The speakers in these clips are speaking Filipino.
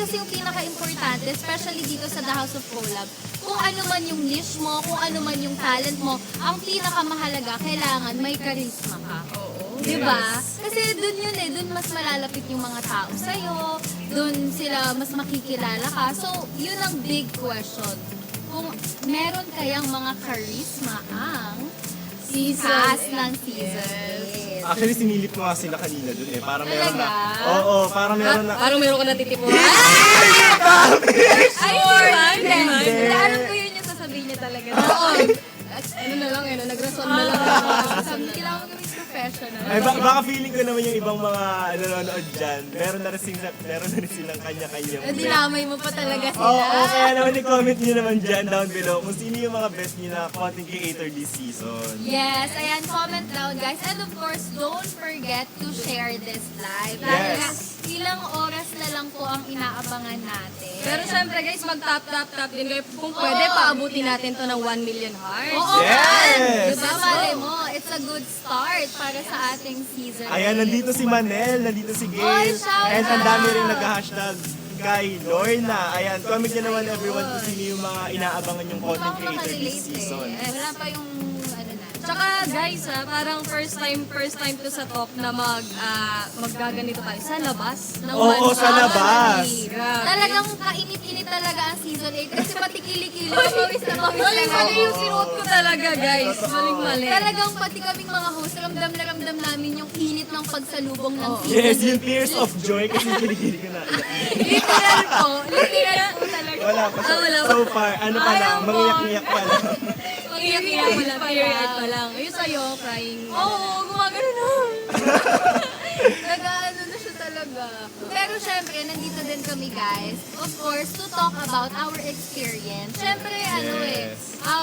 kasi yung pinaka-importante, especially dito sa The House of Collab, kung ano man yung niche mo, kung ano man yung talent mo, ang pinakamahalaga, kailangan may charisma ka. Diba? Kasi dun yun dun mas malalapit yung mga tao sa'yo, dun sila mas makikilala ka. So, yun ang big question. Kung meron kayang mga charisma ang cast ng season. Actually, sinilip ko nga sila kanina dun eh. Parang meron na. Talaga? Oo, parang meron na. Parang meron ka natitipuan. Ay, hindi. Alam ko yun yung sasabihin niya talaga. Oo. Ano na lang nagrason na lang. Sabi, kailangan mo gawin professional. Ay, baka feeling ko naman yung ibang mga nanonood dyan, meron na rin silang kanya-kanyang Dinamay mo pa talaga sila. Oo, kaya naman i-comment nyo naman dyan down below kung sino yung mga best nyo na content creator this season. Yes, ayan, comment down guys. And of course, don't forget to share this live. Dahil Yes. ilang oras na lang po ang inaabangan natin. Pero syempre guys, mag-tap din kayo. Kung pwede, paabutin natin to ng 1 million hearts. Oo, Yes! diba, mali mo, it's a good start para sa ating season. Ayan, nandito si Manel, nandito si Oy, Gail, shout and ang dami out! rin nag-hashtag kay Lorna. Ayan, comment nyo naman everyone kung sino yung mga inaabangan yung content Mga creator this makarelate season. Wala pa yung ano na. Tsaka guys, parang first time to sa top na maggaganito tayo sa labas. Ng Oo, sa labas. Grabe. Talagang kainit-init talaga ang season 8 kasi pati kilikili, pawis na pawis na Mali yung sinuot ko talaga guys. Maling-mali. Talagang pati kaming mga host, ramdam na ramdam namin yung init ng pagsalubong ng season. Yes, yung tears of joy kasi kinikili ko na. Literal po talaga. Wala pa. Wala pa. So far, ano pa lang, Ayaw mo. mangiyak-ngiyak pa lang. Iyak-iyak mo lang, period pa lang. Yung sa'yo, crying. Oo, gumagano na. Nag-ano na siya talaga. Pero syempre, nandito din kami guys. Of course, to talk about our experience. Syempre,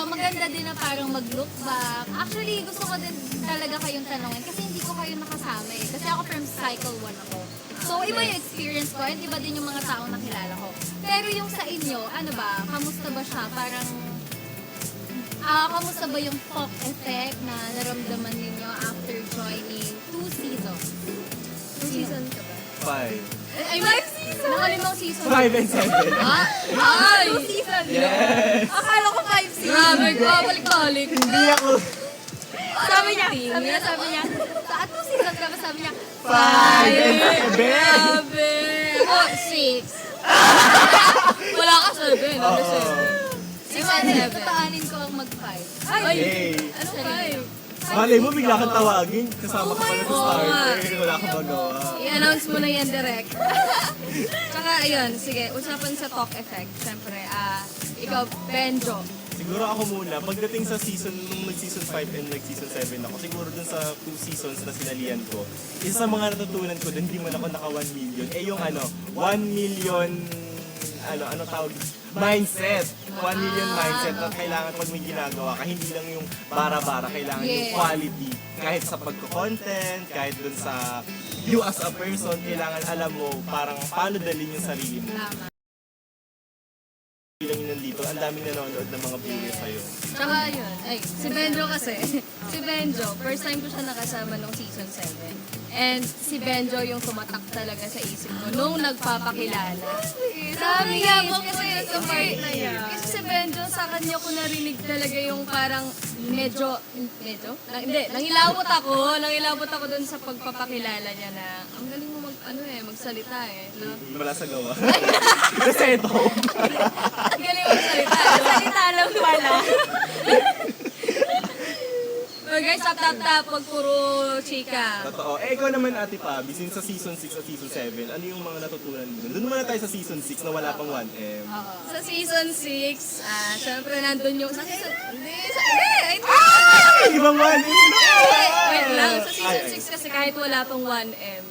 maganda din na parang mag-look back. Actually, gusto ko din talaga kayong tanongin kasi hindi ko kayo nakasama eh. Kasi ako from Cycle 1 ako. So, iba yung experience ko and iba din yung mga taong nakilala ko. Pero yung sa inyo, ano ba? Kamusta ba siya? Parang kamusta ba yung fog effect na naramdaman ninyo after joining 2 seasons? 2 seasons ka ba? 5. Ay, 5 seasons! Nakalimang season. 5 and 7. Ay! 2 seasons! Yes! Akala ko 5 seasons. Grabe, balik-balik. Hindi ako. Sabi niya, 2 seasons ka ba? Sabi niya, 5 and 7. Grabe. Ako, 6. Wala ka 7. Ano 7? Si Manny, tataanin ko ang mag-5. Ay! Hey! Ano 5? Malay mo, bigla kang tawagin. Kasama ka pala sa God. starter. Wala kang magawa. I-announce mo na yan direct. Tsaka, ayun, sige, usapan sa talk effect. Siyempre, ikaw, Benjo. Siguro ako muna, pagdating sa season, nung nag-season 5 and nag-season 7 ako, siguro dun sa 2 seasons na sinalian ko, isa sa mga natutunan ko, dun hindi man ako naka 1 million, yung 1 million, ano tawag, mindset. 1 million mindset na kailangan pag may ginagawa ka, hindi lang yung bara-bara, kailangan yung quality. Kahit sa pagko-content, kahit dun sa you as a person, kailangan alam mo parang paano dalhin yung sarili mo. Bilang yun nandito, ang daming nanonood ng mga viewers sa'yo. Tsaka yun, si Benjo kasi, si Benjo, first time ko siya nakasama nung season 7. And si Benjo yung tumatak talaga sa isip ko nung nagpapakilala. Sabi niya mo kasi sa part na yan. Kasi si Benjo, sa kanya ko narinig talaga yung parang medyo? Hindi, nangilabot ako dun sa pagpapakilala niya na ang galing mo magsalita no? Wala sa gawa. Kasi ito. Ang galing magsalita. Salita lang pala. So guys, tap, pag puro chika. Totoo. Ikaw naman Ate Pabi, since sa season 6 at season 7, ano yung mga natutunan mo? Doon muna tayo sa season 6 na wala pang 1M. Sa season 6, syempre nandun yung... Ay, Ibang 1M! wait lang. Sa season 6 kasi kahit wala pang 1M,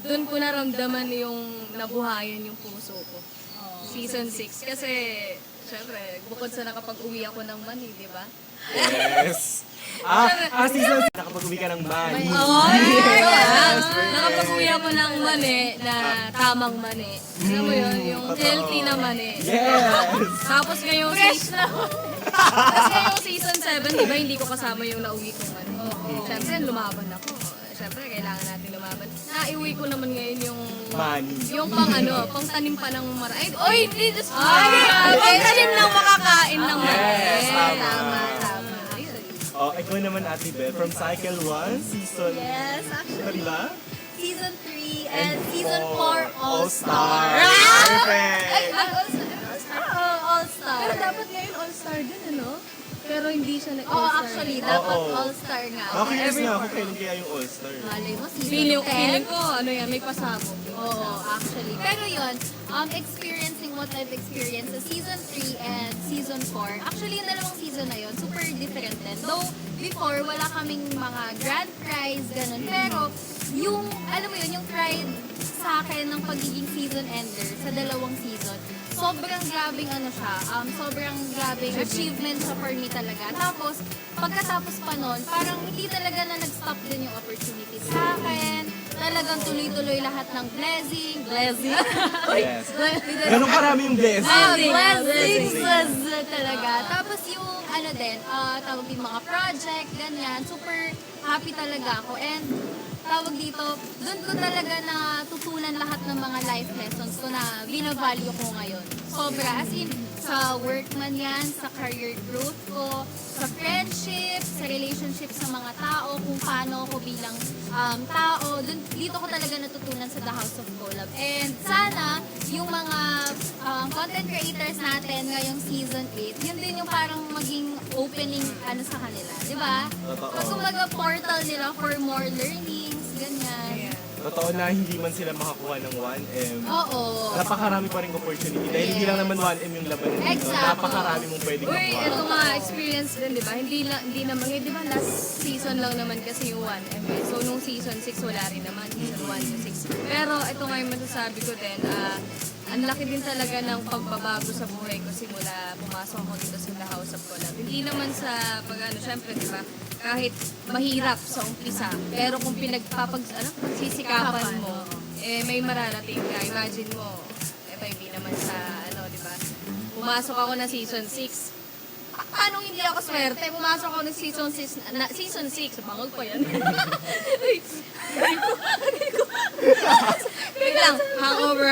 doon ko naramdaman yung nabuhayan yung puso ko. Season 6. Kasi, syempre, bukod sa nakapag-uwi ako ng money, di ba? Yes! Season 6, nakapag-uwi ka ng money. Nakapag-uwi ako ng mani na tamang mani. Alam mo yun, yung healthy na mani. Yes! Tapos ngayong season 7, di ba, hindi ko kasama yung nauwi kong mani. Siyempre, lumaban ako. syempre kailangan natin lumaban. Naiuwi ko naman ngayon yung Money. yung pang tanim pa ng marami. Oy, hindi just pang tanim ng makakain ng marami. Yes, tama. Tama. Ayun. Oh, ikaw naman, Ate Bel, from Cycle 1, season... Yes, Ano actually. ba? Season 3 and Season 4 All-Star. All-Star. Perfect! All-Star. Pero dapat ngayon all-star din, ano? Pero hindi siya Oo, nag-all-star. actually, dapat Oo. All-Star nga. Nakakainis nga ako kailan kaya yung All-Star. Malay mo, Season Feeling 10. ko, ano yan, may pasabog. Oo, actually. Pero yun, experiencing what I've experienced sa Season 3 and Season 4, actually yung dalawang season na yun, super different din. Though, before, wala kaming mga grand prize, ganun. Pero, yung, alam mo yun, yung pride sa akin ng pagiging season ender sa dalawang season, sobrang grabing ano siya, sobrang grabing achievement siya for me talaga. Tapos, pagkatapos pa nun, parang hindi talaga na nag-stop din yung opportunity sa akin. Talagang tuloy-tuloy lahat ng blessing. Yes. Ganun karami yung blessing. Blessings talaga. Tapos yung ano din, tawag yung mga project, ganyan. Super happy talaga ako. And tawag dito, doon ko talaga natutunan lahat ng mga life lessons ko na binavalue ko ngayon. Sobra. As in, sa work man yan, sa career growth ko, sa friendship, sa relationship sa mga tao, kung paano ako bilang tao. Dito ko talaga natutunan sa The House of Collab. And sana, yung mga content creators natin ngayong season 8, yun din yung parang maging opening ano sa kanila. Di ba? Totoo. Kumbaga portal nila for more learnings, ganyan. Totoo na hindi man sila makakuha ng 1M. Oo. Napakarami pa rin opportunity. Dahil hindi lang naman 1M yung laban dito. Exactly. Napakarami mong pwedeng Uy, makuha. ito mga experience din, di ba? Hindi naman, di ba last season lang naman kasi yung 1M. So, nung season 6, wala rin naman. Season 1 to 6. Pero ito nga yung masasabi ko din, ang laki din talaga ng pagbabago sa buhay ko simula pumasok ako dito sa The House of Collab. Hindi naman sa syempre, di ba? Kahit mahirap sa umpisa, pero kung pagsisikapan mo, may mararating ka. Imagine mo, ito hindi naman sa, di ba? Pumasok ako na season 6. Paano hindi ako swerte? Pumasok ako ng season 6, season 6, bangag pa yan. Wait lang, hangover.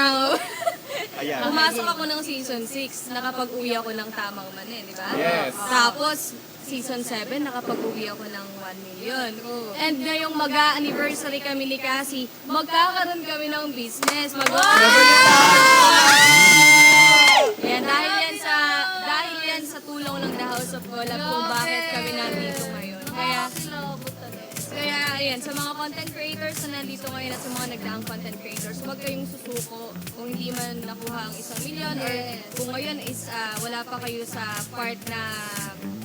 Ayan. Pumasok ako ng season 6, nakapag-uwi ako ng tamang mani, di ba? Yes. Tapos, season 7, nakapag-uwi ako ng 1 million. And ngayong mag-anniversary kami ni Cassie, magkakaroon kami ng business. Yan, dahil yan sa tulong ng The House of Collab kung bakit kami nandito ngayon. Kaya ayan, sa mga content creators na nandito ngayon at sa mga nagdaang content creators, huwag kayong susuko kung hindi man nakuha ang 1 million or kung ngayon is wala pa kayo sa part na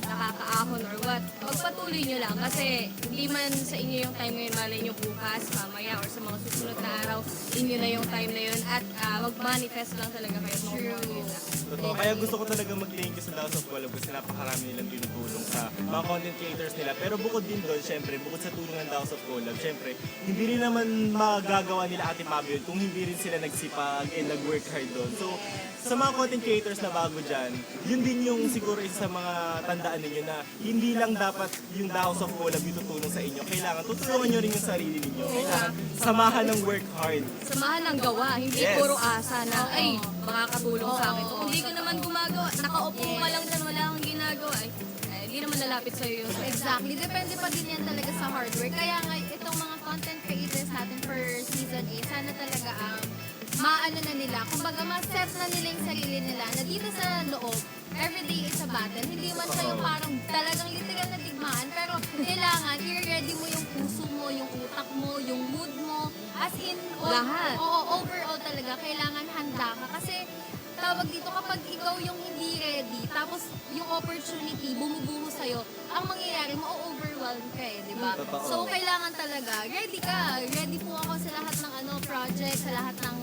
nakakaahon or what. Pagpatuloy nyo lang kasi hindi man sa inyo yung time ngayon, malay nyo bukas, mamaya or sa mga susunod na araw, inyo na yung time na yun at mag-manifest lang talaga kayo. True. Totoo. Kaya gusto ko talaga mag-thank you sa The House of Collab kasi napakarami nilang tinutulong sa mga content creators nila. Pero bukod din doon, syempre, bukod sa tulong ng The House of Collab, syempre, hindi rin naman magagawa nila Ate Mami yun kung hindi rin sila nagsipag and nag-work hard doon. So, sa mga content creators na bago dyan, yun din yung siguro isa sa mga tandaan ninyo na hindi lang dapat yung The House of Collab yung tutulong sa inyo. Kailangan tutulungan nyo rin yung sarili ninyo. Kailangan samahan ng work hard. Samahan ng gawa, hindi Yes. puro asa na, ay, makakatulong sa akin. Kung hindi ko naman gumagawa, nakaupo ka lang dyan, wala kang ginagawa, hindi naman lalapit sa'yo yung Exactly. Depende pa din yan talaga sa hard work. Kaya nga, itong mga content creators natin for season 8, sana talaga maano na nila. Kumbaga, ma-set na nila yung sarili nila na dito sa loob, everyday is a battle. Hindi man siya yung parang talagang literal na digmaan, pero kailangan i-ready mo yung puso mo, yung utak mo, yung mood mo. As in, Lahat. Oo, overall talaga, kailangan handa ka. Kasi tawag dito kapag ikaw yung hindi ready, tapos yung opportunity bumubuho sa'yo, ang mangyayari, ma-overwhelm ka di ba? Totoo. So, kailangan talaga, ready ka. Ready po ako sa lahat ng project, sa lahat ng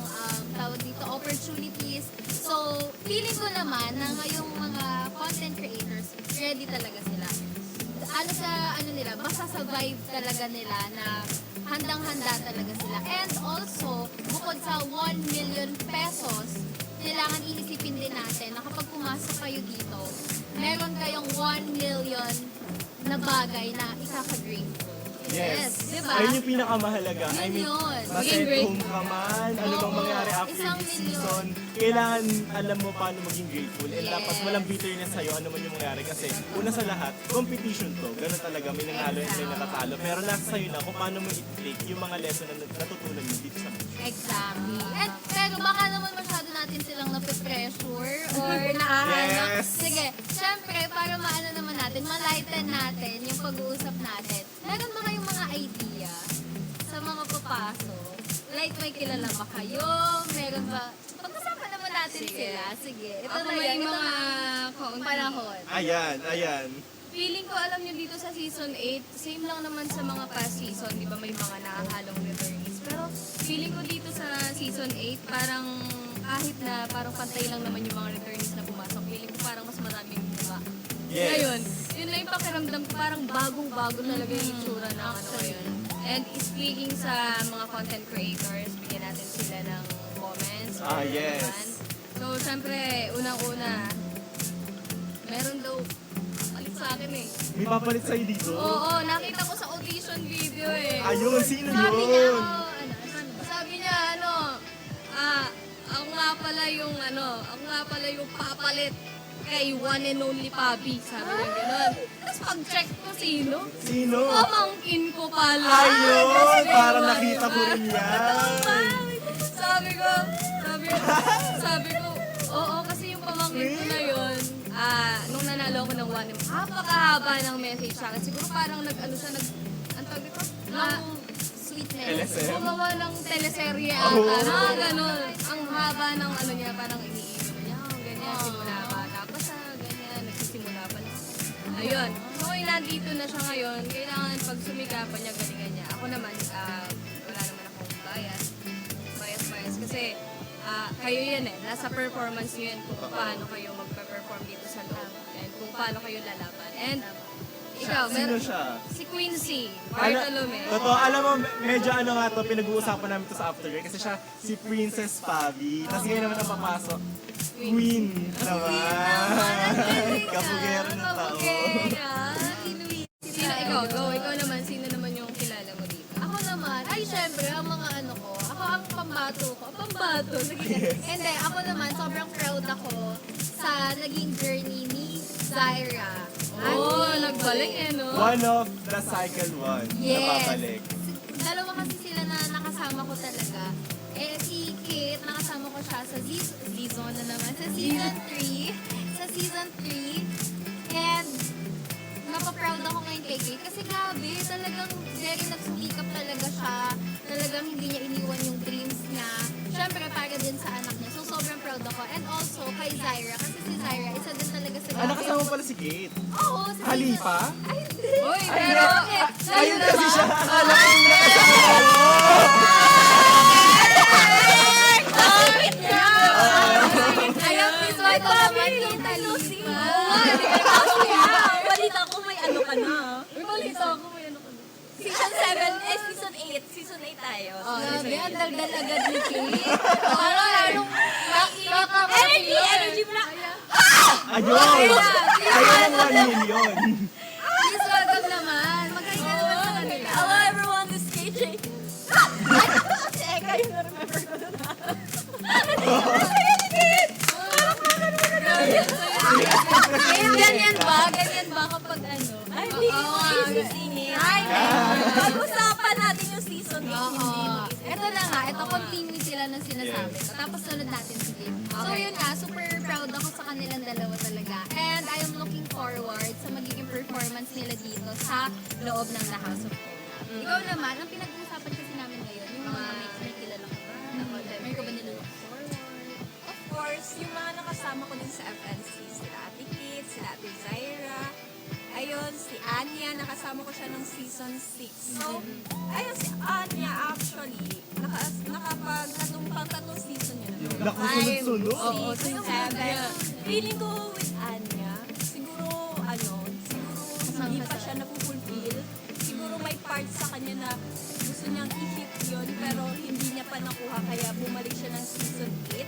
tawag dito, opportunities. So, feeling ko naman na ngayong mga content creators, ready talaga sila. Nila, masasurvive talaga nila na handang-handa talaga sila. And also, bukod sa 1 million pesos, kailangan iisipin din natin na kapag pumasok kayo dito, meron kayong 1 million na bagay na ikaka-grateful. Yes. Diba? Ayun yung pinakamahalaga. I mean, Yun. ma-set home ka man, ano bang Oo, mangyari after isang this milyon. season, kailangan alam mo paano maging grateful. And Yes. dapat walang bitterness sa'yo, ano man yung mangyari. Kasi una sa lahat, competition to. Ganun talaga, may nanalo at may natatalo. Pero nasa sa'yo na kung paano mo i-take yung mga lesson na natutunan mo dito sa movie. Exactly. And, pero baka naman masyado natin silang nape-pressure or naahanap. Yes. Sige, syempre, para maano naman natin, ma-lighten natin yung pag-uusap natin. Meron ba kayong mga idea sa mga papasok? Like, may kilala ba kayo? Meron ba? Pag-usapan naman natin sila. Sige, ito Ako na may yan. Ito mga na kaunti. panahon. Ayan. Feeling ko alam nyo dito sa season 8, same lang naman sa mga past season, di ba may mga nakahalong returnees. Pero feeling ko dito sa season 8, parang kahit na parang pantay lang naman yung mga returnees na pumasok, feeling ko parang mas maraming buka. Yes. Ngayon, yun lang yung pakiramdam ko, parang bagong-bago talaga yung itsura ng ano ngayon. And speaking sa mga content creators, bigyan natin sila ng comments. or Yes. naman. So, syempre, unang-una, meron daw palit sa akin eh. May papalit sa'yo dito. Oo, nakita ko sa audition video eh. Ayun, sino Sabi niya, yun? sabi niya, ako nga pala yung papalit kay one and only Pabi. Sabi niya gano'n. Tapos pag-check ko sino, Sino? pamangkin ko pala. Ayun, Tapos parang ginawa nakita ko niya. rin yan. sabi ko, oo, kasi yung pamangkin ko na yun, nung nanalo ako ng one, napakahaba ng message sa akin. Siguro parang ang tawag dito? Sweetness. LSM? Gumawa ng teleserye Oh. ata. Ganon. Ang haba ng ano niya, parang iniibig niya. Ganyan, simula bata pa siya, ganyan, nagsisimula pa lang. Ayun. So, nandito na siya ngayon. Kailangan pag sumikapan niya, galingan niya. Ako naman, wala naman akong bias. Kasi, kayo yan eh. Nasa performance niyo yan kung paano kayo magpe-perform dito sa loob. And kung paano kayo lalaban. And, ikaw, Sino siya? Si Quincy, Ala- Bartolome. Totoo, alam mo, medyo ano nga to, pinag-uusapan namin to sa Aftergirl kasi siya si Princess Pavi. Tapos ngayon naman ang papasok, Queen naman. Kapugero ng tao. Sino, ikaw naman, sino naman yung kilala mo dito? Ako naman, ay syempre, ang mga ano ko, ako ang pambato ko. Pambato? Sige. Hindi, ako naman, sobrang proud ako sa naging journey ni Zaira. Oh, nagbalik eh, no? One of the cycle one na Yes. babalik. Dalawa kasi sila na nakasama ko talaga. Eh, si Kate, nakasama ko siya sa season na naman. Sa season 3. Sa season 3. And, napaproud ako ngayon kay Kate. Kasi grabe, talagang very nagsumikap talaga siya. Talagang hindi niya iniwan yung dreams niya. Siyempre, para din sa anak niya. So, sobrang proud ako. And also, kay Zaira. Kasi si Zaira, isa din talaga sa Nakasama pala si Kate. Oo, sa Halipa? Ay, hindi. Uy, pero, Ayun kasi siya. Akala ko yung nakasama ko. Ayaw, please, wag ko naman yung Halipa. Balita ko may ano ka na. Uy, balita ako, may ano ka na. Season 7, season 8. Season 8 tayo. Grabe, ang daldal agad ni Kate. Energy mo na. Ayun! Ayun ang 1 million. Please, welcome naman. Magkailan naman sa kanila. Hello everyone, this is KJ. Si Eka yung na-remember ko doon. Ganyan ba? Ganyan ba kapag ano? Ay, hindi Oo, mo nga. isisingin. Pag-usapan natin yung season 8, Oo. hindi mo Ito na nga, ito continue sila ng sinasabi ko. Tapos sunod natin si Kim. So yun nga, super proud ako sa kanilang dalawa talaga. And I am looking forward sa magiging performance nila dito sa loob ng The House of Collab. Ikaw naman, ang pinag-uusapan kasi namin ngayon, yung mga mates, may kilala ka ba? Meron ka ba nilook forward? Of course, yung mga nakasama ko din sa FNC, sila Ate Kate, sila Ate Zaira, ayun, si Anya, nakasama ko siya ng season 6. So, ayun, si Anya actually, nakapag-katumpang tatlong season yun. Nakusunod-sunod. Oo, season 7. Feeling ko with Anya, siguro hindi pa siya napupulfill. Siguro may part sa kanya na gusto niyang i-hit yun, pero hindi niya pa nakuha, kaya bumalik siya ng season 8.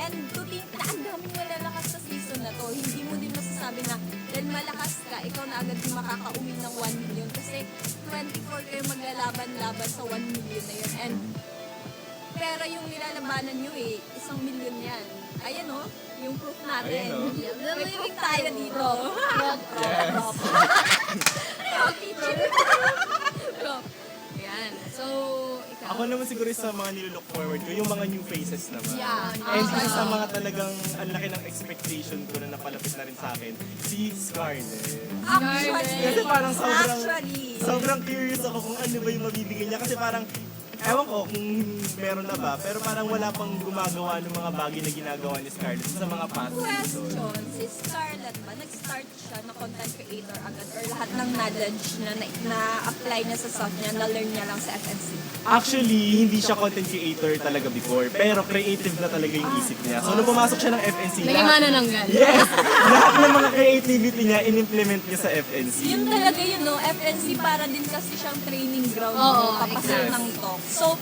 And to think na ang daming malalakas sa season na to, hindi mo din masasabi na dahil malakas ka, ikaw na agad yung makakauwi ng 1 million kasi 24 kayo maglalaban-laban sa 1 million na yun. And pero yung nilalabanan nyo 1 million yan. Ayan yung proof natin. Ayan, May proof tayo dito. Prop. Prop teacher. Prop. Ayan. So, ikaw. Ako naman siguro sa mga nilook forward ko, yung mga new faces naman. Yeah. And isa sa mga talagang ang laki ng expectation ko na napalapit na rin sa akin, si Scarlett. Kasi parang sobrang curious ako kung ano ba yung mabibigay niya. Kasi parang, ewan ko kung meron na ba, pero parang wala pang gumagawa ng mga bagay na ginagawa ni Scarlett sa mga past season. Question, si Scarlett ba, nag-start siya na content creator agad or lahat ng knowledge na-apply niya sa self niya, na-learn niya lang sa FNC? Actually, hindi siya content creator talaga before, pero creative na talaga yung isip niya. So, nung pumasok siya ng FNC, Naging manananggal. yes, lahat ng mga creativity niya, in-implement niya sa FNC. Yun talaga yun, FNC para din kasi siyang training ground papasok ng talk. So,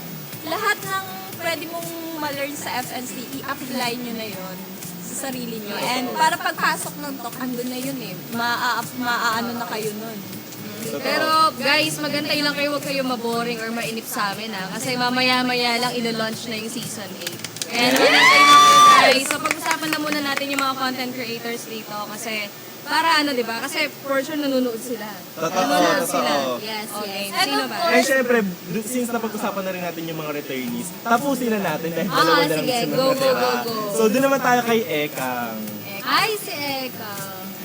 lahat ng pwede mong ma-learn sa FNC, i-apply nyo na yun sa sarili nyo. And para pagpasok ng talk, andun na yun maaano na kayo nun. Pero guys, magantay lang kayo, huwag kayo maboring or mainip sa amin kasi mamaya-maya lang ilo-launch na yung season 8. And magantay lang kayo guys. So pag-usapan na muna natin yung mga content creators dito kasi para di ba? Kasi for sure nanonood sila. Nanonood sila. Yes, Okay, yes. sino ba? And syempre, since napag-usapan na rin natin yung mga returnees, tapusin na natin dahil dalawa na lang sige. sunod Go, na go, tira. go, go. So, doon naman tayo kay Ekang. Ay, si Eka.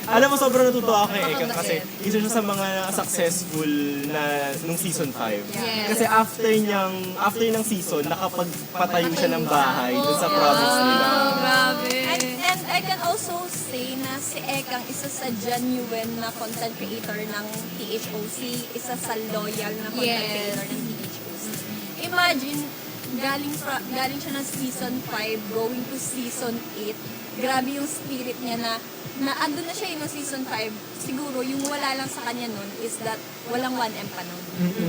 Alam mo, sobrang natutuwa ako kay Ekang kasi isa siya sa mga successful na nung season 5. Yes. Kasi after ng season, nakapagpatayo siya ng bahay dun sa province nila. Oh, grabe. And I can also say na si Ekang isa sa genuine na content creator ng THOC, isa sa loyal na content Yes. creator ng THOC. Imagine, galing siya ng season 5, going to season 8. Grabe yung spirit niya na andun na siya yung season 5. Siguro, yung wala lang sa kanya nun is that walang 1M pa nun.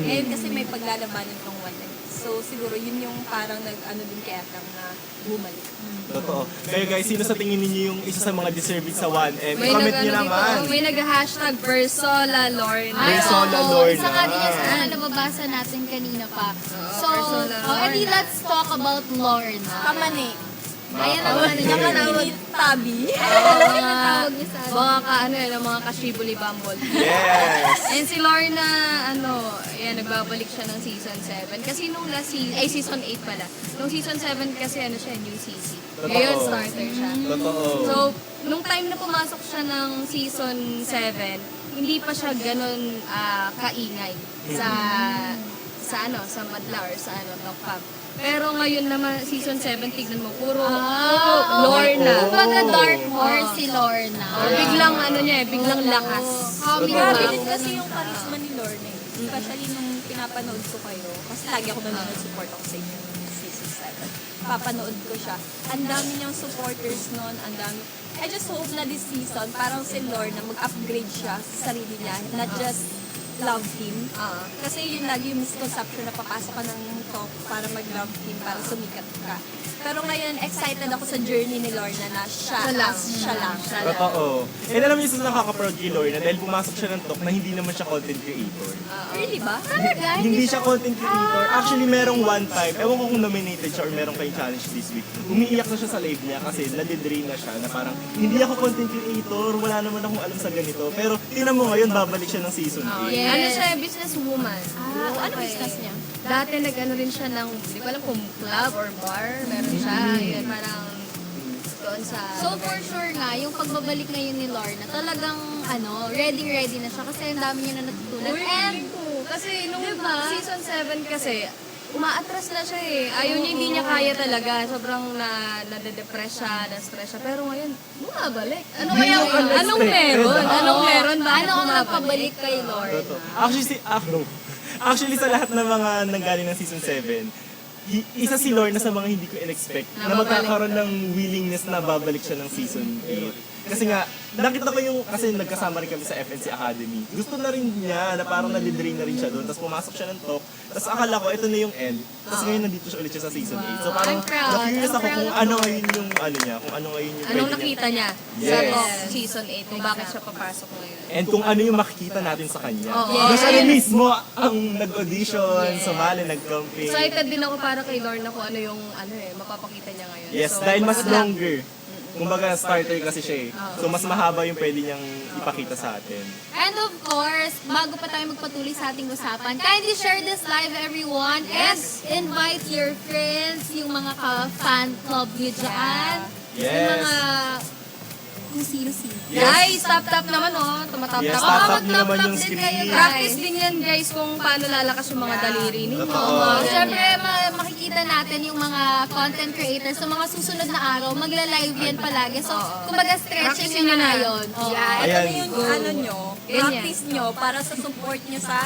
Ngayon kasi may paglalabanan tong 1M. So, siguro, yun yung parang nag-ano din kay Ekang na bumalik. Totoo. Kayo guys, sino sa tingin ninyo yung isa sa mga deserving sa 1M? Comment nyo naman. May nag-hashtag Versola Lorna. Ay, Versola oo. Lorna. Isa nga din yan sa nababasa natin kanina pa. So, Versola edi Lorna. let's talk about Lorna. Kamani. Ayan ang ano niya. Kamani Tabi. Tawag niya sa atin. Mga ka-shibuli bumble. Yes! And si Lorna, nagbabalik siya ng season 7. Kasi nung season 8 pala. Nung season 7 kasi siya, new CC. Ngayon, starter siya. Totoo. So, nung time na pumasok siya ng season 7, hindi pa siya ganun kaingay sa Madla or sa Tokpam. Pero ngayon naman, season 7, tignan mo, puro Lorna. Kumbaga dark horse si Lorna. Biglang biglang lakas. Grabe din kasi yung charisma ni Lorna. Especially nung pinapanood ko kayo. Kasi lagi ako nanonood, support ako sa inyo ng season 7. Papanood ko siya. Ang dami niyang supporters noon. Ang dami. I just hope na this season, parang si Lorna, mag-upgrade siya sa sarili niya. Not just love team. Kasi yun lagi yung misconception na papasok ka ng talk para mag-love team, para sumikat ka. Pero ngayon, excited ako sa journey ni Lorna na siya lang. Totoo. And alam niyo sa nakaka-proud kay Lorna dahil pumasok siya ng talk na hindi naman siya content creator. Really ba? Hindi siya content creator. Actually, merong one time, ewan ko kung nominated siya or merong kayong challenge this week. Umiiyak na siya sa live niya kasi nadidrain na siya na parang, hindi ako content creator, wala naman akong alam sa ganito. Pero tingnan mo ngayon, babalik siya ng season 8. Yes. Ano siya, businesswoman. Ano business niya? Dati rin siya ng, hindi ko alam kung club or bar, meron siya. Yun, parang doon sa... So for sure nga, yung pagbabalik ngayon ni Lorna, talagang ready na siya kasi ang dami niya na natutunan. And kasi nung season 7 kasi, umaatras na siya Ayaw niya, hindi niya kaya talaga. Sobrang nade-depress siya, na-stress siya. Pero ngayon, bumabalik. Anong meron? Anong meron? Bakit ano ang bumabalik? napabalik kay Lorna? Totoo. Actually, sa lahat ng mga nanggaling ng season 7, isa si Lorna sa mga hindi ko in-expect na magkakaroon ng willingness na babalik siya ng season 8. Kasi nga, nakita ko yung, kasi nagkasama rin kami sa FNC Academy. Gusto na rin niya, na parang nalidrain na rin siya doon. Tapos pumasok siya ng talk. Tapos akala ko, ito na yung end. Tapos ngayon nandito siya ulit siya sa season 8. So parang, I'm proud. na-curious I'm ako proud kung of ano ngayon yung, ano niya, kung ano ngayon yung Anong pwede niya. nakita niya sa Yes. Talk Season 8 kung bakit siya papasok ngayon? And kung ano yung makikita natin sa kanya. Oo. Yes. Siya rin mismo ang nag-audition, sumali, nag-camping. Excited din ako para kay Lorna kung ano yung mapapakita niya ngayon. Yes, So, dahil mas good luck. longer. Kumbaga starter kasi siya eh. So mas mahaba yung pwede niyang ipakita sa atin. And of course, bago pa tayo magpatuloy sa ating usapan, kindly share this live everyone and invite your friends, yung mga ka-fan club nyo dyan. Yung Yes. mga kung sino-sino. Yes. Guys, tap-tap naman tumatap-tap. Yes, Oo, tap-tap nyo mag-tap-tap naman yung din screen. kayo, guys. Practice din yan guys kung paano lalakas yung mga daliri ninyo. Totoo. Mga Siyempre, ganyan. makikita natin yung mga content creators sa mga susunod na araw, magla-live yan palagi. So, kumbaga stretching Practice nyo na nyo na. yun. Oo. Yeah, ito Ayan. na yung ano nyo, Ganyan. practice nyo para sa support nyo sa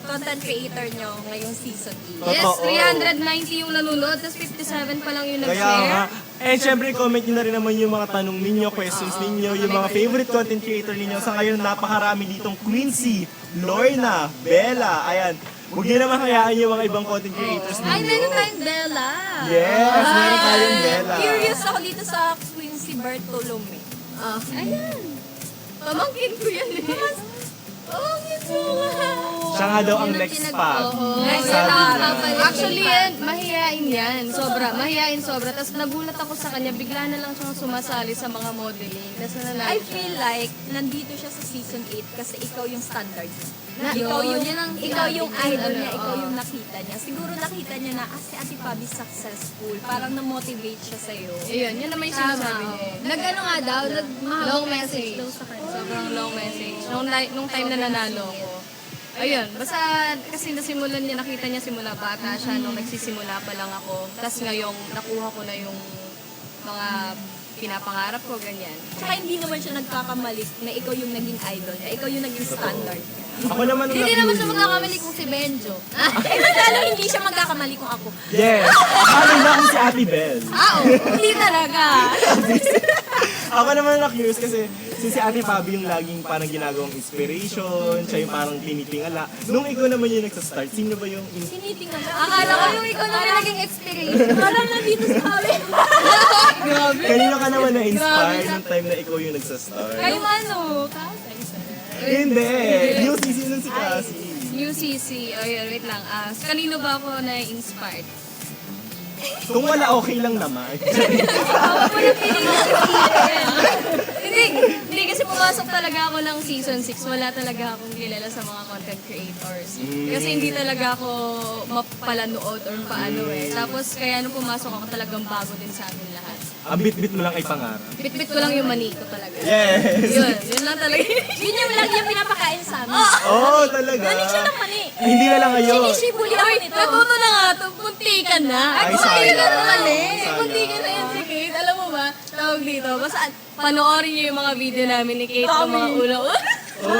content creator nyo ngayong season 8. Yes, Totoo. 390 yung nanonood, tapos 57 pa lang yung Kaya nag-share. nga. And syempre, comment nyo na rin naman yung mga tanong ninyo, questions ninyo, yung mga favorite content creator ninyo. Sa ngayon, napakarami ditong Quincy, Lorna, Bella, ayan. Huwag nyo naman hayaan yung mga ibang content creators ninyo. Ay, meron tayong Bella. Yes, meron tayong Bella. Curious ako dito sa Quincy Bartolome. Ayan. Pamangkin ko yan eh. Oh, ito nga. Siya nga daw ang Yun next pinag- pag. Oo. Next Yun ang pag. papalit. Actually yan, mahihain yan. Sobra, mahihain sobra. Tapos nagulat ako sa kanya, bigla na lang siyang sumasali sa mga modeling. Tapos nanalo I siya. feel like nandito siya sa season 8 kasi ikaw yung standard niya. Yun, Ikaw yung, yun ang ikaw yung sinabi idol niya, niya, ikaw oo. yung nakita niya. Siguro nakita niya na, si Ate Pabi successful. Parang na-motivate siya sa'yo. Ayun, yun naman yung Tama. sinasabi niya. eh. Nag-ano nga daw, Long nag-mahabang message. daw sa kanya. Sobrang long message. Nung time na nanalo ko. Ayun, basta kasi nasimulan niya, nakita niya simula bata siya nung nagsisimula pa lang ako. Tapos ngayong nakuha ko na yung mga pinapangarap ko, ganyan. Tsaka hindi naman siya nagkakamali na ikaw yung naging idol niya. Ikaw yung naging standard niya. Ako naman ang Hindi naman siya na-curious. magkakamali kung si Benjo. Eh, lalo hindi siya magkakamali kung ako. Yes. Ano na ako si Ate Bell. Hindi talaga. Ako naman na-curious kasi si Ate Fabi yung laging parang ginagawang inspiration, siya yung parang tinitingala. Nung ikaw naman yung nagsa-start, sino ba yung Tinitingnan ka. Akala ko yung ikaw na naging inspiration. Parang nandito sa amin. kanino ka naman na-inspire nung time na ikaw yung nagsa-start? Kayo ano? Hindi. Yung season nun si Cassie. UCC, ayun, wait lang. Kanino ba ako na-inspired? Kung wala, okay lang naman. Hindi kasi pumasok talaga ako ng season 6. Wala talaga akong kilala sa mga content creators. Kasi hindi talaga ako mapalanood or paano eh. Tapos kaya nung pumasok ako talagang bago din sa amin lahat. Ang bit-bit mo lang ay pangarap. Bit-bit ko lang yung maniko talaga. Yes! Yun lang talaga. Yun yung lang yung pinapakain sa amin. Oh, talaga. Galing siya ng mani. Hindi na lang ngayon. Sinisibuli ako nito. Natuto na nga to, puntikan na. Ay, Puntikan na sayang. mali. Sayang. Puntikan na yan si Kate. Alam mo ba, tawag dito. Basta panoorin niyo yung mga video namin ni Kate ng mga una-una.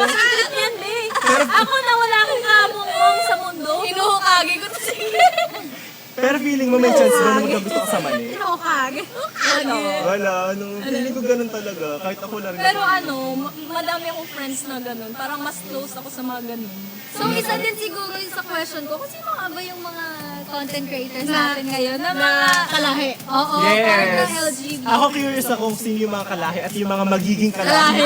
Secret yan, be. Ako na wala akong kamong sa mundo. Hinuhukagi ko to si Pero feeling mo may chance ba na magkagusto ka sa mani? Kinokag. Ano? Wala, feeling ko ganun talaga. Kahit ako lang. Pero ano, madami akong friends na ganun. Parang mas close ako sa mga ganun. So, isa din siguro yung sa question ko, kasi mga ba yung mga content creators natin ngayon na na mga kalahi. Oo, part ng Yes! LGBT. Ako curious ako kung sino yung mga kalahi at yung mga magiging kalahi.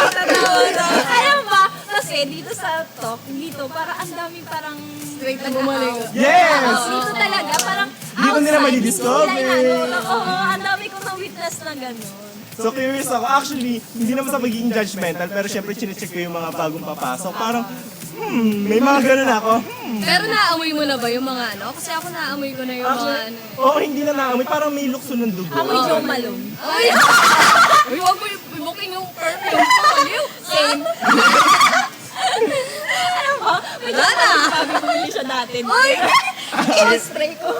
Alam ba? Kasi dito sa talk, dito, parang ang dami parang Straight na bumalik. Yes! dito talaga, parang Di ko nila madidiscover. Oo, ang dami kong na-witness na gano'n. So curious ako. Actually, hindi naman sa pagiging judgmental, pero syempre chinecheck ko yung mga bagong papasok. Parang, may mga ganun ako. Pero naamoy mo na ba yung mga ano? Kasi ako naamoy ko na yung mga Actually, ano. oo, hindi na naamoy. Parang may lukso ng dugo. Amoy Joe Malone. Uy, huwag mo i-booking yung perfume ko. Aliw. Same. Alam mo, may Joe Malone sabi bumili siya dati. Uy! I-spray ko.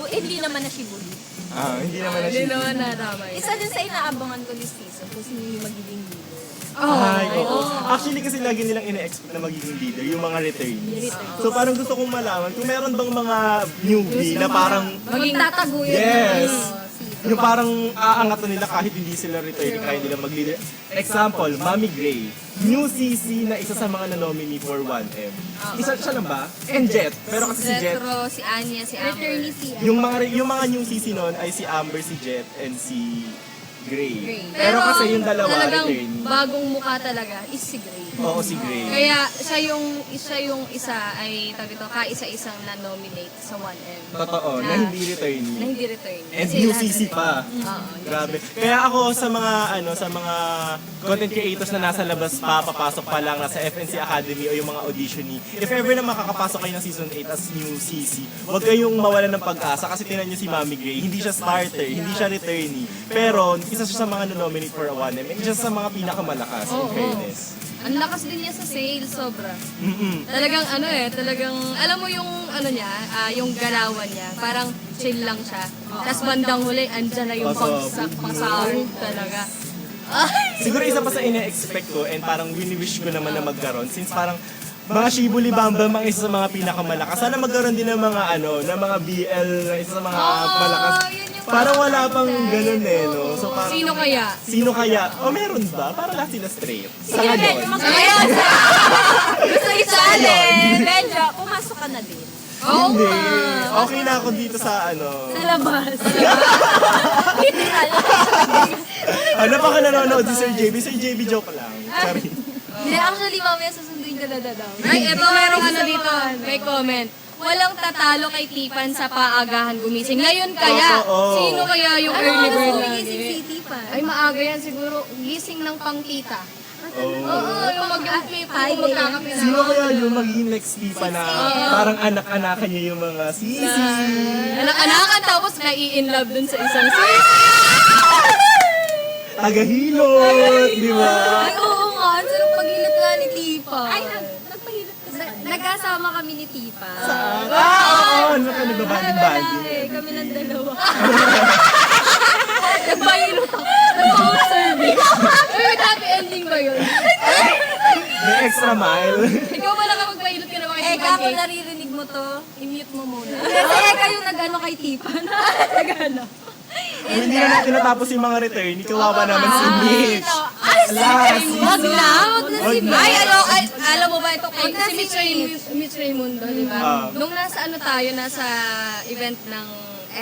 Hindi naman na shibuli. Hindi naman na Hindi siya. naman nadamay. Isa din sa inaabangan ko this season kung sino yung magiging leader. Ay, oo. Actually, kasi lagi nilang ina-expect na magiging leader, yung mga retainees. So parang gusto kong malaman kung meron bang mga newbie na parang, Magtatago yun. yes, Yung parang aangatan nila kahit hindi sila returning, kaya nila mag-leader. Example, Mami Gray. New CC na isa sa mga na-nominee for 1M. Isa siya lang ba? And Jet. Pero kasi si Jet, Retro, si Anya, si Amber. Returnee si yung mga new CC noon ay si Amber, si Jet, and si Gray. Pero kasi yung dalawa, talagang return. bagong mukha talaga is si Gray. Oo, si Gray. Kaya siya yung isa ay kaisa-isang na-nominate sa 1M. Totoo, na hindi Na returning. hindi return. And Kasi new lahat CC return. pa. Oo. Grabe. Kaya ako sa mga content creators na nasa labas pa, papasok pa lang, nasa FNC Academy o yung mga auditionee, if ever na makakapasok kayo ng season 8 as new CC, huwag kayong mawalan ng pag-asa kasi tinan nyo si Mami Gray, hindi siya starter, hindi siya returnee. Pero isa siya sa mga na-nominate for a 1M, and isa sa mga pinakamalakas, in fairness. Ang lakas din niya sa sales, sobra. Mm-mm. Talagang talagang, alam mo yung niya, yung galawan niya, parang chill lang siya. Tapos bandang huli, andyan na yung pangsahog talaga. Siguro isa pa sa ine-expect ko and parang wini-wish ko naman na magkaroon since parang mga Shibuli Bambam ang isa sa mga pinakamalakas. Sana magkaroon din ng mga ng mga BL na isa sa mga malakas. Parang wala pang ganun no. So parang Sino kaya? Sino kaya? O meron ba? Para lahat sila straight. Sa ganon. Ngayon! Gusto isali! Benjo, pumasok ka na din. Oo Hindi. nga! Okay na ako dito sa Sa labas. Napaka nanonood si Sir JB. Sir JB joke lang. Sorry. Hindi, actually, mamaya susunduin ka na daw. Ay, eto merong dito. May comment. Walang tatalo kay Tipan sa paagahan gumising. Ngayon kaya, Oo. sino kaya yung early bird Ano, lagi? gumising si Tipa? Ay, maaga yan siguro. Gising ng pang tita. Oh. Oo, yung magkakape na. Sino kaya yung magiging next Tifa na parang anak-anakan niya yung mga sisi? Anak-anakan tapos nai-in-love dun sa isang sis. Tagahilot, di ba? Ay, oo nga. Ang sarap pag-hilot nga ni Tipa. Ay, nagpahilot ka sa kanya. Nagkasama kami ni Tipa. Oo, ano ka nagbabanding-banding? Kami ng dalawa. Nagpahilot ako. Nag-home service. Uy, may happy ending ba yun? May extra mile. Ikaw ba nakapagpahilot ka na mga Eka, kung naririnig mo to, i-mute mo muna. Kasi kayo nag-ano kay Tipa. Nag-ano. Kung hindi na natin natapos yung mga return, kawawa naman si Mitch. Last Wag na. Wag na si Wag na. Ay, alam mo ba ito kay si Mitch Raimundo, di ba? Nung nasa nasa event ng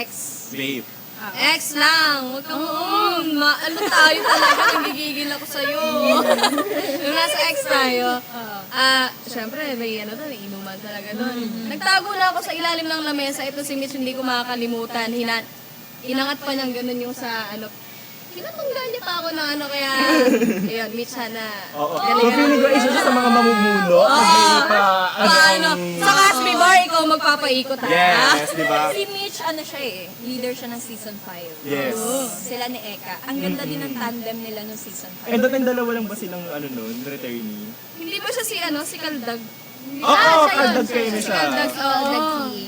X. Babe. X lang! Huwag kang ano tayo talaga, nagigigil ako sa'yo. Nung nasa X tayo, syempre may may inuman talaga doon. Nagtago na ako sa ilalim ng lamesa, ito si Mitch, hindi ko makakalimutan. Inangat pa niyang ganun yung sa pinatanggal niya pa ako ng kaya, ayun, Mitch, sana. Oo. So feeling ko isa siya sa mga mamumuno. May Paano? Sa Casby Bar, ikaw magpapaikot ha? Yes, di ba? Si Mitch, leader siya ng season 5. Yes. Sila ni Eka. Ang ganda din ng tandem nila ng season 5. And dating dalawa lang ba silang noon, returnee? Hindi ba siya si Kaldag? Oo, kaldag kayo na siya.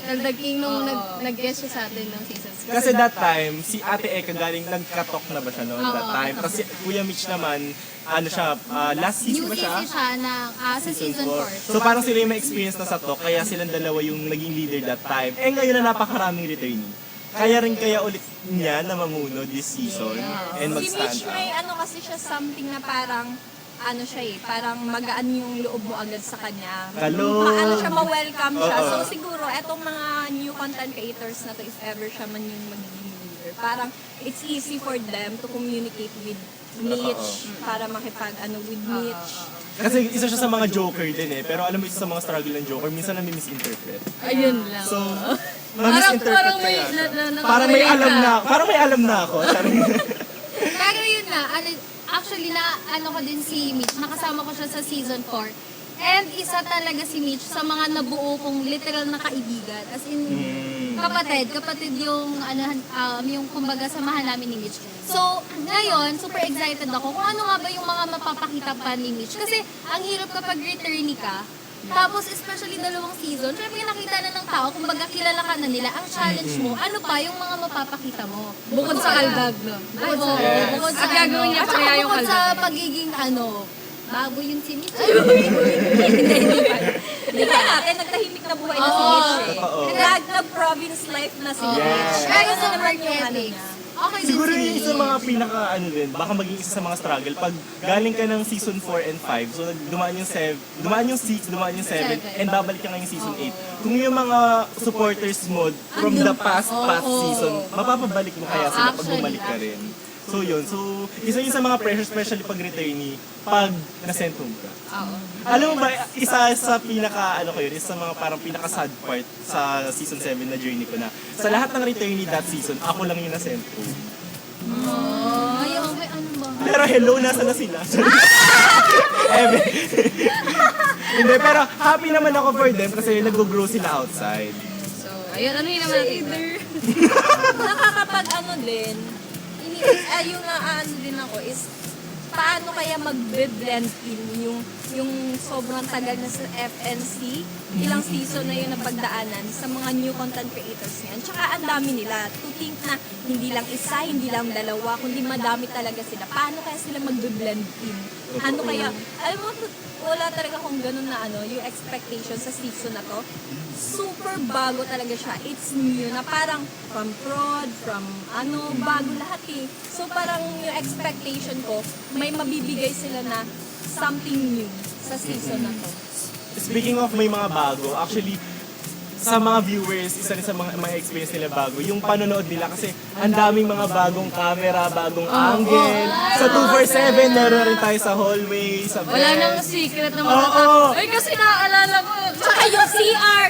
Kaldag King nung nag-guest siya sa atin ng season 6. Kasi that time, si Ate Eka galing nagkatok na ba siya noon that time? Tapos si Kuya Mitch naman, last season New ba siya? season siya na sa season 4. So parang sila yung may experience na sa talk, kaya silang dalawa yung naging leader that time. Eh ngayon na napakaraming returnee. Kaya rin kaya ulit niya na mamuno this season and Si mag-stand Mitch may out. kasi siya something na parang parang magaan yung loob mo agad sa kanya. Kalong. Siya, ma-welcome siya. Oo. So siguro, etong mga new content creators na to, if ever siya man yung magiging leader, parang it's easy for them to communicate with Mitch, para with Mitch. Kasi isa siya sa mga joker din pero alam mo isa sa mga struggle ng joker, minsan na misinterpret. Ayun lang. So, ma-misinterpret parang may- kaya. na- Parang may alam na, parang may alam na ako. Pero yun na, actually ko din si Mitch, nakasama ko siya sa season 4. And isa talaga si Mitch sa mga nabuo kong literal na kaibigan. As in, kapatid yung, yung kumbaga samahan namin ni Mitch. So, ngayon, super excited ako kung ano nga ba yung mga mapapakita pa ni Mitch. Kasi, ang hirap kapag returnee ka, tapos especially dalawang season, syempre nakita na ng tao, kumbaga kilala ka na nila, ang challenge mo, ano pa yung mga mapapakita mo? Bukod sa Kaldag, no? Bukod sa, Yes. bukod sa At gagawin niya at pa saka kaya yung bukod sa kaldag. pagiging baboy yung si Mitch. Hindi ka natin, nagtahimik na buhay na si Mitch eh. Totoo. Nag-province life na si Yes. Mitch. Pero Kaya sa naman yung marketings, niya. Okay din Siguro si yung isa sa Mitch. mga pinaka ano din, baka maging isa sa mga struggle pag galing ka ng season 4 and 5, so dumaan yung 6, dumaan yung 7, and babalik ka ngayong season 8. Kung yung mga supporters mo from the past season, mapapabalik mo kaya sila pag Actually. bumalik ka rin. So yun, so isa yun sa mga pressure, especially pag returnee, pag na-send home ka. Alam mo ba, isa sa pinaka, ano ko yun, isa sa mga parang pinaka sad part sa season 7 na journey ko na, sa lahat ng returnee that season, ako lang yung na-send home. Ay, okay, ano ba? Pero hello, nasa na sila? Ebe. Hindi, pero happy naman ako for them kasi nag-grow sila outside. So, ayun, ano yun naman natin? Nakakapag ano din, yung ano din ako is, paano kaya mag-blend in yung sobrang tagal na sa FNC, ilang season na yun na pagdaanan sa mga new content creators niyan. Tsaka ang dami nila. To think na hindi lang isa, hindi lang dalawa, kundi madami talaga sila. Paano kaya sila mag-blend in? Ano kaya, alam mo, wala talaga akong ganun na ano, yung expectation sa season na to. Super bago talaga siya. It's new na parang from prod, from ano, bago lahat eh. So parang yung expectation ko, may mabibigay sila na something new sa season na to. Speaking of may mga bago, actually, sa mga viewers, isa rin sa mga experience nila bago, yung panonood nila kasi ang daming mga bagong camera, bagong angle. Sa 247, meron rin tayo sa hallway, sa bed. Wala nang secret na Oo. Ay, kasi naaalala ko. Tsaka yung CR!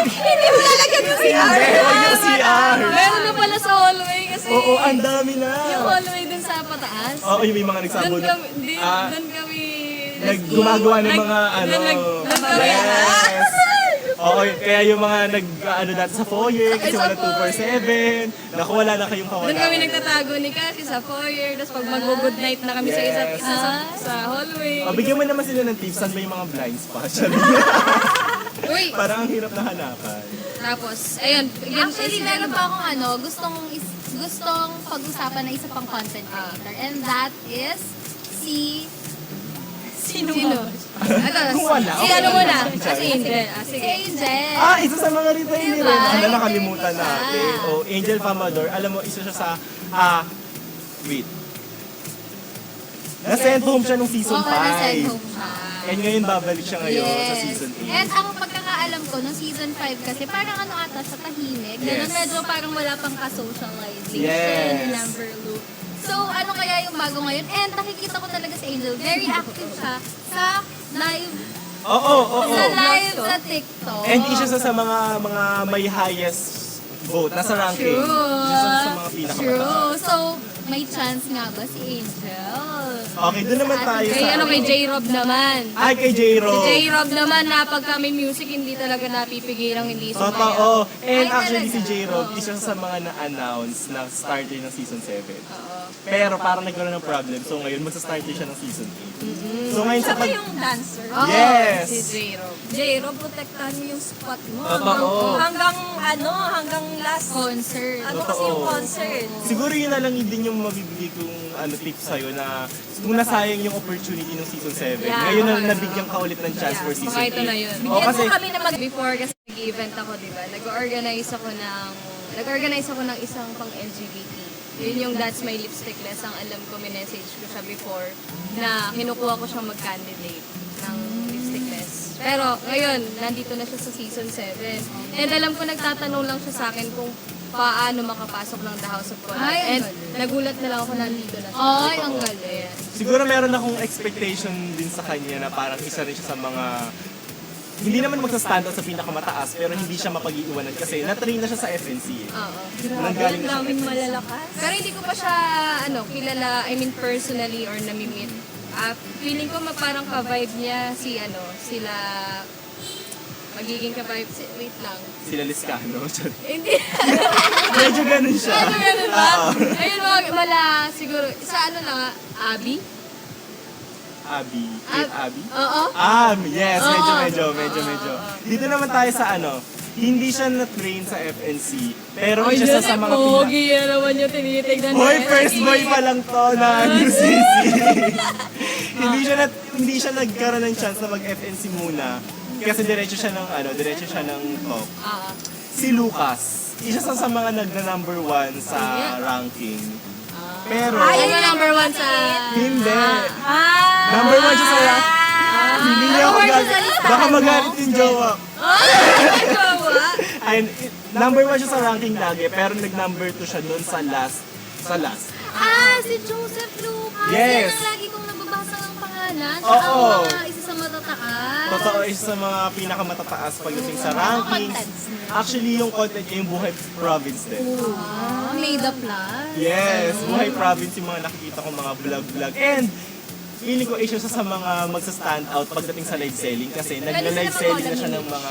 Hindi mo lalagyan yung CR! Hindi, huwag yung CR. Meron na pala sa hallway kasi. Oo, ang dami na. Yung hallway dun sa pataas. Oo, yung may mga nagsabon. Doon kami, doon kami. Gumagawa ng mga Doon kami. Yes. Oo, kaya yung mga ano dati sa foyer kasi wala 247. Naku, wala na kayong kawalan. Doon kami nagtatago ni Cassie sa foyer. Tapos pag mag-good night na kami sa isa't isa sa hallway. Bigyan mo naman sila ng tips, saan ba yung mga blind spot? Uy! Parang ang hirap na hanapan. Tapos, ayun. Actually, meron pa akong ano, gustong pag-usapan na isa pang content creator. And that is si... Sino? Ito, Kung wala, si okay ano lang. muna? Sorry. Kasi Angel. Si Sige. Angel. Isa sa mga returnee Diba? rin. Ano, nakalimutan Siya. natin. Angel Famador. Alam mo, isa siya sa... wait. Na-send home siya nung season 5. Oo, na-send home siya. And ngayon, babalik siya ngayon sa Yes. season 8. And ang pagkakaalam ko, nung season 5 kasi, parang ano ata, sa tahimik. Ganun, Yes. medyo parang wala pang ka-socialization, Yes. number loop. So, ano kaya yung bago ngayon? And nakikita ko talaga si Angel, very active siya sa live, Oo. sa live sa TikTok. And isa siya sa mga may highest vote. Nasa ranking. Isa sa mga pinakamataas. True. So, may chance nga ba si Angel? Okay, doon naman tayo Kay sa... ano, kay J-Rob naman. Ay, kay J-Ro. Si J-Rob naman na pag kami music, hindi talaga napipigirang hindi sumaya. Totoo. And Ay, actually si talaga? J-Rob, isa sa mga na-announce na starter ng season 7. Pero parang nagkaroon ng problem. So ngayon, magsa-starter siya ng season 8. So ngayon sa Siya ba pag... yung dancer? Yes! Si J-Rob. J-Ro, protektahan mo yung spot mo. Totoo. Hanggang last Concert. ano kasi yung concert. Siguro yun na lang din yung mabibigay kong tips sa'yo na kung nasayang yung opportunity ng season 7. Yeah. Ngayon na nabigyan ka ulit ng chance for season Baka 8. ito na yun. Oo, kasi... Bigyan mo kami na Before kasi nag-event ako, di ba? Nag-organize ako ng isang pang LGBT. Yun yung That's My Lipstickless. Ang alam ko, minessage ko siya before na kinukuha ko siyang mag-candidate ng Lipstickless. Pero ngayon, nandito na siya sa season 7. And alam ko, nagtatanong lang siya sa akin kung paano makapasok ng The House of Collab. Ay, ang And galing. nagulat na lang ako nandito na siya. Ay, ang galing. Siguro meron akong expectation din sa kanya na parang isa rin siya sa mga hindi naman magsa-stand out sa pinakamataas pero hindi siya mapag-iiwanan kasi na-train na siya sa FNC. Oo. Nanggaling na siya. daming malalakas. Pero hindi ko pa siya, kilala, I mean, personally or nami-meet. Feeling ko parang ka-vibe niya sila, magiging ka-vibe, wait lang. Sila Liscano. Hindi. Medyo ganun siya. Ganun ba? Ayun, siguro, sa Abby? Abby. Kate Abby? Oo. Yes, medyo. Dito naman tayo sa hindi siya na-train sa FNC, pero isa sa mga Pogi yan naman yung tinitignan Hoy, first boy pa lang to na UCC. hindi siya nagkaroon ng chance na mag-FNC muna. Kasi diretso siya ng talk. Si Lucas. Isa sa mga nagna-number 1 sa ranking. Pero, Ano number 1 sa... hindi. Number 1 siya sa ranking. Hindi niya ako baka magalit yung jowa. And, number 1 siya sa ranking lagi, pero nag-number 2 siya doon sa last. Si Joseph Lucas. Yes. Yan ang lagi kong nababasa ng pangalan. Siya Oo. ang mga isa sa matataas. Totoo, isa sa mga pinakamatataas pagdating sa ranking. Actually, yung content niya yung buhay province din. Made up lang. Yes, buhay province yung mga nakikita kong mga vlog. And, feeling ko isa siya sa mga magsa-stand out pagdating sa live selling kasi nagla-live selling na siya ng mga...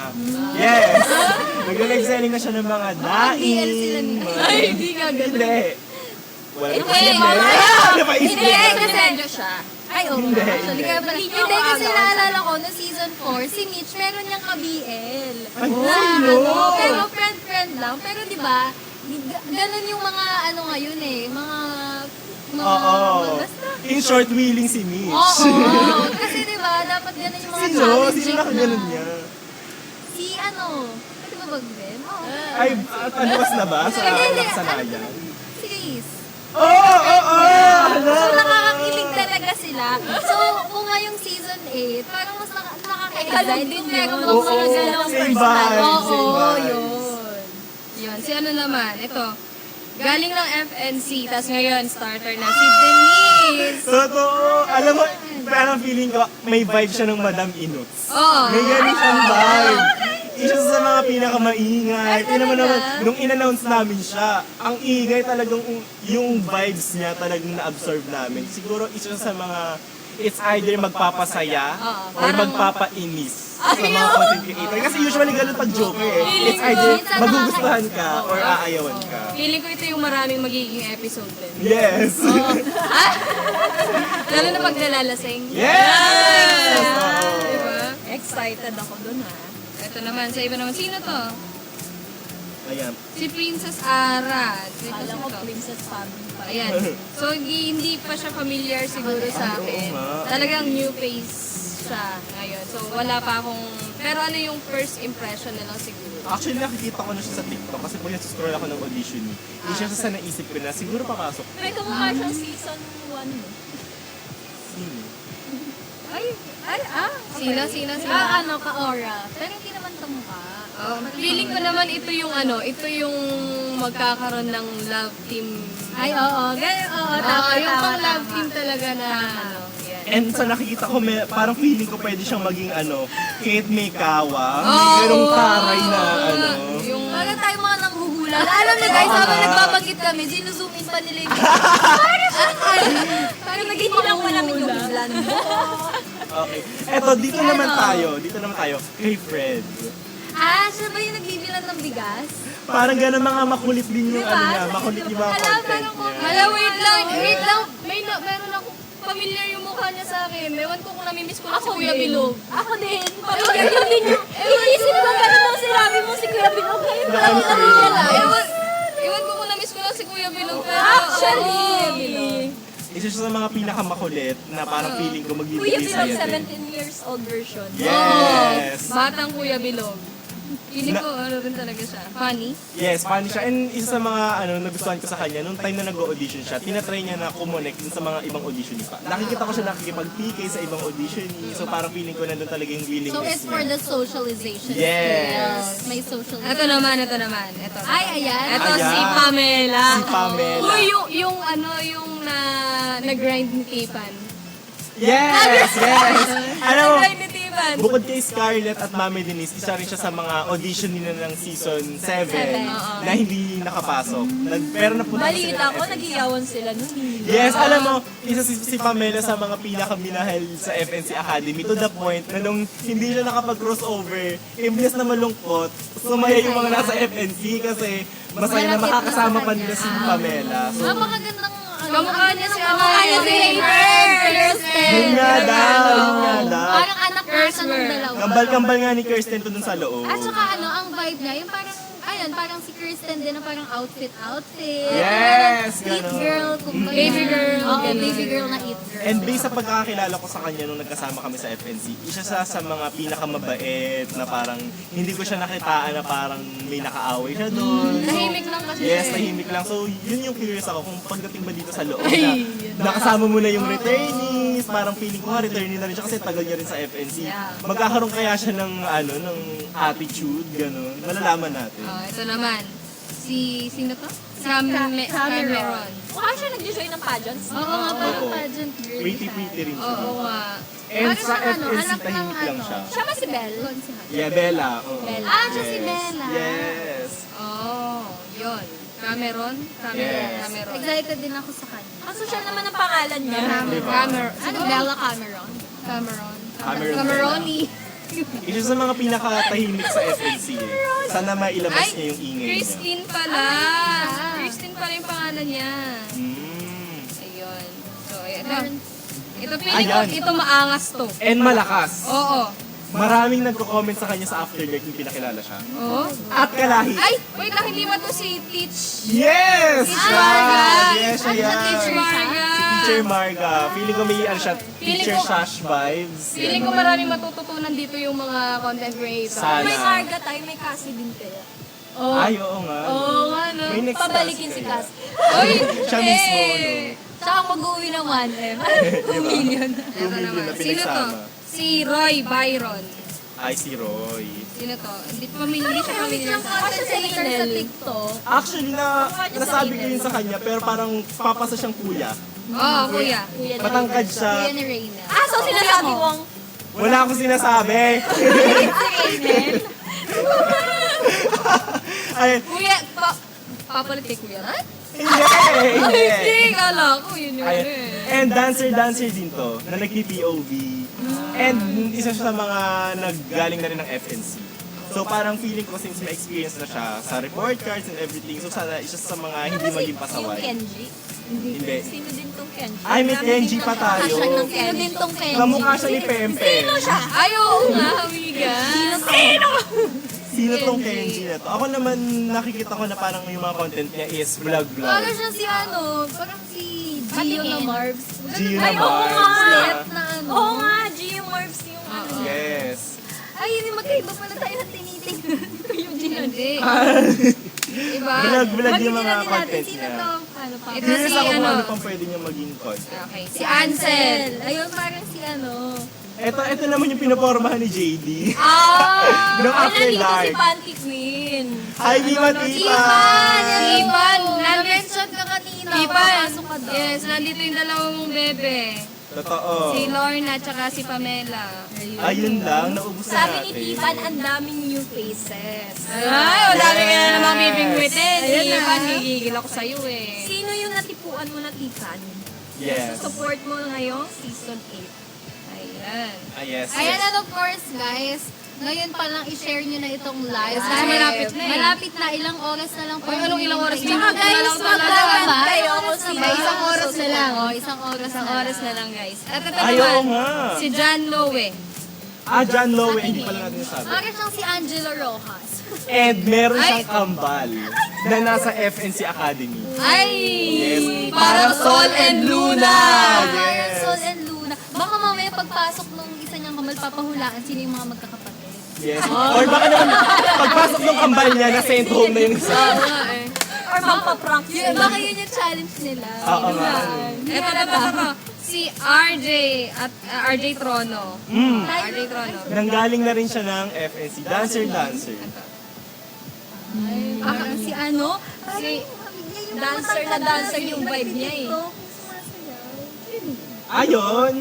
Yes! Nagla-live selling na siya ng mga daing. Ay, hindi nga ganun. Hindi. Wala na Hindi, Ano pa isip? Hindi, kasi siya. Ay, oo. Hindi. Actually, kaya pala. Hindi kasi naalala ko, no season 4, si Mitch, meron niyang ka-BL. Ay, Na, sino? pero friend lang. Pero di ba, ganun yung mga ano ngayon eh, Oo. basta. In short, willing si Mitch. Oo. Kasi di ba, dapat ganun yung mga Sino? challenging Sino nakaganon niya? Si ano, pwede ba bagben? Oo. Ay, anuwas na ba sa Hindi, nakasanayan? Si Grace. Oo! So, nakakakilig talaga sila. So, kung ngayong season 8, parang mas nakaka-excite din meron Oo, mga ganong same personal. vibe, Oo, same vibe. yun. Yun, si ano naman, ito. Galing ng FNC, tapos ngayon, starter na si Denise. Totoo! Alam mo, parang feeling ko, may vibe siya ng Madam Inuts. Oo. May ganun siyang vibe. Isa sa mga pinakamaingay. Tingnan mo naman, nung in-announce namin siya, ang ingay talagang yung vibes niya talagang na-absorb namin. Siguro isa sa mga, it's either magpapasaya or magpapainis sa mga content creator. Kasi usually ganun pag joke eh. It's either magugustuhan ka or aayawan ka. Feeling ko ito yung maraming magiging episode din. Yes! Lalo na pag nalalasing. Yes! Oo. Diba? Excited ako dun Ito naman, sa iba naman. Sino to? Ayan. Si Princess Ara. Ito Alam ko, to. Princess Family pa. Ayan. So, hindi pa siya familiar siguro sa akin. oo nga. Talagang new face siya ngayon. So, wala pa akong... Pero ano yung first impression na lang siguro? Actually, nakikita ko na siya sa TikTok kasi pag scroll ako ng audition niya. Isa siya sa naisip ko na siguro papasok. May kamukha siyang season 1 mo. Sino? Sino? Ano ka, Aura. Pero hindi naman tumukha. Feeling ko naman ito yung magkakaroon ng love team. Ay, oo. Oo, tama, Yung tama, pang love tama. team talaga na ano. Yan. And sa nakikita ko, parang feeling ko pwede siyang maging Kate Maykawa. May Oo. ganong taray na Yung Parang tayo mga nanghuhula. Alam niyo guys, habang nagbabanggit kami, sinuzoom in pa nila yung... Parang naging Hindi lang namin yung plan mo. Okay. Eto, dito naman tayo. Kay Fred. Siya ba yung nagbibilang ng bigas? Parang gano'n mga makulit din yung Diba? makulit yung mga Alam, content parang niya. Hala, wait lang. Meron ako familiar yung mukha niya sa akin. Ewan ko kung namimiss ko na si Kuya Bilog. Ako din. Parang ganyan din yung... Iisip ko ganun nung sinabi mo si Kuya Bilog. Ngayon pa lang Ewan ko kung namiss ko na si Kuya Bilog. Pero, Actually, Isa siya sa mga pinakamakulit na parang feeling ko Kuya magbibigay Bilog sa'yo din. 17 years old version. Yes! batang Kuya Bilog. Feeling ko, ano rin talaga siya. Funny. Yes, funny siya. And isa sa mga nagustuhan ko sa kanya, nung time na nag-audition siya, tinatry niya na kumonek dun sa mga ibang audition pa. Nakikita ko siya nakikipag-PK sa ibang audition. So parang feeling ko nandun talaga yung willingness So it's for niya. the socialization. Yes. May socialization. Ito naman. Ito. Ay, ayan. Ito Ayan. si Pamela. Si Pamela. Uy, yung nag-grind ni Tipan. Yes! Alam mo, Nag-grind ni Tipan. bukod kay Scarlett at Mami Denise, isa rin siya sa mga audition nila ng season 7 na hindi nakapasok. Pero napunta na sila Balita ng ko, FNC. nagiyawan sila nun. Yes, alam mo, isa si Pamela sa mga pinakaminahal sa FNC Academy to the point na nung hindi siya nakapag-crossover, imbes na malungkot, sumaya yung mga nasa FNC kasi masaya na makakasama pa nila si Pamela. So, Napakagandang Kamukha niya si Kamukha niya si Kirsten. yun nga daw. Parang anak na siya ng dalawa. Kambal-kambal nga ni Kirsten to dun sa loob. At saka ang vibe niya, yung parang, ayan, parang si Kristen din na parang outfit. Yes, Eat ganon. girl, kumbaga. Baby girl, Oo, ganon. baby girl na eat girl. And based sa pagkakakilala ko sa kanya nung nagkasama kami sa FNC, isa siya sa mga pinakamabait na parang hindi ko siya nakitaan na parang may nakaaway siya doon. Tahimik lang kasi Yes, siya eh. tahimik lang. So, yun yung curious ako kung pagdating ba dito sa loob na nakasama mo na yung returnees, parang feeling ko nga returnee na rin siya kasi tagal niya rin sa FNC. Magkakaroon kaya siya ng ng attitude, gano'n. Malalaman natin. Oh, ito naman. Sino to? Cameron. Mukha siya nag-join ng pageants. Oo nga, parang Oo. pageant girl. Pretty rin siya. Oo nga. And Parang sa siyang FNC, anak ng tahimik lang siya. Siya ba si Belle? Yeah, Bella. Oo. Ah, siya si Bella. Yes. Oh, yun. Cameron? Yes. Cameron. Excited din ako sa kanya. Ang social naman ang pangalan niya. Diba? Ano, Bella Cameron? Cameron. Cameroni. Isa sa mga pinakatahimik sa FNC eh. Sana mailabas Ay, niya yung ingay niya. Christine pala. Christine pala yung pangalan niya. Mm. Ayun. So, ito. Ito feeling ko, Ayan. ito maangas to. And malakas. Oo. Maraming nagko-comment sa kanya sa Afterlife nung pinakilala siya. Oo. At kalahi. Ay, wait lang, hindi ba to si Teach? Yes! Marga. Yes, siya yan. Teacher Marga. Teacher Marga. Feeling ko may siya, Feeling teacher ko- Shash vibes. Feeling ko maraming matututunan dito yung mga content creators. Sana. May Marga tayo, may Cassie din kaya. Ay, oo nga. Oo nga, no? May next Pabalikin task si kaya. Cassie. Oy, Siya mismo, no? Tsaka mag-uwi ng 1M. 2 million. Ito Million naman. na Sino to? pinagsama. Si Roy Byron. Ay, si Roy. Sino to? Hindi siya familiar sa Kasi sa sa TikTok. Actually, nasabi ko yun sa kanya, pero parang papasa siyang kuya. Oo, kuya. Matangkad siya. Kuya ni Reyna. Ah, so sinasabi mong, Wala akong sinasabi. Ay, Kuya, papalit kay kuya. Ay, hindi. hindi, kala ko yun yun Ay, eh. and dancer din to, na nag-POV. And isa siya sa mga naggaling na rin ng FNC. So parang feeling ko since may experience na siya sa report cards and everything, so sana isa sa mga hindi maging yung pasaway. Kenji? Hindi. Sino din tong Kenji? Ay, may Kenji pa tayo. Sino din tong Kenji? Kamukha siya ni Pempe. Ay, oo nga, amiga. Sino tong Kenji na to? Ako naman nakikita ko na parang yung mga content niya is vlog-vlog. Parang siya si parang si Gio na Marbs. Gio na Ay, oo Marbs. nga. Net na Oo nga, Gio Morphs yung ano. Yes. Ay, hindi magkaiba pala tayo ng tinitingnan. Yung Gio. Hindi. Diba? Vlog-vlog yung mga Natin content sino niya. to? Ano pa? Ito Curious si ako kung ano. ano pang pwede niya maging content. Okay, si Ansel. Ayun, parang si Ito naman yung pinopormahan ni JD. Ah! Nung Ay, after nandito si dark. Panty Queen. Hi, Ivan! Ivan! Nandito. Na-mention ka kanina. Ivan. Papasok ka daw. Yes, nandito yung dalawang bebe. Totoo. Si Lorna at saka si Pamela. Ayun lang, naubos na Sabi ni natin. Tipan, ang daming new faces. Ay, wala ka na namang bibingwitin. Ayun na. Ivan, gigigil ako sa'yo eh. Sino yung natipuan mo na Tipan? Yes. Support mo ngayong season 8. Ayan. Ah, yes. Ayan, and of course, guys, ngayon pa lang i-share nyo na itong live. Kasi malapit na eh. Malapit na, ilang oras na lang po. Ay, anong ilang oras? Tsaka Minuto na guys, lang talaga. magkakaroon Kayo kayo. kung sino Isang ang oras na susunod. lang. Oh, isang oras Isang oras na lang guys. At ito Ayaw naman, nga. si John Lowe. John Lowe, hindi pala natin nasabi. Parang siyang si Angelo Rojas. And meron siyang kambal na nasa FNC Academy. Ay! Yes. Parang Sol and Luna! Parang Yes. Sol and Luna. Baka mamaya pagpasok nung isa niyang kamal, papahulaan sino yung mga magkakapatid. Yes. Or baka naman, pagpasok ng kambal niya, na sent home na yung isa. Or magpa-prank Yun, baka yun yung challenge nila. Oo nga. Ito. Si RJ at RJ Trono. RJ Trono. Nanggaling na rin siya ng FNC. Dancer. Parang si ano? Si dancer yung vibe niya eh. Ayun.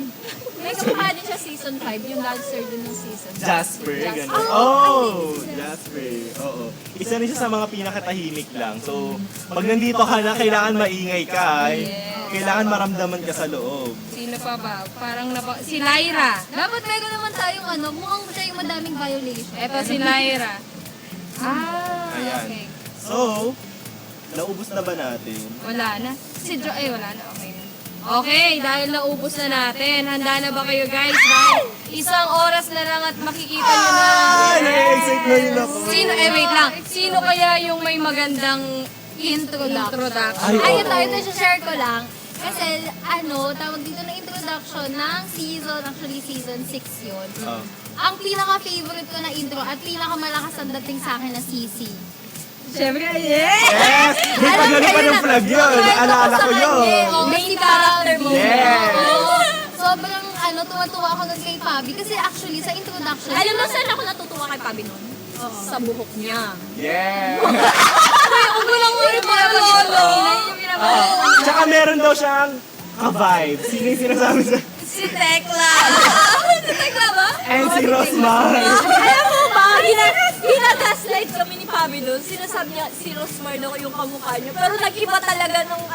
May kumukha din siya season 5, yung dancer din ng season 5. Jasper, gano'n. Oh, Jasper. Oo. Isa rin siya sa mga pinakatahimik lang. So, pag nandito ka na, kailangan maingay ka. Kailangan maramdaman ka sa loob. Sino pa ba? Parang si Lyra. Dapat meron naman tayong mukhang siya yung madaming violation. Ito si Lyra. Ayan. Okay. So, naubos na ba natin? Wala na. Si wala na. Okay. Okay, dahil naubos na natin. Handa na ba kayo guys? Dahil Isang oras na lang at makikita nyo na. Na-excite na rin ako. Wait lang. Sino kaya yung may magandang Introduction. Ay, Ay, ito, share ko lang. Kasi, tawag dito na introduction ng season, actually season 6 yun. Oh. Ang pinaka-favorite ko na intro at pinaka-malakas ang dating sa akin na CC. Siyempre, yes! Yes! May pagano pa ng flag yun. Naalala ko yun. Main character mo. Yes! Sobrang, tuwa-tuwa ako nun kay Pabi. Kasi actually, sa introduction, Alam mo saan ako natutuwa kay Pabi nun? Sa buhok niya. Yeah! Huwag mo lang ulit Tsaka meron daw siyang ka-vibe. Sino yung sinasabi sa... Si Tekla. Si Tekla ba? And si Rosmar. Alam mo ba, hinagaslight kami ni Pabi doon. Sinasabi niya, si Rosmar daw yung kamukha niya. Pero nag-iba talaga nung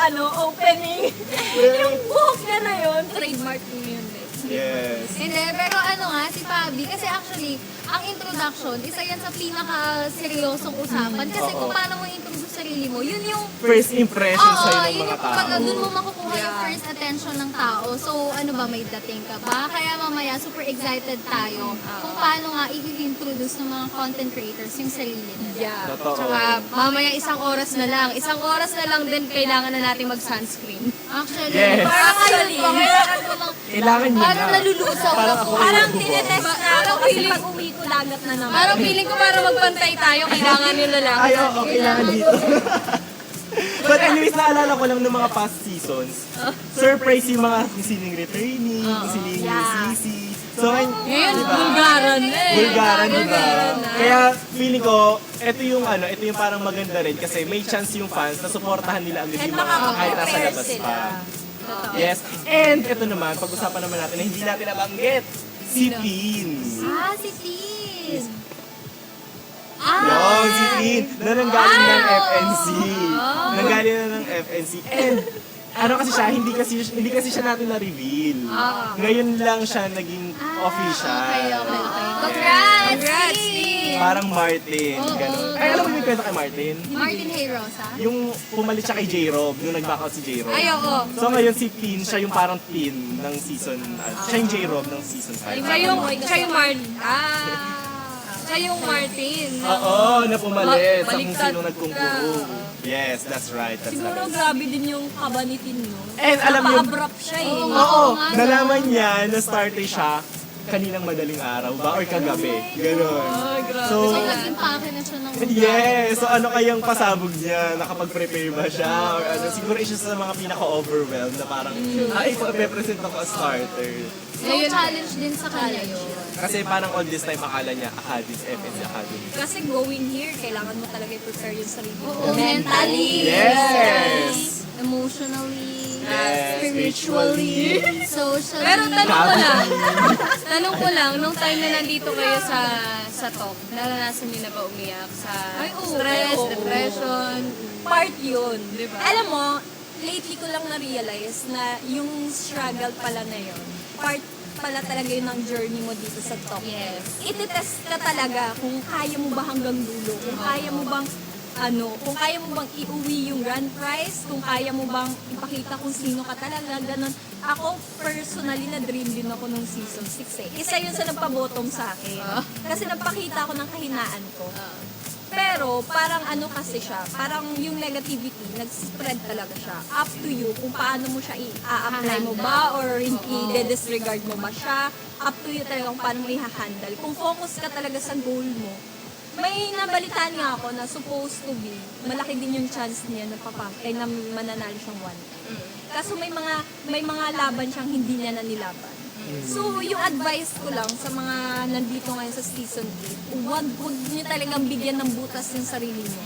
opening. Yung buhok niya na yun, trademark niya yun. Yes. Hindi, pero si Pabi, kasi actually, ang introduction, isa yan sa pinaka-seryosong usapan. Kasi kung paano mo introduce sarili mo, yun yung First impression sa'yo ng yun mga yung kumbaga, tao. dun mo makukuha yung first attention ng tao. So, may dating ka ba? Kaya mamaya, super excited tayo kung paano nga i-introduce ng mga content creators yung sarili nila. Yeah. Totoo. Tsaka mamaya isang oras na lang. Isang oras na lang din kailangan na natin mag-sunscreen. Actually, Yes. parang ngayon pa, kailangan ko ng, Kailangan nyo parang na. nalulusaw Parang ako. ako Parang yung buhok. tinetest na ako kasi pag uwi ko lagat na naman. Parang feeling ko para magpantay tayo, kailangan yung lalaki. Ay, oo, kailangan dito. But anyways, naalala ko lang ng mga past seasons, surprise yung mga sining returning, sining yung sisi. So, Ngayon, diba? bulgaran na eh. Bulgaran, diba? Bulgaran na. Kaya feeling ko, ito yung parang maganda rin kasi may chance yung fans na suportahan nila agad And yung mga kahit nasa makaka-prepare labas sila. pa. Yes. And ito naman, pag-usapan naman natin na hindi natin nabanggit, si Pins. Si Tin. Yung si Tin, na nanggaling ng FNC. Nanggaling na ng FNC. And kasi siya, hindi kasi siya natin na-reveal. Ngayon lang siya naging official. Okay. Yes. Congrats, Tin! Parang Martin, gano'n. Ay, alam mo yung kwento kay Martin? Martin Hayrosa. Yung pumalit siya kay J-Rob, nung nag-back out si J-Rob. Ay, oo. So ngayon si Tin, siya yung parang Tin ng season, siya yung J-Rob ng season 5. Siya yung Martin. Oo, na pumalit sa kung Baliktad sino nagkungkuro. Yes, that's right. Siguro grabe din yung kaba ni Tin, no? And alam niyo, Napaka-abrupt siya eh. oo, nalaman niya na starter siya kaninang madaling araw ba or kagabi. Ganon. So, So, nag-impake na siya ng yes. So, ano kayang pasabog niya? Nakapag-prepare ba siya? Or ano? Siguro isa sa mga pinaka-overwhelmed na parang, ipapresent ako as starter. So, challenge din sa kanya yun. Kasi parang all this time akala niya Academy, FNC Academy. Kasi going here, kailangan mo talaga i-prepare yung sarili mo. Oo, mentally, Yes! emotionally, Yes, spiritually, socially. Pero tanong ko lang, nung time na nandito kayo sa talk, naranasan niyo na ba umiyak sa stress, oo. depression? Part yun. Diba? Alam mo, lately ko lang na-realize na yung struggle pala na yun, part pala talaga yun ang journey mo dito sa top. Yes. Iti-test ka talaga kung kaya mo ba hanggang dulo, kung kaya mo bang kung kaya mo bang iuwi yung grand prize, kung kaya mo bang ipakita kung sino ka talaga, ganun. Ako, personally, na-dream din ako nung season 6 eh. Isa yun sa nagpa-bottom sa akin. Kasi napakita ako ng kahinaan ko. Pero, parang kasi siya, parang yung negativity, nag-spread talaga siya. Up to you, kung paano mo siya i-apply mo ba, or i-disregard mo ba siya. Up to you talaga kung paano mo i-handle. Kung focus ka talaga sa goal mo, may nabalitaan nga ako na supposed to be, malaki din yung chance niya na na mananalo siyang 1. Kaso may mga laban siyang hindi niya nanilaban. So, yung advice ko lang sa mga nandito ngayon sa season 8, huwag niyo talagang bigyan ng butas yung sarili niyo.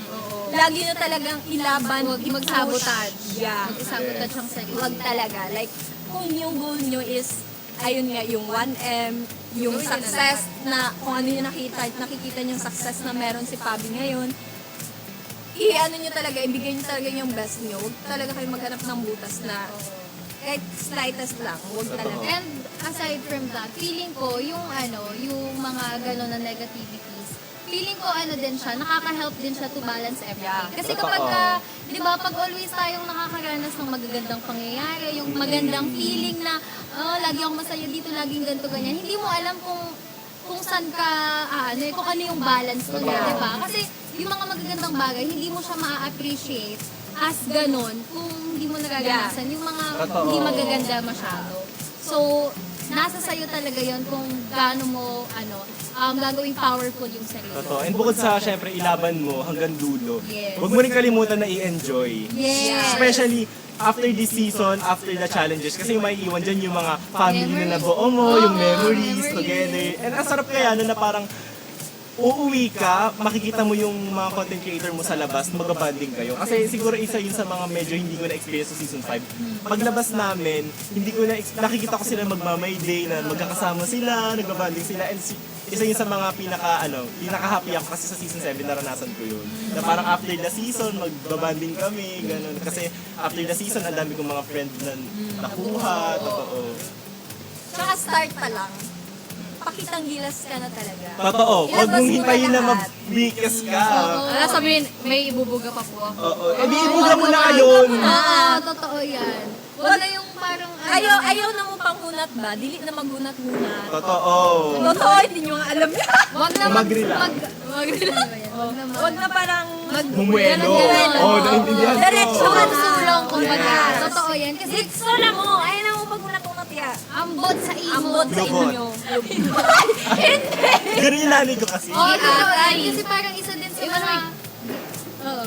Lagi niyo talagang ilaban, Huwag mag-sabotage. Yeah. Mag-sabotage ang sarili. Huwag talaga. Like, kung yung goal niyo is, ayun nga, yung 1M, yung success na, kung ano yung nakikita niyong success na meron si Pabi ngayon, nyo talaga, ibigay nyo talaga yung best nyo. Huwag talaga kayo maghanap ng butas na kahit slightest lang, huwag talaga. And aside from that, feeling ko yung mga gano'n na negativities, feeling ko ano din siya, nakaka-help din siya to balance everything. Kasi Totoo. kapag, di ba, pag always tayong nakakaranas ng magagandang pangyayari, yung magandang feeling na, lagi ako masaya dito, laging ganito, ganyan, hindi mo alam kung saan ka, kung ano yung balance mo, di ba? Kasi yung mga magagandang bagay, hindi mo siya ma-appreciate as ganon kung hindi mo nagaganasan yung mga Totoo. hindi magaganda masyado. So, nasa sayo talaga yon kung gaano mo, gagawing powerful yung sarili. Totoo. And bukod sa, syempre, ilaban mo hanggang dulo, Yes. huwag mo rin kalimutan na i-enjoy. Yes. Especially, after this season, after the challenges, kasi yung maiiwan dyan yung mga family na nabuo mo, yung memories together. And ang sarap kaya na parang uuwi ka, makikita mo yung mga content creator mo sa labas, magbabanding kayo. Kasi siguro isa yun sa mga medyo hindi ko na-experience sa season 5. Paglabas namin, hindi ko nakikita ko sila magmamay day na magkakasama sila, nagbabanding sila. And isa yun sa mga pinaka-happy ako kasi sa season 7 naranasan ko yun. Na parang after the season, magbabanding kami, ganun. Kasi after the season, ang dami kong mga friend na nakuha, totoo. Tsaka start pa lang. Pakitang gilas ka na talaga. Totoo, huwag mong hintayin na lahat. mag-weakest ka. Wala sabihin, may ibubuga pa po ako. Oo, eh di ibuga mo na ngayon. Totoo yan. Huwag na yung parang, Ayaw na mo pang hunat ba? Dili na magunat-hunat. Totoo. Totoo, hindi nyo nga alam yan. Huwag na Mag-relax. Huwag na parang Bumuelo. Oo, naintindihan ko. Diretsuhan sulong, kumbaga. Yes. Totoo yan. Kasi Ditso na mo. Ayaw na mo pag hunat-hunat ya. ambot sa imo. Ambot sa Lubot. inyo. Ganun yung nanay ko kasi. Oo, totoo yan. Kasi parang isa din sa mga... Oo.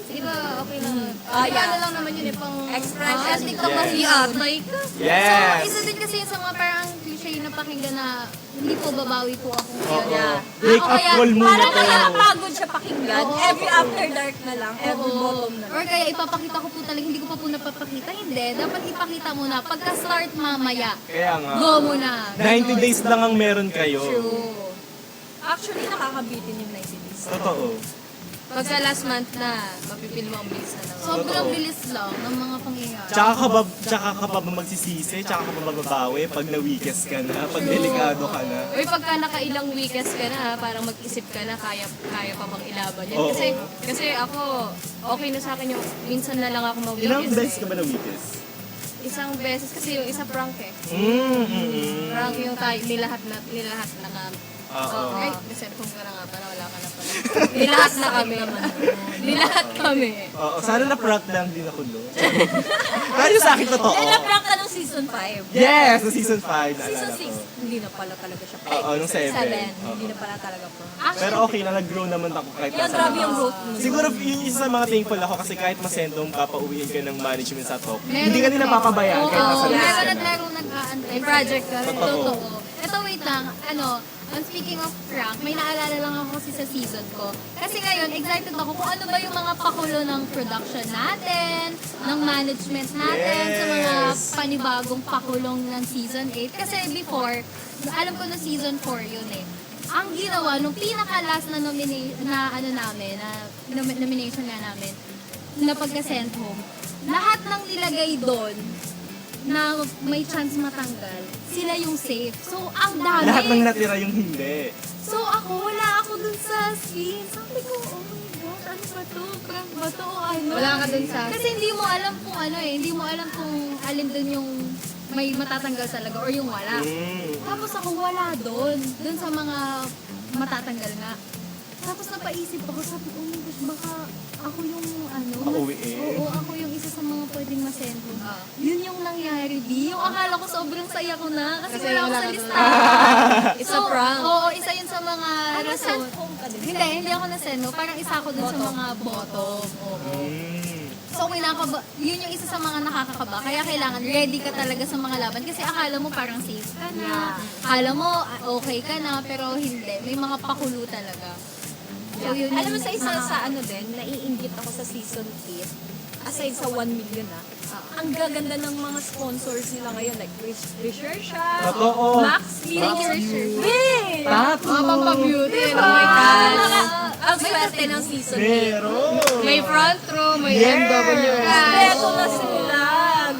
Di ba, okay lang. Yeah. Ano lang naman yun pang... Expression. Hindi ka Yes. mahiyatay ka. Yes. So, isa din kasi yun sa mga parang cliche na pakinggan na hindi po babawi po ako. Oo. Yeah. Wake up Kaya, call muna parang to. nakakapagod siya pakinggan. Oo. Every after dark na lang. Every Oo. bottom na lang. Or kaya ipapakita ko po talaga, hindi ko pa po napapakita. Hindi, dapat ipakita mo na. Pagka-start mamaya, Kaya nga. go mo na. 90 days lang ang meron kayo. True. Actually, nakakabitin yung 90 days. Totoo. Pagka last month na, mapipil mo ang bilis na naman. Sobrang bilis lang ng mga pangyayari. Tsaka ka pa ba magsisisi? Tsaka ka pa ba babawi pag na-weakest ka na? Pag delikado ka na? Uy, pagka nakailang weekends ka na, parang mag-isip ka na, kaya pa bang ilaban yan. Oo. Kasi ako, okay na sa akin yung minsan na lang ako Ilang mag-weekends. beses ka ba na-weakest? Isang beses, kasi yung isa prank eh. Mm-hmm. Prank yung tayo, nilahat na nga. Oo. Ay, cellphone ka na nga pala, wala ka na pala. Nilahat na kami. Nilahat kami. Oo, sana na-prank lang din ako doon. Pero yung sa akin totoo. Then, na-prank ka ng season 5. Yes, sa season 5. Season 6, hindi na pala talaga siya. Oo, nung 7. Hindi na pala talaga prank. Pero okay lang, nag-grow naman ako kahit Yan, nasa grabe yung labas. growth mo. Siguro yun isa sa mga thankful ako kasi kahit masentong papauwiin ka ng management sa talk, Meron hindi ka nila papabayaan kahit nasa Oo, labas meron ka at na. merong nag-aantay. May project ka. Totoo. Ito, wait lang. Speaking of prank, may naalala lang ako kasi sa season ko. Kasi ngayon, excited ako kung ano ba yung mga pakulo ng production natin, ng management natin, sa mga Yes. panibagong pakulong ng season 8. Kasi before, alam ko na season 4 yun eh. Ang ginawa, nung pinaka-last na nomination nga namin, na pagka-send home, lahat ng nilagay doon, na may chance matanggal, sila yung safe. So, ang dami. Lahat ng natira yung hindi. So, wala ako dun sa scene. Sabi ko, oh my gosh, ano ba to? Prank ba to? O ano? Wala ka dun sa... Kasi hindi mo alam kung hindi mo alam kung alin dun yung may matatanggal talaga or yung wala. Tapos ako wala dun sa mga matatanggal nga. Tapos napaisip ako, sabi ko, oh my gosh, baka ako yung Pauwiin. Oo, ako yung isa sa mga pwedeng masento. Yun yung nangyari, di. Yung akala ko sobrang saya ko na kasi wala ako sa listahan. It's a prank. Oo, isa yun sa mga rason. Send home ka din. Hindi ako na-send. No? Parang isa ako dun sa mga bottom. Oo. So, yun yung isa sa mga nakakakaba. Kaya kailangan ready ka talaga sa mga laban. Kasi akala mo parang safe ka na. Akala mo okay ka na, pero hindi. May mga pakulo talaga. So, yun Alam mo yung sa isa sa naiinggit ako sa season 8, aside sa 1 million ang gaganda ng mga sponsors nila ngayon, like Research, Totoo. Max Thank you, Richard. Wait! Tattoo. Pampabeauty. Diba? Oh my gosh. Ang swerte ng season 8. Meron. May front row, may Yes. MW. Kompleto na sila.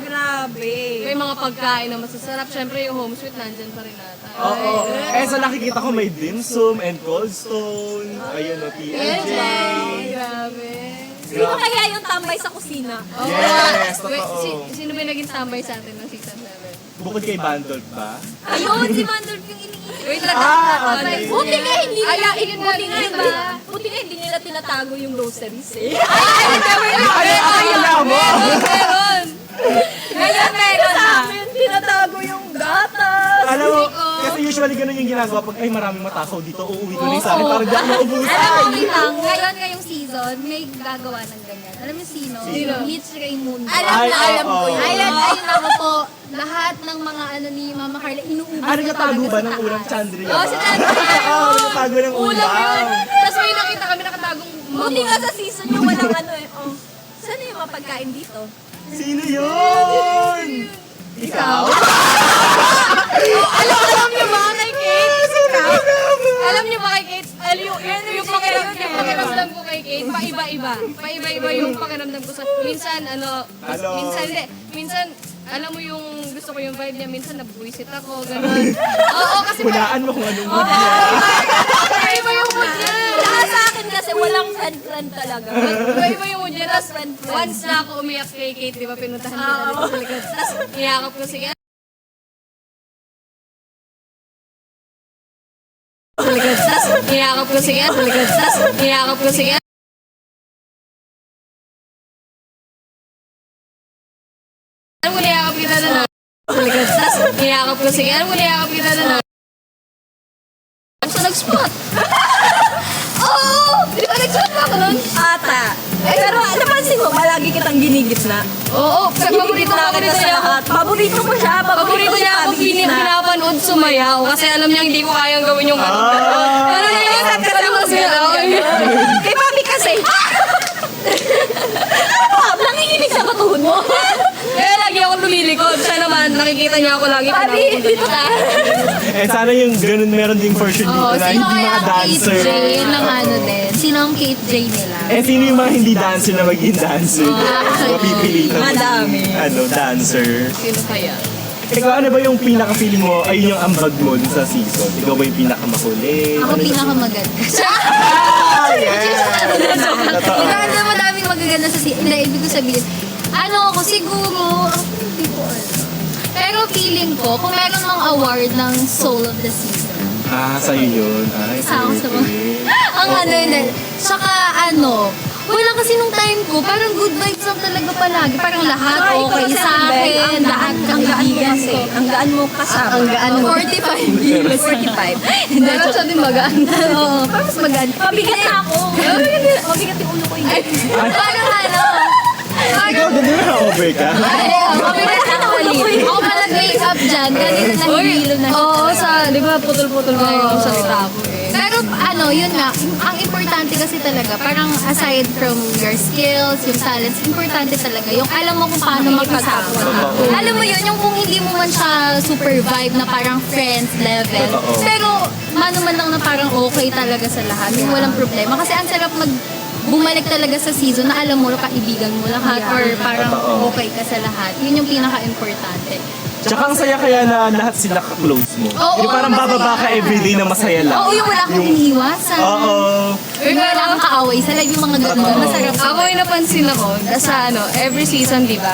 Grabe. may mga pagkain na masasarap. Syempre yung home sweet nandyan pa rin ata. Oo. Eh, sa nakikita ko may dim sum and cold stone. Ayun, o, TLJ. Grabe. Sino kaya yung tambay sa kusina? Yes, Wait, totoo. sino ba yung naging tambay sa atin ng season 7? Bukod kay Bandolf ba? Ayun, si Mandolf yung iniisip. Wait lang. Okay. Buti nga hindi nila, Ayain mo din, di ba? buti nga hindi nila tinatago yung groceries eh. Akala mo! Meron! Ngayon meron na. Sa amin, tinatago yung gatas. Alam mo, kasi usually ganun yung ginagawa pag ay maraming matakaw dito, uuwi ko na yung sa akin para di ako maubusan. Alam mo, wait lang, ngayon ngayong season, may gagawa ng ganyan. Alam mo sino? Sino? Mitch Raimundo. Ay, alam ko oo. yun. Ayun ako po. Lahat ng mga ano ni Mama Carla, inuubos Ah, ko nagtatago talaga ba sa ng taas. ulam Chandria? Oo, si Chandria. Oo, nagtatago ng Ulam yun. ulam. Tapos may nakita kami nakatagong Buti nga sa season yung walang ano eh. Oh, saan yung mga pagkain dito? Sino yun? Ikaw? Alam niyo ba kay Kate? Alam niyo ba kay Kate? Yung pakiramdam ko kay Kate, paiba-iba. Paiba-iba yung pakiramdam ko sa... Minsan, Hello. minsan, alam mo yung gusto ko yung vibe niya, minsan nabuwisit ako, gano'n. Oo, kasi Hulaan mo kung anong mood niya. paiba yung mood niya. Saka sa akin kasi walang friend-friend talaga. Iba-iba yung mood niya. Tapos once na ako umiyak kay Kate, di ba, pinuntahan ko na dito sa likod. Tapos iyakap ko sige. Sa likod. Tapos iyakap ko sige. Sa likod. Tapos iyakap ko sige. Alam mo, niyakap kita na sa likod. Tapos niyakap ko sige. Alam mo, niyakap kita na sa nag-spot. Oo! Di ba nag-spot pa ako nun? Ata. Pero napansin mo, malagi kitang ginigitna. Oo, paborito Ginigitna kita sa niya. lahat. Paborito mo siya. Paborito niya ako pinapanood sumayaw kasi alam niya hindi ko kayang gawin yung ano. Ano niya yun? Sabi ko sumayaw. Kay Mami kasi. Ano? Nanginginig sa katuhon mo. Kaya lagi ako lumilikod. Siya naman, nakikita niya ako lagi. Mami, dito ka. Eh, sana yung ganun meron ding version dito na Sino hindi kaya mga ang Kate dancer. J ng ano din? Sino ang Kate J nila? Eh, sino yung mga hindi dancer na maging dancer? Mapipilitan mo. Madami. Ano, dancer. Sino kaya? Ikaw, ano ba yung pinaka-feeling mo, ayun yung ambag mo dun sa season? Ikaw ba yung pinaka-makulit? Ako pinakamaganda. Ah, yeah! Totoo. Maganda, madaming magaganda sa season. Hindi, ibig ko sabihin, ano ako siguro, hindi ko alam. Pero feeling ko, kung meron mang award ng Soul of the Season, Ah, sa'yo yun. Ay, Isa ako sa mga... perfect. ang ano yun, tsaka ano, wala kasi nung time ko, parang good vibes lang talaga palagi. Parang lahat okay sa akin, lahat kaibigan ko. Ang gaan mo kasama. Ang gaan mo. 45 years. 45. Hindi, pero siya din magaan. Oo, parang mas magaan. Mabigat na ako. Mabigat yung ulo ko yun. Parang ano, Ikaw, din na over ka? ay, mabigat na ako ulit. Ako pa nag-wake up dyan, kanina nahihilo na siya. Oo, di ba putol-putol nga yung salita ko eh. Pero ano, yun nga, ang importante kasi talaga, parang aside from your skills, yung talents, importante talaga yung alam mo kung paano makasama. Alam mo yun, yung kung hindi mo man siya super vibe na parang friends level, Totoo. pero mano man lang na parang okay talaga sa lahat, yung walang problema. Kasi ang sarap bumalik talaga sa season na alam mo, kaibigan mo lahat, or parang Totoo. okay ka sa lahat. Yun yung pinaka-importante. Tsaka ang saya kaya na lahat sila ka-close mo. Oo, Yung parang masaya. bababa ka everyday na masaya lang. Oo, yung wala kang iniiwasan. Oo. Yung wala kang kaaway sa live, yung mga ganun. Masarap. Ako yung napansin ako, sa every season, di ba?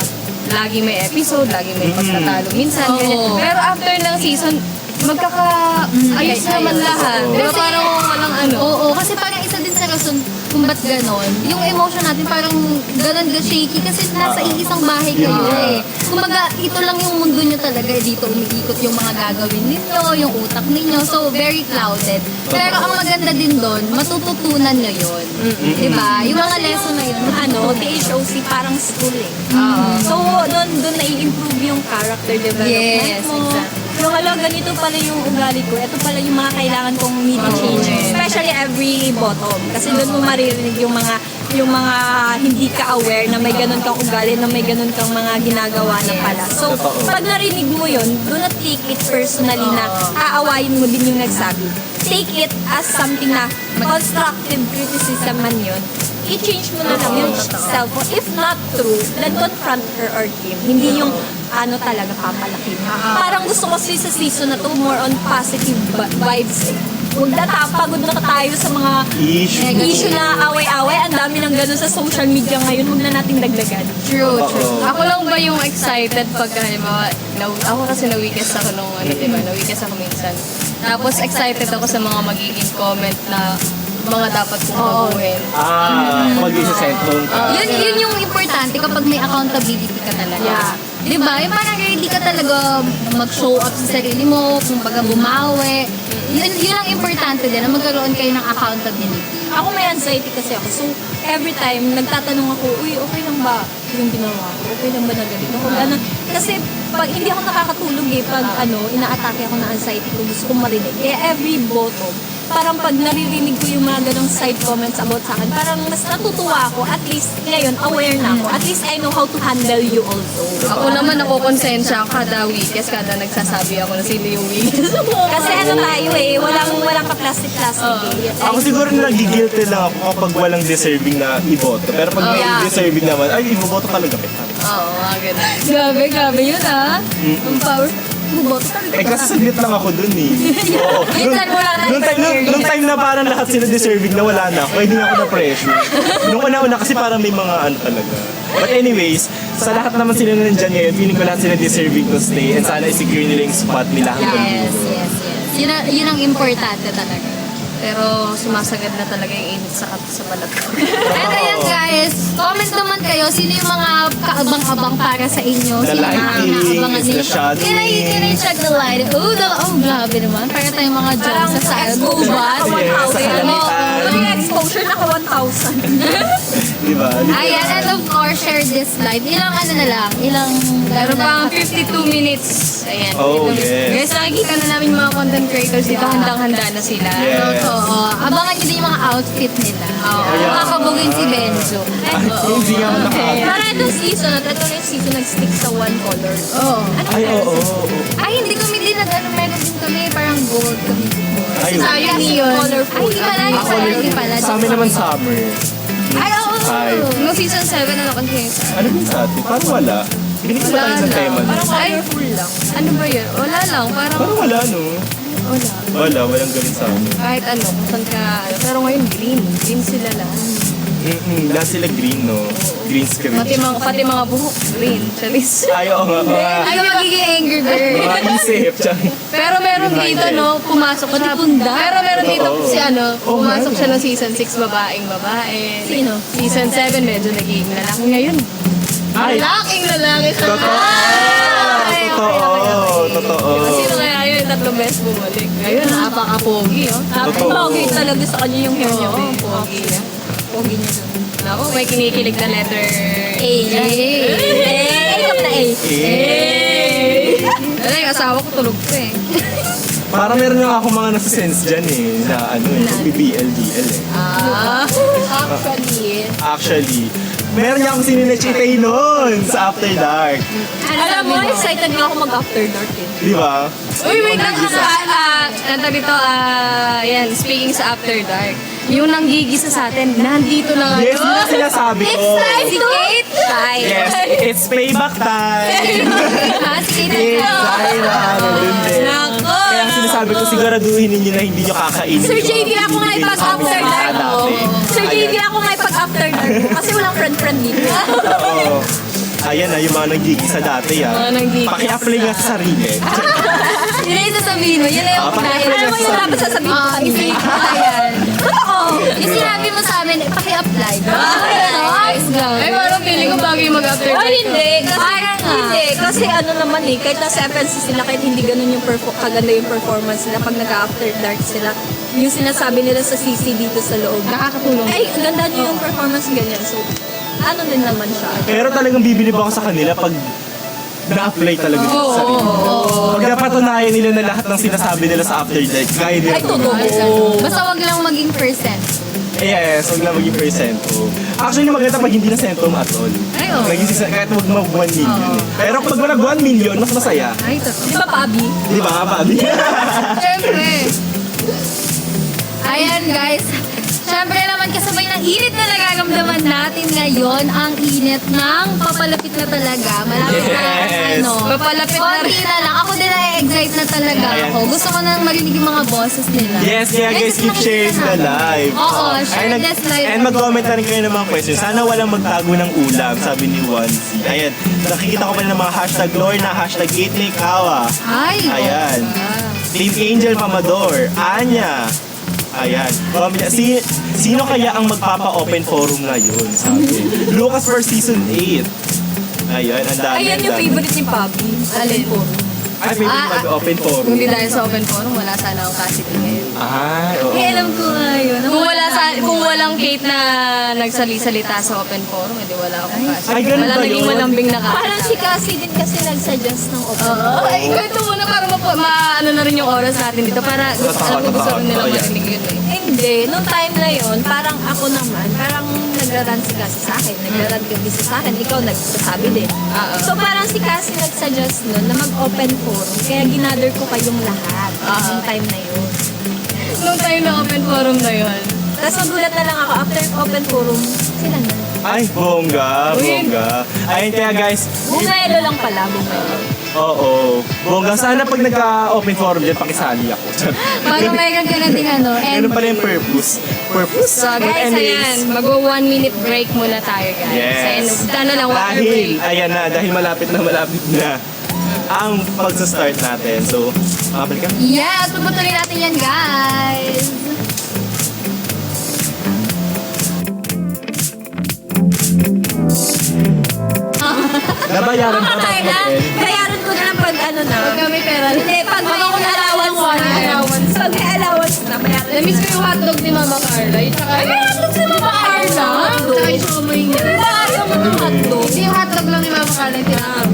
Lagi may episode, lagi may pagtatalo. Minsan, Oo. ganyan. Pero after ng season, magkaka-ayos naman lahat. Di ba Kasi- parang walang ano? Oo, kasi parang isa din sa rason kung ba't ganon. Yung emotion natin parang ganon ka shaky kasi nasa iisang bahay kayo eh. Kumbaga, ito lang yung mundo nyo talaga. Dito umiikot yung mga gagawin ninyo, yung utak ninyo. So, very clouded. Pero ang maganda din doon, matututunan nyo yun. Diba? Yung mga lesson na yun. Ano, THOC parang school eh. So, doon nai-improve yung character development Yes, mo. exactly. Yung alam, ganito pala yung ugali ko. Ito pala yung mga kailangan kong change. Especially every bottom. Kasi doon mo maririnig yung mga hindi ka aware na may ganun kang ugali, na may ganun kang mga ginagawa na pala. So, Totoo. pag narinig mo yun, do not take it personally na aawayin mo din yung nagsabi. Take it as something na constructive criticism man yun. i-change mo na lang yung self mo. If not true, then confront her or him. Hindi yung ano talaga papalaki mo. Parang gusto ko sa season na to, more on positive vibes. Huwag na pagod na tayo sa mga issue na away-away. Ang dami ng ganun sa social media ngayon. Huwag na nating dagdagan. True. Ako lang ba yung excited pagka, halimbawa, ako kasi nawikas ako nung, diba, nawikas ako minsan. Tapos excited ako sa mga magiging comment na mga dapat kong baguhin. Mag-isa-send mo. Yun yung importante kapag may accountability ka talaga. Yeah. Di ba? Yung parang hindi ka talaga mag-show up sa sarili mo, kung baga bumawi. Yun ang importante din, na magkaroon kayo ng accountability. Ako may anxiety kasi ako. So, every time, nagtatanong ako, uy, okay lang ba yung ginawa ko? Okay lang ba na ganito? Ano? Kasi, pag hindi ako nakakatulog pag ina-atake ako ng anxiety ko, gusto kong marinig. Kaya every bottom, parang pag naririnig ko yung mga ganong side comments about sa akin, parang mas natutuwa ako. At least, ngayon, aware na ako. At least, I know how to handle you also. Ako naman nakukonsensya kada weekend, kada nagsasabi ako na sino yung weekend. Kasi ano tayo walang ka-plastic-plastic Ako siguro nagigilty lang ako kapag walang deserving na iboto. Pero pag may deserving naman, ay, iboboto talaga kita. Oo, mga ganun. Grabe yun Ang power. Buboto talaga. Kasi saglit lang ako dun Oo. Minsan wala na Nung time na parang lahat sila deserving na wala na ako, hindi na ako na-pressure. Nung una-una kasi parang may mga ano talaga. But anyways, sa lahat naman sila na nandyan ngayon, feeling ko lahat sila deserving to stay and sana i-secure nila yung spot nila hanggang Yes. Yun ang importante talaga. Pero sumasagad na talaga yung init sa balat ko. At ayan guys, comment naman kayo sino yung mga kaabang-abang para sa inyo. The Sino yung mga lightings, inaabangan the ninyo. shadowing. Can I check the light? Grabe naman. Para tayong mga dyan sa side. exposure Diba? naka 1,000. Yes, sa kalamitan. May exposure naka 1,000. Diba? Ayan, and of course, share this live. Ilang ano na lang? Ilang... Meron pang 52 minutes. Ayan. Oh, 52 minutes. yes. Guys, nakikita na namin yung mga content creators dito. Handang-handa na sila. Yes. Oo. Abangan nyo din yung mga outfit nila. yeah. Makakabugin si Benjo. Ay, hindi nga ako naka- Para itong season, ito na yung season nag-stick sa one color. Oo. Ay, oo. Ay, hindi kami din meron din kami. Parang gold kami before. Ay, Sayang neon. Ay, hindi pala. Hindi pala. Sa amin naman summer. Ay, oo. Ay. Nung season 7, ano kasi Ano din sa atin? Parang wala. Binigyan ba tayo sa tema? Parang colorful lang. ano ba yun? Wala lang. Parang Parang wala, no? wala. Walang ganun sa amin. Kahit ano, kung saan ka, pero ngayon green. Green sila lahat. Lahat sila green, no? Green screen. Pati mga buhok, green. Chalis. Ay, oo nga. Ano magiging angry bird? Mga isip. Pero meron dito, no, pumasok siya. Pero meron dito Oo. si ano, pumasok nga, siya ng season 6, babaeng babae. Sino? Season 7, medyo naging lalaki ngayon. Ay, Lalaking lalaki siya. Totoo. Sino kaya yun, 3 beses bumalik. Ngayon, napaka-pogi, oh. Totoo. Pogi talaga sa kanya yung hair niya. Oo, pogi niya. Pogi niya dun. Naku, may kinikilig na letter A. Ikaw na A. Ay, asawa ko tulog pa eh. Parang meron nga ako mga nasa-sense dyan na BBL-DL Actually, meron niya akong sininechitay noon sa After Dark. Alam mo, excited nga ako mag-after dark eh. Di ba? Uy, wait lang. Dito, yan, speaking sa After Dark, yung nanggigisa sa atin, nandito na Yes, ngayon. yun ang sinasabi ko. Si Kate! Yes, it's payback time. Si Yes, dahil na nandun din. Nako! Kaya ang sinasabi ko, siguraduhin ninyo na hindi nyo kakainin. Sir JD, ako nga ipag-after dark mo. Sir JD, ako nga ipag-after dark mo. Kasi walang friend-friend dito. Oo. Ayan na, yung mga nagigisa dati Mga nanggigisa. Paki-apply nga sa sarili. Yun na yung sasabihin mo. Yun na yung Paki-apply Alam nga mo sa yung dapat sarili. sasabihin ko kanina. Ayan. Totoo! Yung sinabi mo sa amin, paki-apply. Ay, parang feeling ko bagay mag-After Oh, Dark. hindi. Kasi ano naman kahit nasa FNC sila, kahit hindi ganun yung kaganda yung performance nila, pag nag-after dark sila, yung sinasabi nila sa CC dito sa loob. Nakakatulong. Ay, ganda niyo yung performance ganyan. So, ano din naman siya. Pero talagang bibilib ako sa kanila pag na-apply talaga sa sarili. Pag napatunayan nila na lahat ng sinasabi nila sa After Dark, gaya nila. Ay, totoo. Basta wag lang maging percent. Yes, huwag na maging percento. Actually, maganda pag hindi na centum at all. Ay, oo. Kahit wag mag 1 million. Pero pag mag 1 million, mas masaya. Ay, totoo. Di ba, Pabi? Di ba, Pabi? Siyempre. Ayan guys. Siyempre naman kasabay ng init na nararamdaman natin ngayon, ang init ng papalapit na talaga. Malapit na Yes. Papalapit na konti na lang. Ako din na-excite na talaga Ayan. ako. Gusto ko nang marinig yung mga boses nila. Yes, kaya guys, keep sharing the live. Oo, share And this live. And mag-comment na rin kayo ng mga questions. Sana walang magtago ng ulam, sabi ni Wansi. Ayan, nakikita ko pa ng mga hashtag Lorna, hashtag #8Kawa. Ay! Ayan. Team Angel Mamador, Anya. Ayan. Sino kaya ang magpapa-open forum ngayon? Sabi. Lucas for season 8. Ayan, ang dami. Ayan yung favorite ni Papi. Alin po. Ay, maybe mag-open forum. Kung di dahil sa open forum, wala sana akong casting ngayon. Ay, oo. Eh, alam ko nga yun. Kung walang Kate na nagsali-salita sa open forum, edi wala akong casting. Ay, ganun Wala ba naging yun? malambing na casting. Parang si Cassie din kasi nag-suggest ng open. Ay, kwento muna para maano na rin yung oras natin dito. Para alam ko gusto rin nila marinig yun eh. Hindi, nung time na yon parang ako naman, parang nagra-run si Cassie sa akin, nagra-run ka busy sa akin, ikaw nagsasabi din. So parang si Cassie nag-suggest nun na mag-open forum, kaya ginather ko kayong lahat nung time na yun. Nung tayo na open forum na yun. Tapos nagulat na lang ako, after open forum, sila na. Ay, bongga, bongga. Ayun kaya guys, Bungaylo lang pala, bungaylo. oo. Bongga, sana pag nagka-open forum dyan, pakisali ako. Bago mayroon ka na din ano, and Ganun pala yung purpose. Purpose. So guys, ayan, mag-1 minute break muna tayo guys. Yes. And ano lang, water Dahil, break. ayan na, dahil malapit na ang pagsa-start natin. So, makabalik ka? yes, tutuloy natin yan, guys. Nabayaran pa Tayo na, bayaran ko na lang pag ano na. Pag kami pera. Hindi, pag may Pag allowance na. Pag may allowance na, bayaran ko. Na-miss ko yung hotdog ni Mama Carla. Yung tsaka Ay, may hotdog si Mama Carla. Tsaka yung sumoy niya. Ayaw mo ng hotdog. Hindi yung hotdog lang ni Mama Carla yung tinatanggap.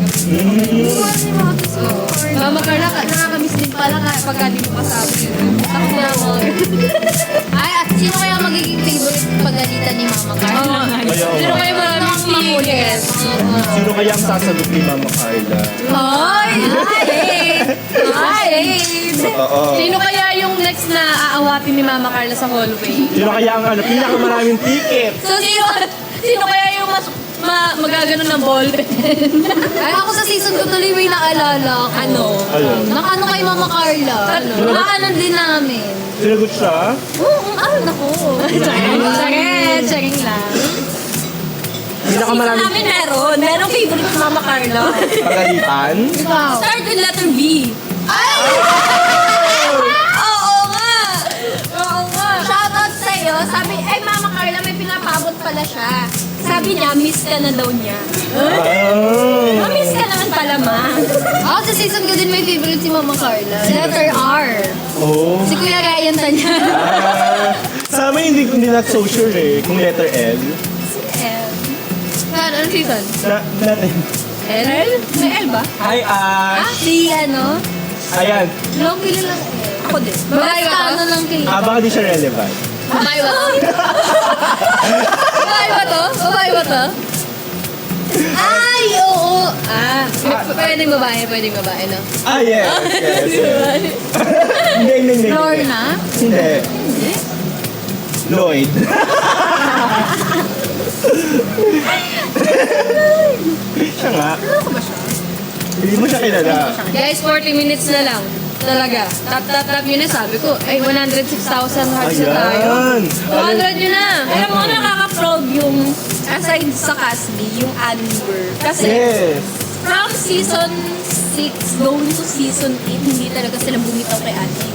Mama Carla, nakakamiss din pala pagka di mo kasabi yun. Takot na ako. Ay, at sino kaya magiging favorite pagalitan ni Mama Carla? Pero kayo maraming tickets. Sino kaya ang sasagot ni Mama Carla? Ay! Ay! Oo. Sino kaya yung next na aawatin ni Mama Carla sa hallway? Sino kaya ang pinakamaraming ticket? So, sino kaya yung magagano ng ballpen? Ay, ako sa season ko tuloy may naalala ko. Ano? Ayun. Nakano kay Mama Carla. Nakano din namin. Sinagot siya? Oo, nako. Checking lang. Pinakamaraming Namin meron. Merong favorite ni Mama Carla. pagalitan? Ikaw. Start with letter B. Ay! Oo nga! Oo nga! Shoutout sa'yo. Sabi, ay Mama Carla, may pinapabot pala siya. Sabi niya, miss ka na daw niya. Oh. Miss ka naman pala, ma. Ako sa season ko din may favorite si Mama Carla. Letter R. Oh. Si Kuya Ryan Tanya. Sa amin, hindi na so sure eh. Kung letter L. Anong season? Natin. L? May L ba? Hi, Ash. Si ano? Ayan. Long kilo lang. Ako din. Babae ba Basta to? ano lang kilo. Baka di siya relevant. Babae ba to? Babae ba to? Babae ba to? Ay, oo. Pwedeng babae, no? Ah, yes. Yes. Hindi. Lorna. Hindi. Lloyd. Siya nga. Hindi mo siya kilala. Guys, 40 minutes na lang. Talaga. Tap yun na sabi ko. Ay, 106,000 hearts na tayo. Ayan. 200 yun na. Alam mo, nakaka-proud yung, aside sa Casby, yung Amber. Kasi, Yes. from season 6 going to season 8, hindi talaga sila bumitaw kay Ate.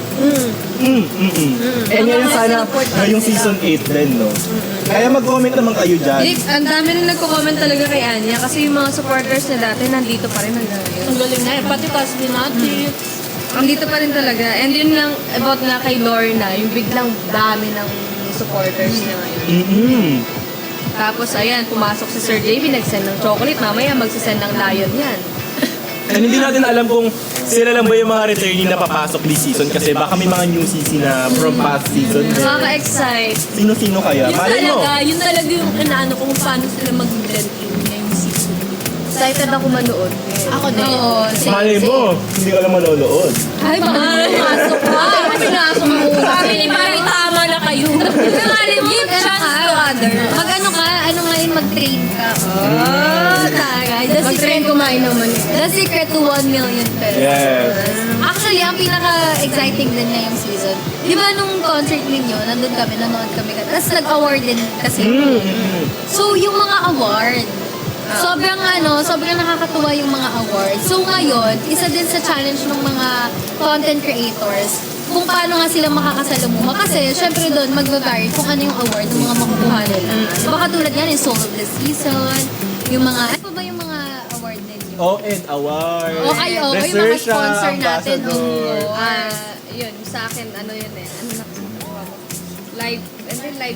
Eh ngayon sana ngayong season 8 din, no? Kaya mag-comment naman kayo dyan. Ang dami na nagko-comment talaga kay Anya kasi yung mga supporters na dati nandito pa rin hanggang ngayon. Ang galing na yun. Pati Casby natin. Andito pa rin talaga. And yun lang about nga kay Lorna, yung biglang dami ng supporters niya ngayon. Tapos ayan, pumasok si Sir JB, nag-send ng chocolate. Mamaya magsisend ng lion yan. And hindi natin alam kung sila lang ba yung mga returning na papasok this season kasi baka may mga new CC na from past season. Nakaka-excite. Sino-sino kaya? Malay mo. Yun talaga yung inaano ko kung paano sila mag-blend in ngayong season. Excited ako manood. Ako din. Oo. Malay mo, hindi ka lang manonood. Ay, baka pumasok pa. Ay, pinasok mo. Sabi ni Mami, tama na tayo. Give chance to others. Mag-ano ka, mag-train ka. Taray. Mag-train kumain naman yun. The secret to 1 million pesos. Yes. Actually, ang pinaka-exciting din ngayong season, di ba nung concert ninyo, nandun kami, nanood kami. Tapos nag-award din kasi. So, yung mga award, sobrang nakakatuwa yung mga awards. So ngayon, isa din sa challenge ng mga content creators, kung paano nga sila makakasalamuha. Kasi syempre doon, mag-vary kung ano yung award ng mga makukuha nila. Baka tulad yan, yung Soul of the Season, yung mga, ano pa ba yung mga award ninyo? ON Award. O kayo, yung mga Research sponsor natin. Ambassador. Yun, sa akin, ano yun eh. Ano nakukuha mo? Live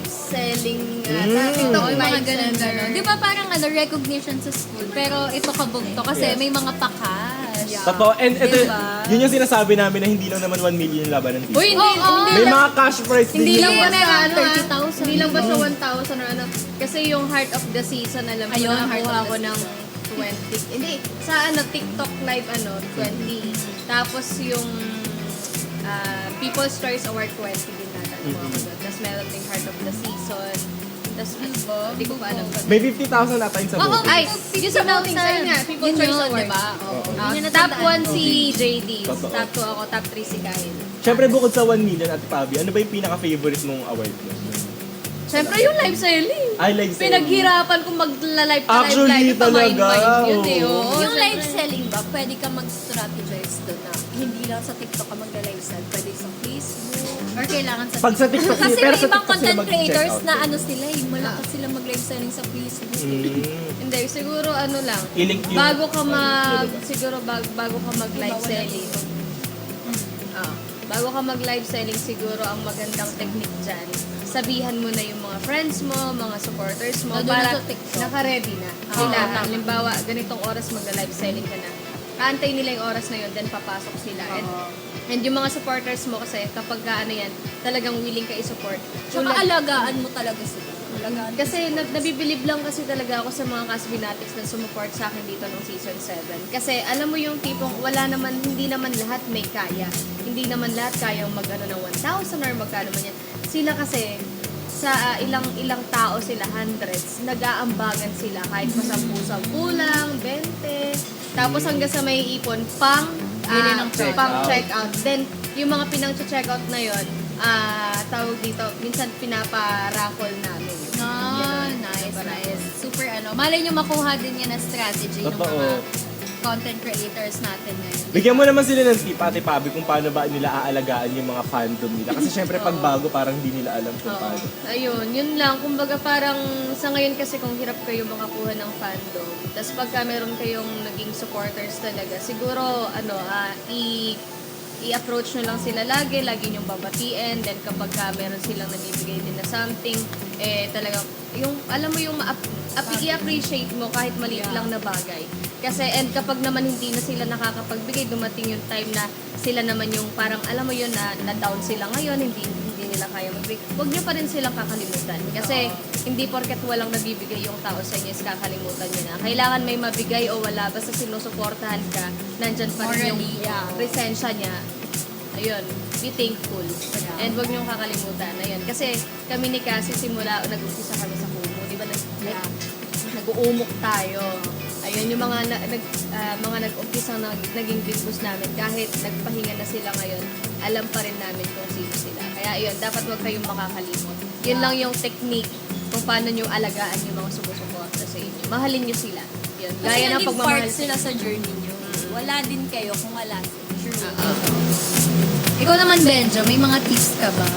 selling. TikTok, yung mga live ganun-ganun. seller. Di ba parang recognition sa school, pero ito kabog to kasi Yes. may mga pakas. Totoo. And ito, Diba? yun yung sinasabi namin na hindi lang naman 1 million yung laban ng team. Uy, hindi, Oo. hindi May lang. mga cash prize din Hindi yun. lang ba sa ano, 30,000. Hindi lang ba sa 1,000 or ano? Kasi yung heart of the season, alam mo, Ayun, heart nakakuha of ko the ng 20. Hindi, sa TikTok live 20. Tapos yung People's Choice Award 20 din natakuha ko doon. Tapos meron ding heart of the season. Tapos hindi ko pa alam pa. May 50,000 ata yung sa Oo, voting. Ay, yung sa voting, sa'yo nga, People's Yun Choice yun, Award. diba? Oo. Ah, Yun yung top natandaan 1 ko. si JD. Totoo. Top 2 ako, top 3 si Kyle. Siyempre bukod sa 1 million at Fabi, ano ba yung pinaka-favorite mong award mo? Siyempre yung live selling. I like selling. Pinaghirapan kong mag-live to Actually, live to mind talaga. yun eh. Oo, Yung live syempre. selling ba, pwede ka mag-strategize doon na hindi lang sa TikTok ka mag-live sell, pwede sa Facebook. Or kailangan sa Pag sa TikTok, Kasi pero may sa ibang TikTok sila content mag-check creators out. na sila malakas sila mag-live selling sa Facebook. Hindi, siguro ano lang. I-link yung- Bago ka bago ka mag-live selling. Bago ka mag-live selling, siguro ang magandang technique dyan, sabihan mo na yung mga friends mo, mga supporters mo, Nandun para na sa TikTok. naka-ready na. Sila, halimbawa, ganitong oras mag-live selling ka na. Kaantay nila yung oras na yun, then papasok sila. And yung mga supporters mo kasi, kapag yan, talagang willing ka i-support. Tsaka alagaan mo talaga sila. Alagaan. Kasi nabibilib lang kasi talaga ako sa mga Casbinatics na sumuport sa akin dito nung season 7. Kasi alam mo yung tipong hindi naman lahat may kaya. Hindi naman lahat kayang mag-ano ng 1,000 or magkano man yan. Sila kasi sa ilang tao sila, hundreds, nag-aambagan sila kahit pa 10 lang, 20. Tapos hanggang sa may ipon, Bili ng check out. Then, yung mga pinang-check out na yon, tawag dito, minsan pinapa-raffle namin. Nice. Super malay nyo makuha din yan na strategy ng Totoo. mga content creators natin ngayon. Bigyan mo naman sila ng tip, Ate Pabi, kung paano ba nila aalagaan yung mga fandom nila. Kasi syempre pag bago, parang hindi nila alam kung paano. Ayun, yun lang. Kumbaga parang sa ngayon kasi kung hirap kayo makakuha ng fandom, tapos pagka meron kayong naging supporters talaga, siguro i-approach nyo lang sila lagi nyong babatiin, then kapag meron silang nabibigay din na something, talagang, yung, alam mo yung i-appreciate mo kahit maliit lang na bagay. Kasi, and kapag naman hindi na sila nakakapagbigay, dumating yung time na sila naman yung parang, alam mo yun, na down sila ngayon, hindi nila kaya magbigay. Huwag nyo pa rin silang kakalimutan. Kasi, hindi porket walang nabibigay yung tao sa inyo is kakalimutan nyo na. Kailangan may mabigay o wala, basta sinusuportahan ka, nandyan pa rin yung presensya niya. Ayun, be thankful. And huwag niyong kakalimutan. Ayun, kasi kami ni Cassie simula, nag-umpisa kami sa Kumu. Di ba nag-uumok tayo. Ayun, yung mga nag-umpisa naging big boss namin, kahit nagpahinga na sila ngayon, alam pa rin namin kung sino sila. Kaya ayun, dapat huwag kayong makakalimot. Yun lang yung technique kung paano nyo alagaan yung mga sumusuporta sa inyo. Mahalin nyo sila. Yun. Kasi Gaya ng naging pagmamahal part sila sa journey nyo. Wala din kayo kung wala sila. Ikaw naman, Benjo, may mga tips ka ba?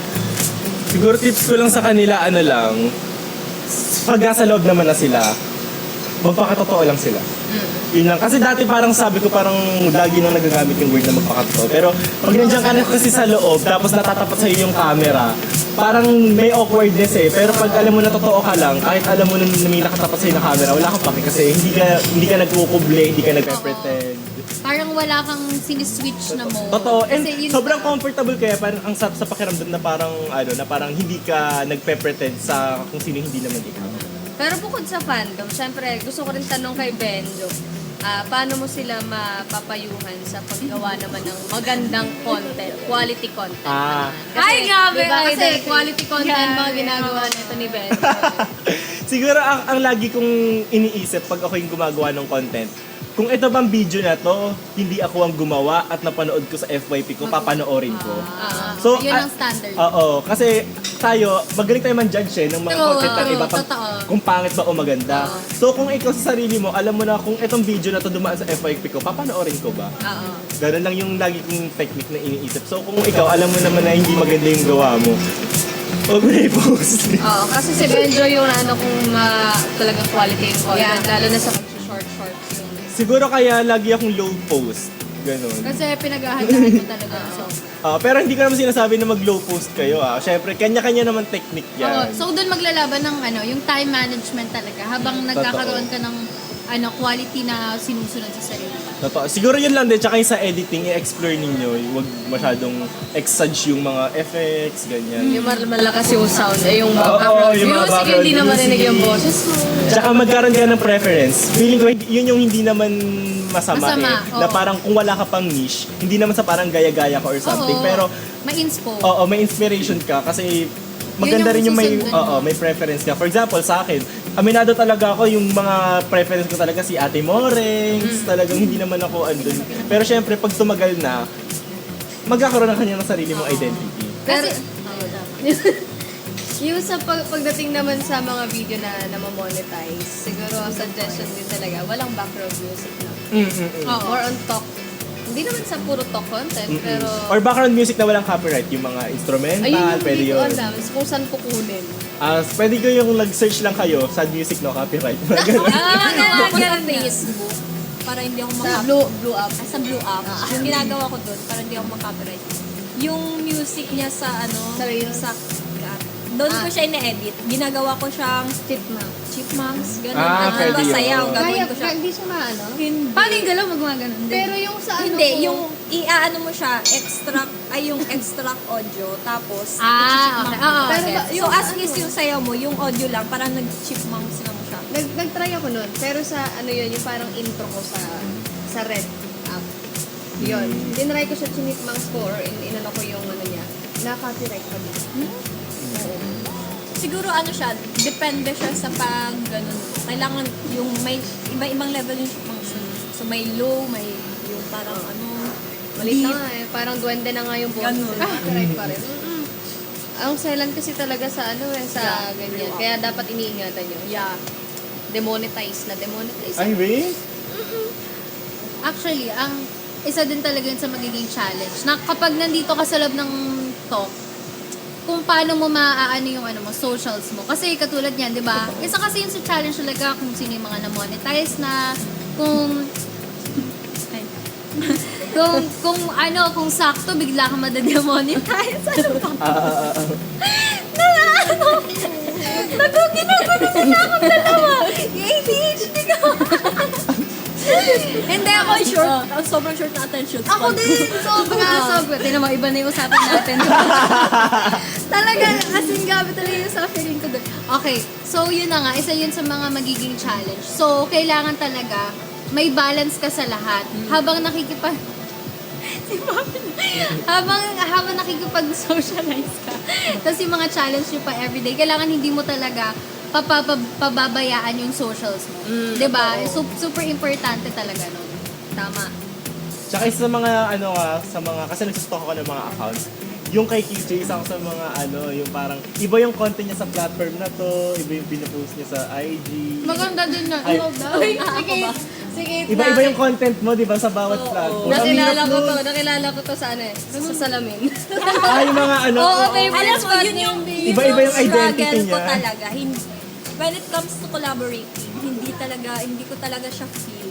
Siguro tips ko lang sa kanila, pag nasa loob naman na sila, magpakatotoo lang sila. Yun lang. Kasi dati parang sabi ko parang lagi nang nagagamit yung word na magpakatotoo. Pero pag nandiyan ka na kasi sa loob, tapos natatapat sa'yo yung camera, parang may awkwardness eh. Pero pag alam mo na totoo ka lang, kahit alam mo na may nakatapat sa'yo na camera, wala kang pake kasi hindi ka nagkukuble, hindi ka nagpe-pretend. Parang wala kang siniswitch na mode. Totoo. And Kasi yun- sobrang comfortable kaya parang ang sarap sa pakiramdam na parang hindi ka nagpe-pretend sa kung sino hindi naman ikaw. Pero bukod sa fandom, syempre gusto ko rin tanong kay Benjo, paano mo sila mapapayuhan sa paggawa naman ng magandang content, quality content Ah. naman? Ay, grabe, Diba, kasi idol. quality content mga Grabe, ginagawa oo. nito ni Ben. Siguro ang lagi kong iniisip pag ako yung gumagawa ng content, kung ito bang video na to, hindi ako ang gumawa at napanood ko sa FYP ko, papanoorin ko. So, yun ang standard. Oo, kasi tayo, magaling tayo man-judge ng mga True, content ng true, iba pag, totoo. kung pangit ba o maganda. So, kung ikaw sa sarili mo, alam mo na kung itong video na to dumaan sa FYP ko, papanoorin ko ba? Oo. Ganun lang yung lagi kong technique na iniisip. So, kung ikaw, alam mo naman na hindi maganda yung gawa mo, huwag mo na i-post. Oo, kasi si Benjo yung kung talagang quality yung content, lalo na sa short-shorts yung... Siguro kaya lagi akong low post. Ganun. Kasi pinaghahandaan mo talaga. So, Pero hindi ko naman sinasabi na mag-low post kayo. Syempre, kanya-kanya naman technique yan. so doon maglalaban ng yung time management talaga habang nagkakaroon ka ng quality na sinusunod sa sarili. Totoo. Siguro yun lang din. Tsaka yung sa editing, i-explore ninyo. Huwag masyadong exage yung mga effects, ganyan. Yung malakas yung sound, yung Oo, background yung mga music, background hindi naman music. narinig yung boses mo. Tsaka magkaroon ka ng preference. Feeling ko, yun yung hindi naman masama Masama, Na oo. parang kung wala ka pang niche, hindi naman sa parang gaya-gaya ka or something. Oo. Pero, Ma-inspo. may inspiration ka kasi maganda rin Yun yung yung may susundin mo. may preference ka. For example, sa akin, aminado talaga ako yung mga preference ko talaga si Ate Morengs. Talagang hindi naman ako andun. Pero syempre, pag tumagal na, magkakaroon na kanya ng sarili mong identity. Pero, yung sa pagdating naman sa mga video na namamonetize, siguro ang suggestion din talaga, walang background music na. More on talk. Hindi naman sa puro talk content, pero... Or background music na walang copyright, yung mga instrumental, Ayun yung pwede hindi ko yun. alam kung saan kukunin. Pwede ko yung nag-search lang kayo, sad music no copyright. Ganun. Ginagawa ko sa Facebook para hindi ako Sa makapiright. Blue Up. Sa Blue App. Yung ginagawa ko doon para hindi ako makapiright. Yung music niya sa Sa Reels. sa doon ko siya ina-edit. Ginagawa ko siyang chipmunks, gano'n. Pwede yun. Sayaw, Kaya, gagawin ko siya. hindi siya maano. Hindi. Paano yung galaw magmaganon? Pero yung sa ano Hindi, ko- yung iaano mo siya, yung extract audio, tapos Ah, okay. Oo, Pero okay. ba- So yung as ano- is yung sayaw mo, yung audio lang, parang nag-chipmunks lang siya. Nag-try ako nun, pero sa ano yun, yung parang intro ko sa Red app. Yun. Tinry ko siya chinitmang score, inano ko yung ano niya, na-copyright pa din. Siguro ano siya, depende siya sa pag ganun. Kailangan yung may iba-ibang level yung chipmunks. So may low, may yung parang ano, Malit na nga eh, parang duwende na nga yung boses. Ganun. Copyright pa rin. Ang silent kasi talaga sa ano eh, sa ganyan. Kaya dapat iniingatan nyo. Yeah. Demonetize. Ay, wait. Actually, ang isa din talaga yun sa magiging challenge. Na kapag nandito ka sa loob ng talk, kung paano mo maaano yung socials mo. Kasi katulad niyan, di ba? Isa kasi yun sa challenge talaga kung sino yung mga na-monetize na, kung kung sakto bigla ka madademonetize. Ano ba? Naguginagunin na akong dalawa. Yung ADHD ko. Hindi ako short, sobrang short na attention span. Ako din, sobra. Tingnan mo, iba na yung usapan natin. Talaga, as in, gabi talaga yung suffering ko doon. Okay, so yun na nga, isa yun sa mga magiging challenge. So, kailangan talaga, may balance ka sa lahat. Habang habang nakikipag-socialize ka. Tapos yung mga challenge nyo pa everyday, kailangan hindi mo talaga pababayaan yung socials mo. Diba? Super importante talaga nun. Tama. Tsaka isa sa mga kasi nagsustalk ako ng mga accounts. Yung kay KJ, isang sa mga yung parang, iba yung content niya sa platform na to, iba yung pinapost niya sa IG. Maganda din na. Ay. Sige, Iba-iba yung content mo, di ba, sa bawat platform. Ang nakilala hirap ko nun. to. Nakilala ko to sa sa salamin. Yung mga Alam mo, yun yung Iba-iba yung identity struggle ko niya. talaga. When it comes to collaborating, hindi ko talaga siya feel.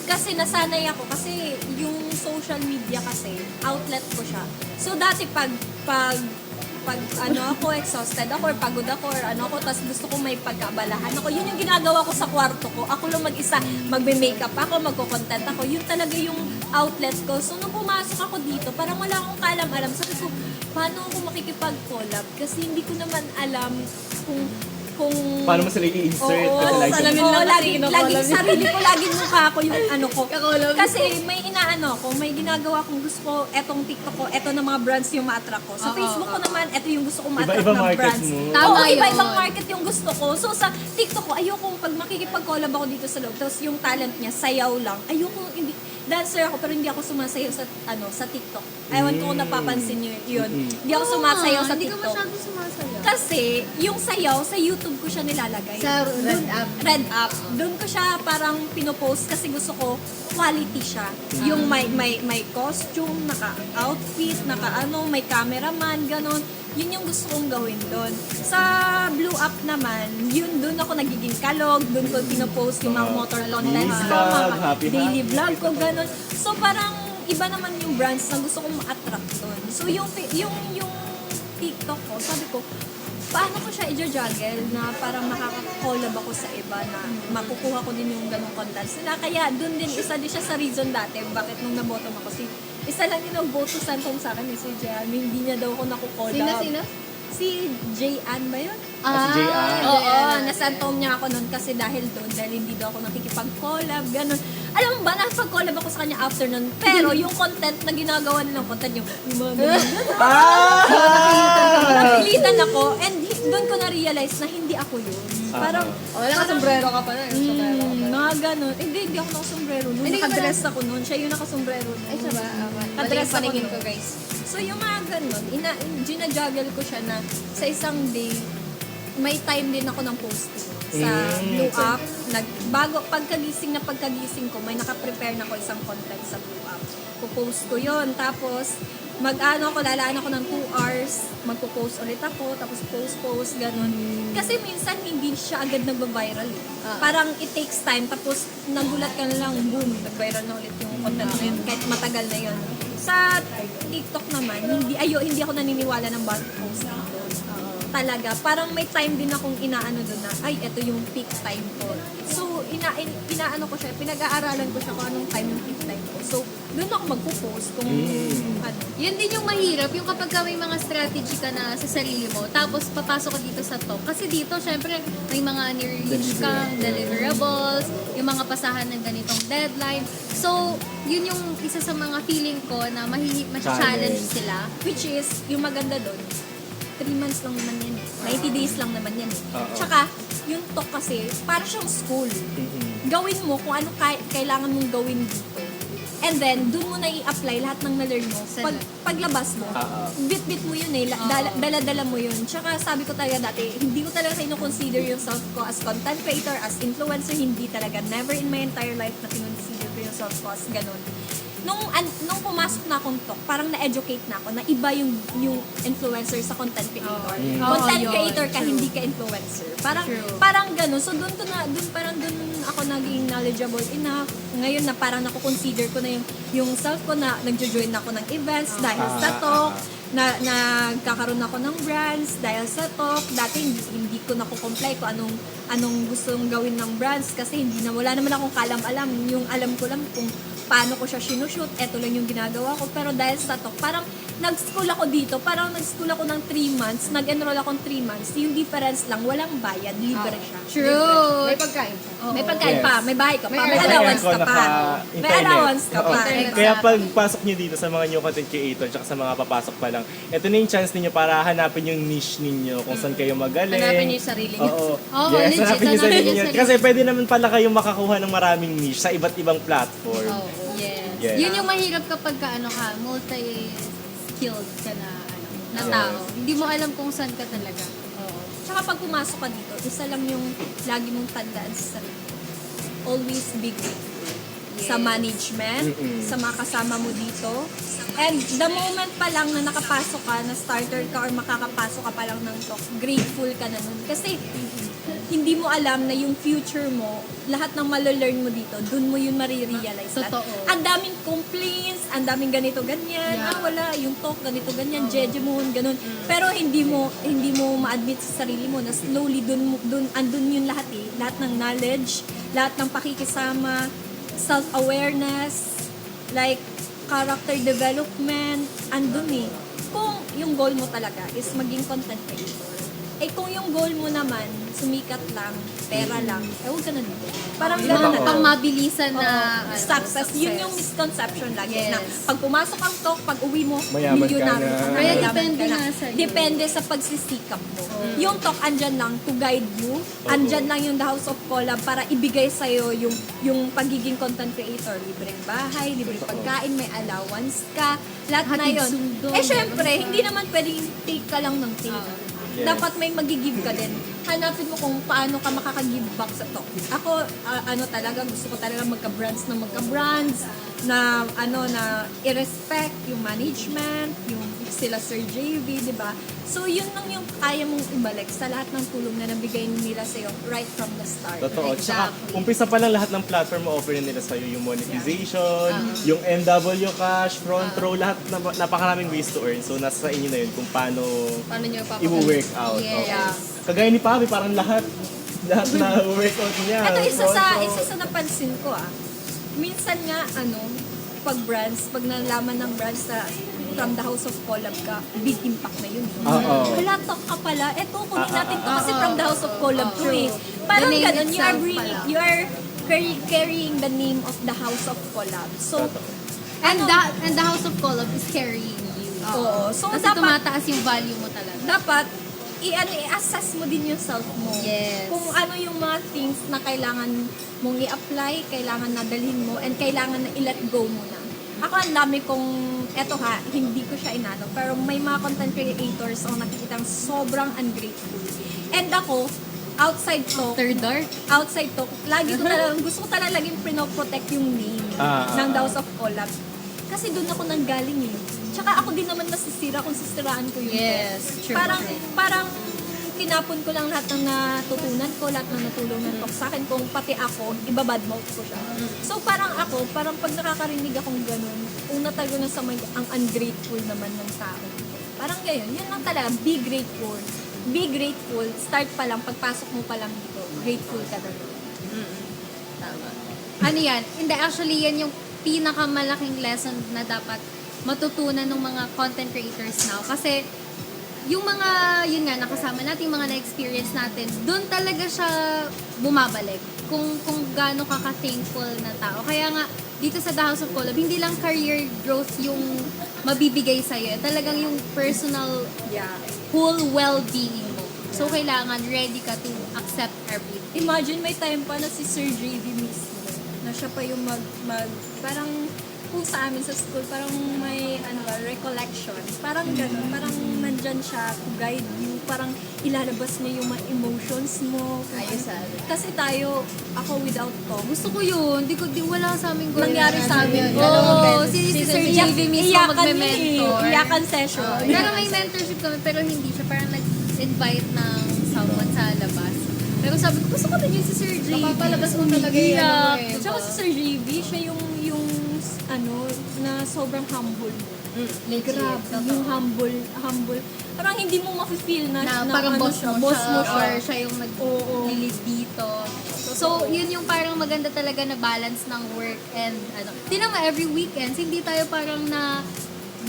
Kasi nasanay ako, kasi yung social media kasi, outlet ko siya. So dati pag ako exhausted ako or pagod ako or tapos gusto ko may pagkabalahan ako, yun yung ginagawa ko sa kwarto ko. Ako lang mag-isa, magbe-makeup ako, magko-content ako. Yun talaga yung outlet ko. So nung pumasok ako dito, parang wala akong kaalam-alam. Sabi ko, paano ako makikipag-collab? Kasi hindi ko naman alam kung kung Paano mo sila i-insert? Oo, Kasi like, salamin oo, lang kasi lagi kinokolab yun. sarili ko, laging mukha ko yung ano ko. Kakolab. Kasi may inaano ko, may ginagawa kong gusto ko, etong TikTok ko, eto na mga brands yung ma-attract ko. Sa Facebook ko naman, eto yung gusto ko ma-attract Iba-iba na market brands. mo. Tama Oo, yun. iba-ibang market yung gusto ko. So sa TikTok ko, ayoko pag makikipag-collab ako dito sa loob, tapos yung talent niya, sayaw lang. Ayoko, hindi, dancer ako pero hindi ako sumasayaw sa TikTok. Ewan ko kung napapansin niyo yun. Hindi ako sumasayaw sa Hindi ka TikTok. masyado sumasayaw. Kasi yung sayaw, sa YouTube ko siya nilalagay. Sa Red App. Red App. Doon ko siya parang pinopost kasi gusto ko quality siya. Yung may costume, naka-outfit, naka-ano, may cameraman, ganon. Yun yung gusto kong gawin doon. Sa Blue App naman, yun doon ako nagiging kalog, doon ko pinopost yung mga motor contents ko, vlog, mga happy daily happy. vlog ko, ganon. So parang iba naman yung brands na gusto kong ma-attract doon. So yung TikTok ko, sabi ko, paano ko siya i-juggle na parang makaka-collab ako sa iba na makukuha ko din yung ganong contents nila. Kaya doon din, isa din siya sa reason dati bakit nung nabotom ako. Isa lang yung nag-vote to sentong sa akin, si Jan. Hindi niya daw ako nakukollab. Sino? Si J.Ann ba yun? Si J.Ann. Oo, nasentong niya ako nun kasi dahil hindi daw ako nakikipag-collab, ganun. Alam mo ba, nakipag-collab ako sa kanya after nun, pero yung content na ginagawa nilang content, yung mga ganun, napilitan ako, and doon ko na-realize na hindi ako yun. Parang, Wala ka sombrero ka pala. mga ganun. Hindi ako nakasombrero nun. Hindi ka Nakadress ako nun. Siya yung nakasombrero nun. Ay, siya ba? Kadress ako Paningin nun. ko, guys. So yung mga ganun, ginajuggle ko siya na sa isang day, may time din ako ng posting sa Blue App. Pagkagising ko, may nakaprepare na ako isang content sa Blue App. Pupost ko yon, tapos lalaan ako ng 2 hours, magpo-post ulit ako, tapos post, ganun. Kasi minsan hindi siya agad nagba-viral eh. Parang it takes time, tapos nagulat ka na lang, boom, nag-viral na ulit yung content na yun, kahit matagal na yun. Sa TikTok naman, hindi ako naniniwala ng bad post dito. Talaga, parang may time din akong inaano doon na, ay, eto yung peak time ko. So, inaano ko siya, pinag-aaralan ko siya kung anong time yung peak time ko. So, doon ako magpo-post kung ano. Yun din yung mahirap, yung kapag ka may mga strategy ka na sa sarili mo, tapos papasok ka dito sa talk. Kasi dito, syempre, may mga nire-reach kang deliverables, yung mga pasahan ng ganitong deadline. So, yun yung isa sa mga feeling ko na challenge sila. Which is, yung maganda doon, 3 months lang naman yan eh. 90 days lang naman yan eh. Oo. Tsaka, yung talk kasi, para siyang school. Gawin mo kung ano kailangan mong gawin dito. And then, dun mo na i-apply lahat ng na-learn mo. Paglabas mo, bit-bit mo yun eh. Dala-dala mo yun. Tsaka sabi ko talaga dati, hindi ko talaga ino-consider yung self ko as content creator, as influencer. Hindi talaga. Never in my entire life na kinonsider ko yung self ko as ganun. Nung pumasok na akong talk, parang na-educate na ako na iba yung influencer sa content creator. Content creator ka, hindi ka influencer. Parang ganun. So doon ako naging knowledgeable enough. Ngayon na parang nakukonsider ko na yung self ko na nagjo-join ako ng events dahil sa talk. Nagkakaroon ako ng brands dahil sa talk. Dati hindi ko nakukomply kung anong gustong gawin ng brands kasi wala naman akong kalam-alam. Yung alam ko lang kung paano ko siya sinushoot, eto lang yung ginagawa ko. Pero dahil sa talk, parang nag-school ako dito, nag-school ako ng 3 months, nag-enroll akong 3 months. Yung difference lang, walang bayad, libre siya. True. May pagkain. May pagkain pa, may bahay ka pa, may May allowance ka pa. naka-internet. May allowance ka pa. Internet. Kaya pag pasok nyo dito sa mga new content creator tsaka sa mga papasok pa lang, ito na yung chance ninyo para hanapin yung niche ninyo kung saan kayo magaling. Hanapin niyo yung sarili niyo. Oo. Oo, Yes, legit, hanapin yung hanapin sarili yung niyo. sarili. Kasi pwede naman pala kayong makakuha ng maraming niche sa iba't ibang platform. Yes. Yes. Yun yung mahirap kapag ka, multi-skilled ka na tao. Hindi mo alam kung saan ka talaga. Tsaka pag pumasok ka dito, isa lang yung lagi mong tandaan sa sarili. Always be grateful. Sa management, sa mga kasama mo dito. And the moment pa lang na nakapasok ka, na starter ka or makakapasok ka pa lang ng talk, grateful ka na nun. Kasi hindi mo alam na yung future mo, lahat ng malo-learn mo dito, dun mo yun marirealize. Totoo. Ang daming complaints, ang daming ganito-ganyan, wala, yung talk, ganito-ganyan, jejemon, ganun. Pero hindi mo ma-admit sa sarili mo na slowly andun yun lahat eh. Lahat ng knowledge, lahat ng pakikisama, self-awareness, like character development, andun eh. Kung yung goal mo talaga is maging content creator, Eh kung yung goal mo naman, sumikat lang, pera lang, huwag ka na dito. Parang Yung gano'n mga na. pang mabilisan na Success. Yun yung misconception lagi na Yes. pag pumasok ang talk, pag uwi mo, Mayaman ka milyonaryo na. ka na. Kaya mayaman depende ka na. nga sa'yo. Depende sa pagsisikap mo. Yung talk andyan lang to guide you. Andyan lang yung The House of Collab para ibigay sa'yo yung pagiging content creator. Libreng bahay, libreng pagkain, may allowance ka, lahat na Hatid yun. sundo, Eh syempre, hindi naman pwedeng take ka lang ng take. Yes. Dapat may mag-give ka din. Hanapin mo kung paano ka makaka-give back sa talk. Ako, gusto ko talaga magka-brands na i-respect yung management, yung sila Sir JV, di ba? So, yun lang yung kaya mong ibalik sa lahat ng tulong na nabigay nila sa'yo right from the start. Totoo. Tsaka, umpisa pa lang lahat ng platform mo offer nila sa'yo yung monetization, yung NW Cash, front row, lahat, napakaraming ways to earn. So, nasa inyo na yun kung paano Paano nyo i-work out. Yes. Kagaya ni Papi, parang lahat na work out niya. Ito, isa Front row. sa napansin ko minsan nga, pag brands, pag nalaman ng brands na from the House of Collab ka, big impact na yun. Oo. Wala, talk ka pala. Eto, kunin natin to kasi from the House of Collab to eh. Parang The name ganun, itself pala. you are carrying the name of the House of Collab. So, And the House of Collab is carrying you. oo. So, Kasi dapat, tumataas yung value mo talaga. dapat i-assess mo din yung self mo. Yes. Kung ano yung mga things na kailangan mong i-apply, kailangan na dalhin mo, and kailangan na i-let go mo na. Ako ang dami kong, hindi ko siya inano, pero may mga content creators ako nakikita sobrang ungrateful. And ako, outside talk, lagi ko talagang, gusto ko talaga laging pinoprotect yung name ng The House of Collab. Kasi doon ako nanggaling eh. Tsaka ako din naman nasisira kung sisiraan ko yung Yes, talk. true. Parang tinapon ko lang lahat ng natutunan ko, lahat ng natulong ng talk sa akin, kung pati ako, ibabadmouth ko siya. So parang pag nakakarinig akong ganun, una talaga na sa ang ungrateful naman ng tao. Parang gayon, yun lang talaga, be grateful. Be grateful, start pa lang, pagpasok mo pa lang dito, grateful ka na. Ano yan? Hindi, actually, yan yung pinakamalaking lesson na dapat matutunan ng mga content creators now. Kasi, yung mga, yun nga, nakasama natin, mga na-experience natin, doon talaga siya bumabalik. Kung gaano ka ka-thankful na tao. Kaya nga, dito sa The House of Collab, hindi lang career growth yung mabibigay sa'yo. Talagang yung personal, whole well-being mo. So, kailangan ready ka to accept everything. Imagine may time pa na si Sir JV mismo, na siya pa yung parang kung sa amin sa school, parang may recollection. Parang gano'n, parang nandyan siya to guide you, parang ilalabas niya yung mga emotions mo. Kasi ako without to, Gusto ko yun. Wala sa amin nangyari sa amin. Oo, si Sir JV mismo Iyakan magme-mentor. Iyakan session. Pero may mentorship kami, pero hindi siya. Parang nag-invite ng someone sa labas. Pero sabi ko, gusto ko din yun si Sir JV. Napapalabas mo talaga yung ano eh. Tsaka si Sir JV, siya yung na sobrang humble. Grabe, yung humble. Parang hindi mo mafe-feel na Parang boss mo siya, or siya. siya yung nag-lead dito. So, yun yung parang maganda talaga na balance ng work and Tingnan mo, every weekends, hindi tayo parang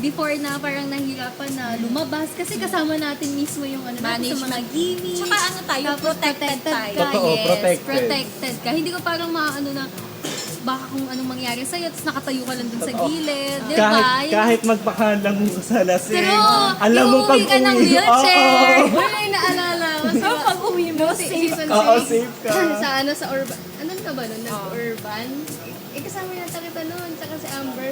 before na parang nahirapan na lumabas kasi kasama natin mismo yung natin sa mga gimmicks. Tsaka tayo, Tapos protected tayo. ka. Totoo, Yes, protected. protected ka. Hindi ko parang na baka kung anong mangyari sa'yo, tapos nakatayo ka lang dun sa gilid, di ba? Kahit magpakalang mo sa lasing. Pero, Alam mo yung pag uwi ka ng uwi. wheelchair. Oo. Wala yung naalala ko. So, pag uwi mo, safe. Oo, safe ka. Sa urban. Anong ka ba nun? Nag-urban? Kasama yata kita nun. Tsaka si Amber.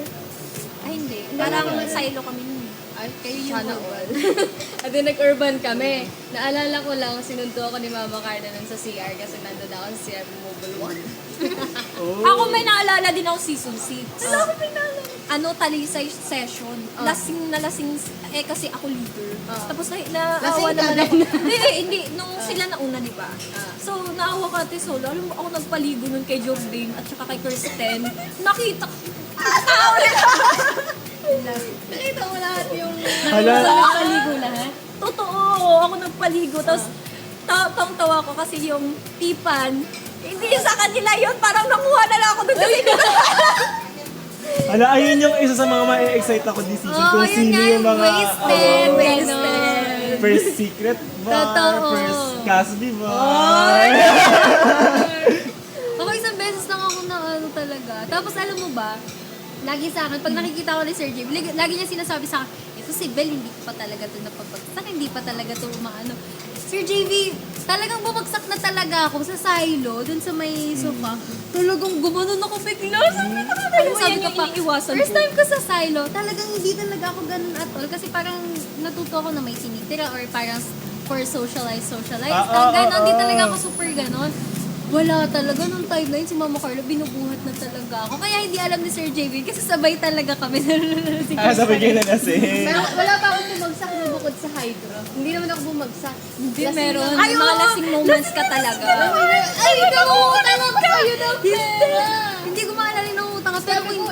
Ay, hindi. Parang silo kami nun. Ay, kayo yung sana all. At then nag-urban kami. Naalala ko lang, sinundo ako ni Mama Carla nun sa CR kasi nandun ako sa CR Mobile 1. Ako may naalala din ako season 6. Ano ako may naalala? Talisay session. Lasing na lasing, kasi ako leader. Tapos naawa Lasing ka naman ako. din. Hindi. Nung sila nauna, di ba? So, naawa ka ate Solo. Alam mo, ako nagpaligo nun kay Jordan at saka kay Kristen. Nakita ko. Nakita mo lahat yung Hala. nakaligo lahat. Totoo. Ako nagpaligo. Tapos, tawang-tawa ko kasi yung tipan, hindi sa kanila yun. Parang nakuha na lang ako dun kasi Ayun yung isa sa mga ma-excite ako this season. Kung yun sino nga, yung mga... wasted. wasted. First secret bar, Totoo. first Casby bar. Ako isang beses lang ako na ano talaga. Tapos alam mo ba, lagi sa akin, pag nakikita ko ni Sir JV, lagi niya sinasabi sa akin, ito si Bel, hindi pa talaga ito napapagsak, hindi pa talaga ito umaano. Sir JV, talagang bumagsak na talaga ako sa silo, dun sa may sofa. Talagang gumanon ako bigla. Sabi ko pa, first time ko sa silo, talagang hindi talaga ako ganun at all. Kasi parang natuto ako na may tinitira or parang for socialize. Ganon, hindi talaga ako super ganon. Wala talaga nung time na yun, si Mama Carla, binubuhat na talaga ako. Kaya hindi alam ni Sir JV kasi sabay talaga kami. Sabi kayo na lasing. Pero wala pa akong bumagsak na bukod sa hydro. Hindi naman ako bumagsak. Hindi, meron. Ay, May mga lasing moments ka talaga. Ay, nangungutang ako sa'yo ng pera. Hindi ko maalala yung utang ka. Pero Sabi ko,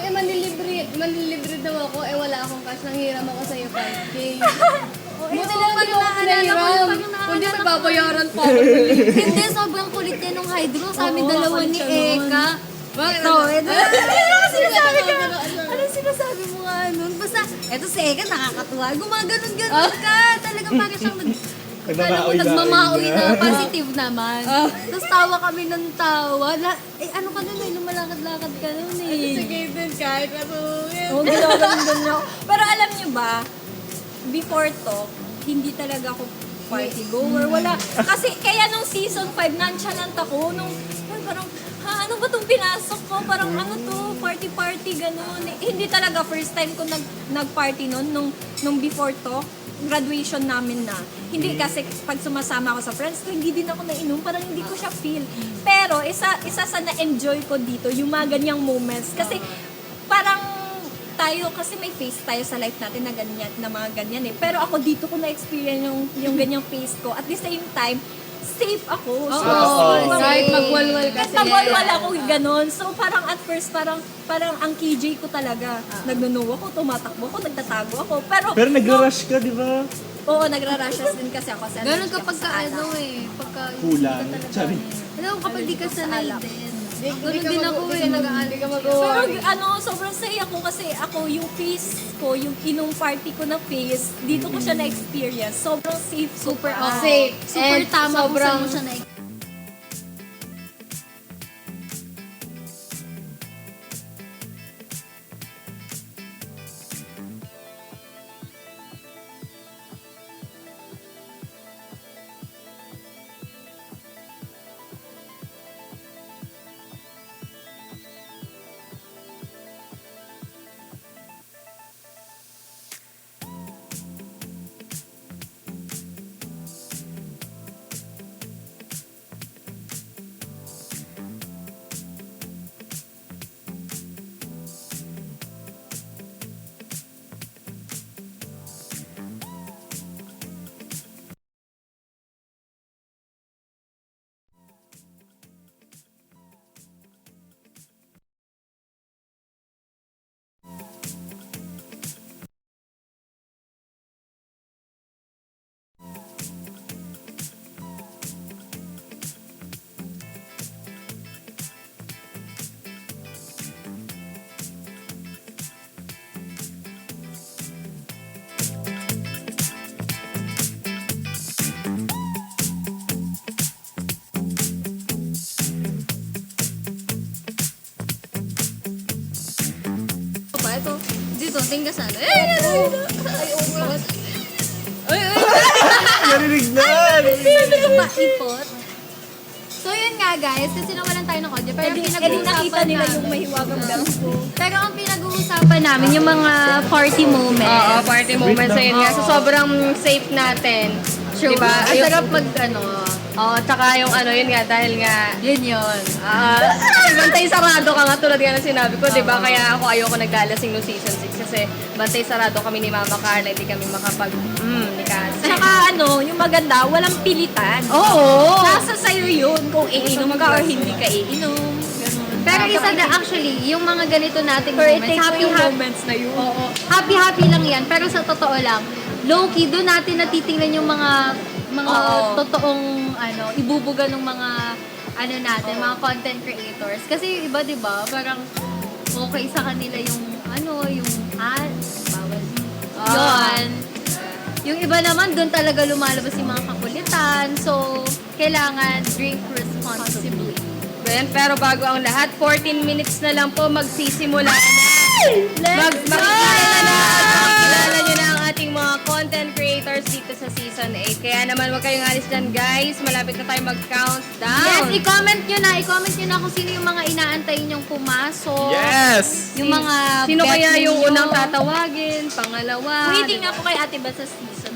manlilibre daw ako, wala akong cash, nanghiram ako sa'yo 5K. Buti lang hindi ako pinahiram. Kundi may babayaran pa ako. hindi, sobrang kulit niya nung hydro. Sa amin dalawa ni Eka. Bakit? Ano sinasabi mo nga nun? Basta, eto si Eka, nakakatuwa. Gumaganon-ganon ka. Talagang parang siyang nagmamaoy na positive naman. Tapos tawa kami ng tawa. Ano ka nun eh, lumalakad-lakad ka nun eh. Sige din, kahit matulungin. Oo, ginagawa niyo. Pero alam niyo ba, before talk, hindi talaga ako party goer. Wala. Kasi kaya nung season 5, nonchalant ako. Nung parang, ano ba itong pinasok ko? Parang ano to, party-party, gano'n. Hindi talaga first time ko nag-party noon, nung before talk, graduation namin na. Hindi kasi pag sumasama ako sa friends ko, hindi din ako nainom, parang hindi ko siya feel. Pero isa sa na-enjoy ko dito, yung mga ganyang moments. Kasi parang tayo, kasi may face tayo sa life natin na ganyan, na mga ganyan eh. Pero ako dito ko na-experience yung ganyang face ko. At the same time, safe ako. So, Kahit magwalwal kahit kasi. magwalwal ako, ganon. So, parang at first, parang ang KJ ko talaga. Nagnuno ako, tumatakbo ako, nagtatago ako. Pero nagra-rush ka, di ba? Oo, nagra-rushes din kasi ako. Ganun kapag ka ano eh. Pagka Kulang. Sabi. alam mo, kapag di ka sanay din. Hindi Ganun ka din ako eh. Hindi ka Pero mag-worry. sobrang saya ko kasi ako, yung face ko, yung inong party ko na face, dito ko siya na-experience. Sobrang safe. Super Safe. Super And tama kung saan sobrang- mo siya na pa. Ito, dito, tingga sana. Narinig na! Paipot. So yun nga guys, kasi nawalan tayo ng audio, pero ang Nakita pinag-uusapan nila namin, yung mahiwagang dance ko. pero ang pinag-uusapan namin, yung mga party moments. Oo, party moments. Ayun nga. So, sobrang safe natin. True. Diba? Ang sarap mag, Oo, tsaka yung ano, yun nga, dahil nga, yun. bantay sarado ka nga, tulad nga ng sinabi ko, diba? Kaya ako ayoko naglalasing no season 6 kasi bantay sarado kami ni Mama Carla, hindi kami ni kasi. Tsaka yung maganda, walang pilitan. Oo. Nasa sa'yo yun kung iinom ka or hindi ka iinom. Ganun. Pero isa na actually, yung mga ganito nating Or it moments, takes yung happy, moments na yun. Oo. Happy lang yan. Pero sa totoo lang, low-key, doon natin natitingnan yung mga Oo. totoong ibubuga ng mga natin, mga content creators. Kasi yung iba, 'di ba? Parang okay sa kanila yung yung bawal. Yun. Yung iba naman, doon talaga lumalabas yung mga kakulitan. So, kailangan drink responsibly. Ayan, pero bago ang lahat, 14 minutes na lang po magsisimula na. Makikilala na at makikilala nyo na ang ating mga content creators dito sa Season 8. Kaya naman huwag kayong alis dyan, guys. Malapit na tayo mag-countdown. Yes, i-comment nyo na kung sino yung mga inaantay nyong pumasok. Yes! Yung mga Sino bet kaya yung ninyo. unang tatawagin? Pangalawa? Waiting nga po kay Ate Beth sa season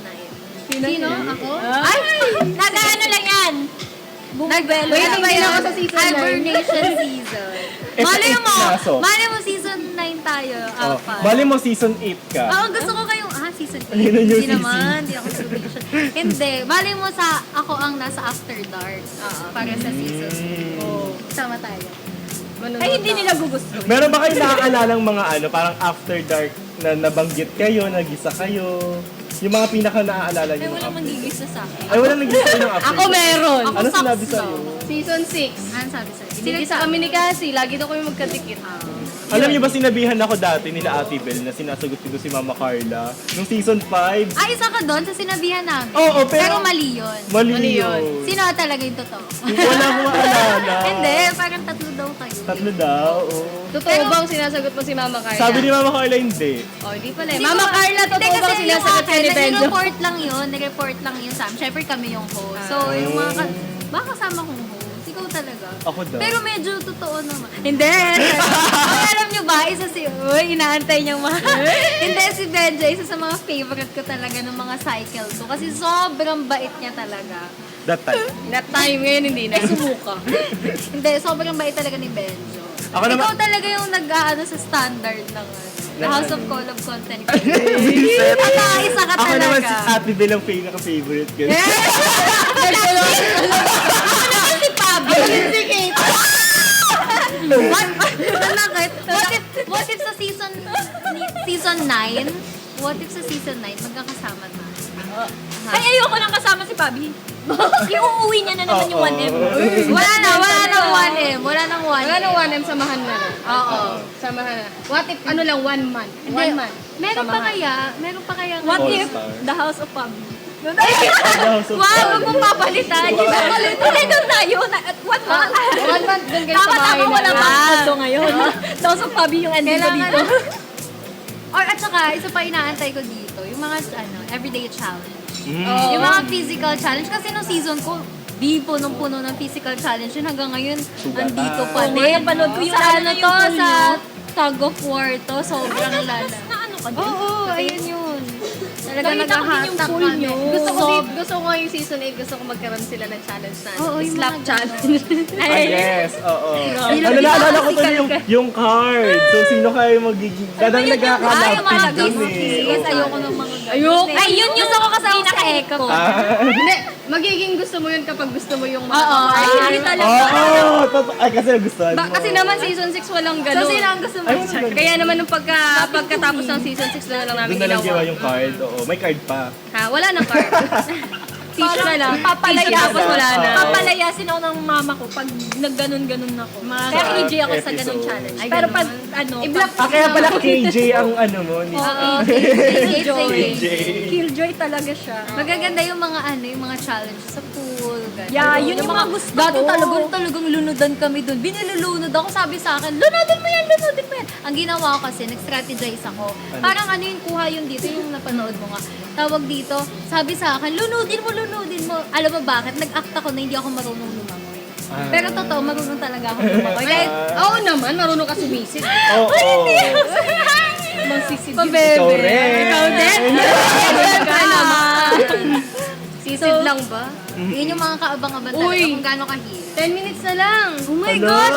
9. Sino? Ako? Ay! Nag-ano lang yan? Bumibelo Waiting din ako sa season 9. Hibernation season. Eh, sa Malay 8 mo, pinasok. malay mo season 9 tayo. Oh, Apat. bali mo season 8 ka. Gusto ko kayong, season 8. Ayun yung Hindi season. naman, hindi ako submission. Hindi, malay mo sa, ako ang nasa After Dark. Para sa season 8. Sama tayo. Ay, hindi nila gugusto. Meron ba kayo nakakalalang mga parang after dark na nabanggit kayo, nagisa kayo? Yung mga pinaka naaalala Ay, niyo ng walang after manggigisa sa akin. Ay, walang nagisa ng after Ako meron. Ako Ano socks sinabi daw. sa'yo? Season 6. Ano sabi sa'yo? Sinigisa kami ni Cassie. Lagi daw kami magkadikit. Alam niyo ba sinabihan ako dati nila Ate Bel na sinasagot ko si Mama Carla nung season 5? Isa ka doon sa sinabihan namin. Oo, Pero pero mali yun. mali yun. Sino talaga yung totoo? Wala akong maalala. Hindi, parang tatlo daw kayo. Tatlo daw, oo. Totoo bang sinasagot mo si Mama Carla? Sabi ni Mama Carla hindi. Oh, hindi pala eh. Hindi Mama ko- Carla, Hindi, totoo bang kasi yung sinasagot ka ni akin, Benjo? nag-report lang yun. Nag-report lang yun sa amin. Syempre kami yung host. So, yung mga baka kasama kong host. Ikaw talaga. Ako daw. Pero medyo totoo naman. Hindi. Alam nyo ba, isa si... Uy, inaantay niyang mga... Hindi, si Benjo, isa sa mga favorite ko talaga ng mga cycle to. Kasi sobrang bait niya talaga. That time. That time ngayon, hindi na. Sumuka. Hindi, sobrang bait talaga ni Benjo. Ako naman- Ikaw talaga yung nag-aano sa standard ng The House of Collab content. Reset. Isa ka Ako naman si talaga. Ate Bel ang pinaka-favorite ko. Si Pablo. What if sa season 9? What if sa season 9 magkakasama na? Ay, ayoko nang kasama si Bobby. Iuuwi niya na naman yung 1M. Wala nang 1M. Wala nang 1M. Wala nang 1M, samahan na. Oo. Samahan na. What if, ano lang, 1 month? 1 month. Meron pa kaya What All if Star. the House of Bobby? Wow, Wag mong papalitan. Tuloy doon tayo. At 1 month. 1 month doon kayo sa bahay Tama-tama, wala na. pa ako ngayon. The House of Bobby yung ending ko Kailangan dito. Or at saka, isa pa inaantay ko dito, yung mga everyday challenge. Oo. Yung mga physical challenge. Kasi nung season ko, di punong-puno ng physical challenge yun. Hanggang ngayon, nandito pa Oo, din. napanood ko yung sa lalo ano na to, yung pool sa nyo. tug of war to. Sobrang lala. Na ano ka din? Oo, ayun yun. Talaga Nakita ko din yung naghahatak pool kami. nyo. Gusto ko yung season 8, gusto ko magkaroon sila ng challenge na Oo, yung slap mga challenge. yes, oo. Ano naalala ko tuloy yung card. So, sino kayo magiging... Dadang Ay, yung mga nagkakalapit dun Yes, eh. ayoko ng mga ganun. Ayoko. Ay, yun yung gusto ko kasama sa Eka ko. Hindi, magiging gusto mo yun kapag gusto mo yung mga Oo. Ay, Hindi talaga. Oo, ay kasi nagustuhan mo. Kasi naman season 6 walang ganun. So, sino ang gusto mo? Ay, walang ganun. Kaya naman nung pagkatapos ng season 6 na lang namin Doon na lang ginawa ginawa. yung card. Oo, may card pa. Ha, wala nang card. Tissue na lang. Papalaya Tissue tapos wala na. Oo. Papalayasin ako ng mama ko pag nagganon-ganon ako. Kaya KJ ako sa ganon episode. challenge. Ay, Pero ganun. pag ano, I-block Kaya pala KJ ang ano mo. Ni Oo, KJ. killjoy talaga siya. Magaganda yung mga yung mga challenge sa pool. ganun. Yeah, yun yung mga gusto Dati ko. talagang lunudan kami dun. Binilulunod ako, sabi sa akin, lunodin mo yan. Ang ginawa ko kasi, nag-strategize ako. Parang ano yung kuha yun dito, yung napanood mo nga. Tawag dito, sabi sa akin, lunodin mo. Alam mo bakit? Nag-act ako na hindi ako marunong lumangoy. Pero totoo, marunong talaga ako lumangoy. Kahit, Oo naman, marunong ka sumisid. Oo. Ikaw rin. Ikaw din? Ka naman. Sisid lang ba? Yun yung mga kaabang-abang talaga Uy. kung gaano kahirap. 10 minutes na lang. Oh my Hello. gosh!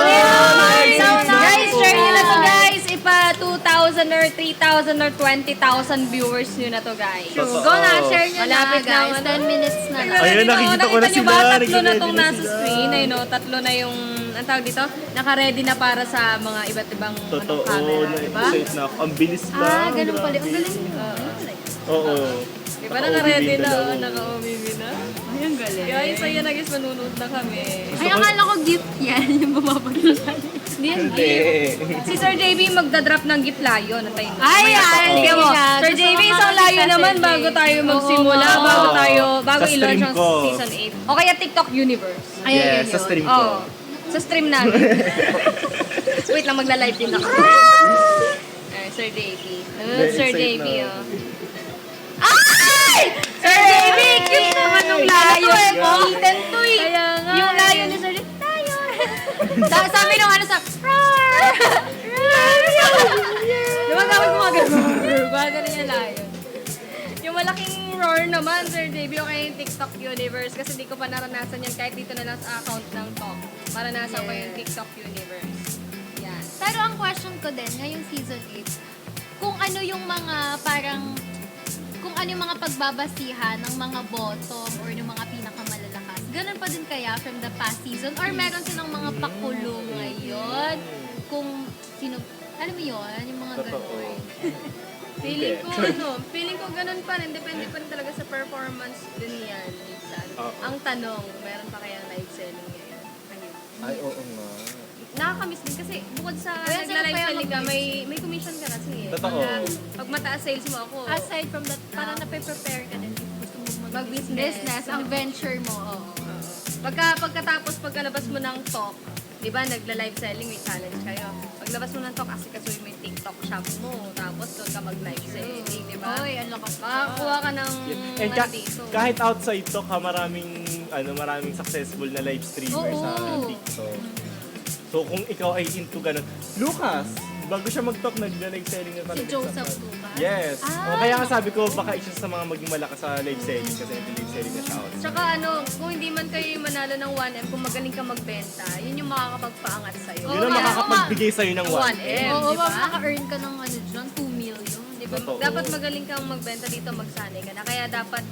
Guys, share nyo na to guys. Ipa 2,000 or 3,000 or 20,000 viewers nyo na to guys. Totoo. Go na, share nyo Malapit na guys. na, 10 minutes na lang. Ayun, nakikita ko na Nakita nyo sila, ba? Tatlo na nag-ready tong na nasa sila. screen. Ayun, no? Tatlo na yung, ang tawag dito, naka-ready na para sa mga iba't ibang Totoo, camera, diba? na-excite na ako. Ang bilis lang. Ganun pala. Ang grabe. galing nyo. Oo. Diba naka-ready na? Naka-OBB Naka-OBB na? Ay, ang galing. Guys, ayun na guys, manunood na kami. Ay, akala ko gift yan, yung bumabagyan. Hindi. Si Sir JB magdadrop ng gift layo. Antayin mo. Ay, ay, Tingnan mo. sige nga. Sir Gusto JB, ko isang layo makakita, naman Sir bago JB. tayo magsimula. Oo. Bago Sa i-launch stream ang ko. season 8. O kaya TikTok Universe. Yes, sa stream ko. Oo. Sa stream namin. Wait lang, magla-live din ako. Ay, Sir JB. Very Sir excited JB, na. oh. Ay! Sir JB, cute naman yung layo. Kitten to eh. Kaya nga. Yung layo ni Sir JB. Layo. Sabi nung ano sa... Diba dapat gumagano yung layo. Yung malaking roar naman, Sir JB, o kaya yung TikTok Universe. Kasi di ko pa naranasan yan kahit dito na lang sa account ng Talk. Maranasan ko yung TikTok Universe. Yan. Pero ang question ko din, ngayong season 8, kung ano yung mga parang... Kung ano yung mga pagbabasihan ng mga bottom or ng mga pinakamalalakas. Ganun pa din kaya from the past season? Or meron silang mga pakulong ngayon? Kung sino... Alam mo yun? Yung mga Totoo. ganun. Feeling ko ganun pa rin. Depende pa rin talaga sa performance din yan. Minsan. Oo. Ang tanong, meron pa kayang live selling ngayon? Ay, oo nga. Nakakamiss din kasi bukod sa Kaya sila nagla-live kaya selling ka, may commission ka kasi eh. Totoo. Pag mataas sales mo ako, Aside from that, parang nape-prepare ka din. Gusto mo mag-business. business, ang venture mo. Oo. pagkatapos pagkalabas mo ng talk, di ba, nagla-live selling, may challenge kayo. Paglabas mo ng talk, kasi mo yung TikTok shop mo, tapos doon ka mag-live selling, di ba? Oy, ang lakas. Makakuha ka ng And dito. kahit outside to maraming successful na live streamer sa Oo. TikTok. So kung ikaw ay into ganun, Lucas, bago siya mag-talk, nag-live selling na Si talaga. Joseph sa- Lucas? Yes. Ah. O, kaya nga sabi ko, baka isa sa mga maging malakas sa live selling kasi nag-live selling na siya out. Tsaka kung hindi man kayo yung manalo ng 1M, kung magaling ka magbenta, yun yung makakapagpaangat sa'yo. Yun ang kaya- makakapagbigay sa'yo ng 1. 1M, Oo, di ba? maka-earn ka ng ano dyan, 2 million. Di ba? Totoo. Dapat magaling kang magbenta dito, magsanay ka na. Kaya dapat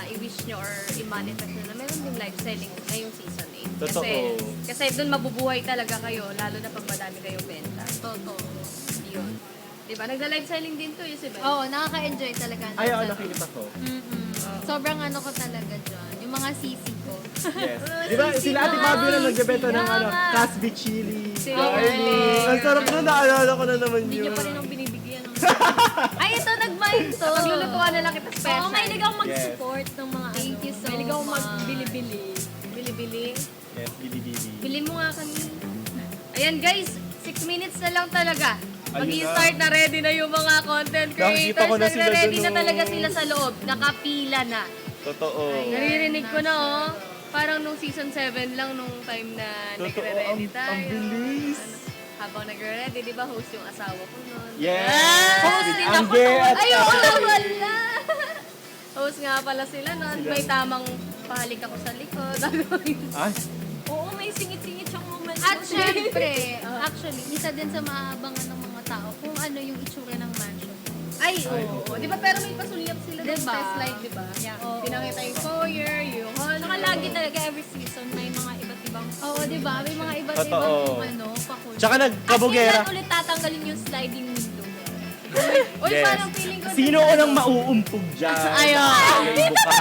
i-wish nyo or i-manifest nyo na meron din live selling ngayong season 8. Totoo. Kasi doon mabubuhay talaga kayo, lalo na pag madami kayong benta. Totoo. Yun. Di ba? Nagla-live selling din to, yung si Ben. Oo, nakaka-enjoy talaga. Ay, oo, Sa- nakikita ko. Sobrang ano ko talaga dyan. Yung mga sisi ko. Yes. Di ba, sila Ate Bobby na nagbebenta ng Casby Chili. Sila Garlic. Ang sarap nun, naalala ko na naman Hindi yun. nyo pa rin ang binibigyan ng... Ay, ito, nag-mind to. Paglulutuan na lang kita special. Oo, mahilig ako Yes. mag-support ng mga Thank you so Mahilig ako much. Bili-bili. Bili-bili. Yes, bili-bili. Bili mo nga kanina. Ayan guys, 6 minutes na lang talaga. Ayun Mag-i-start na, ready na yung mga content Nakikita creators. ko na sila Nagre-ready dun, na oh. talaga sila sa loob. Nakapila na. Totoo. Naririnig ko na oh. Parang nung season 7 lang nung time na Totoo, nagre-ready tayo. ang bilis. Habang nagre-ready, di ba host yung asawa ko nun? Yes! Host din ako. Angge at Ayoko na Ashley. wala. Host nga pala sila nun. May tamang pahalik ako sa likod. Ay, Oo, may singit-singit siyang moment. At syempre, actually, isa din sa maabangan ng mga tao kung ano yung itsura ng mansion. Ay, oo. Di ba pero may pasulyap sila ng Diba? test live, di ba? Yeah. Oo. Pinakita yung foyer, yung hall. Saka lagi talaga every season may mga iba't ibang... Oo, di ba? May mga iba't Totoo. ibang ano, pakul. tsaka At nagkabugera. kailan ulit tatanggalin yung sliding window? Uy, Yes. parang feeling ko... Sino unang mauumpog dyan? Ayun. Bukas.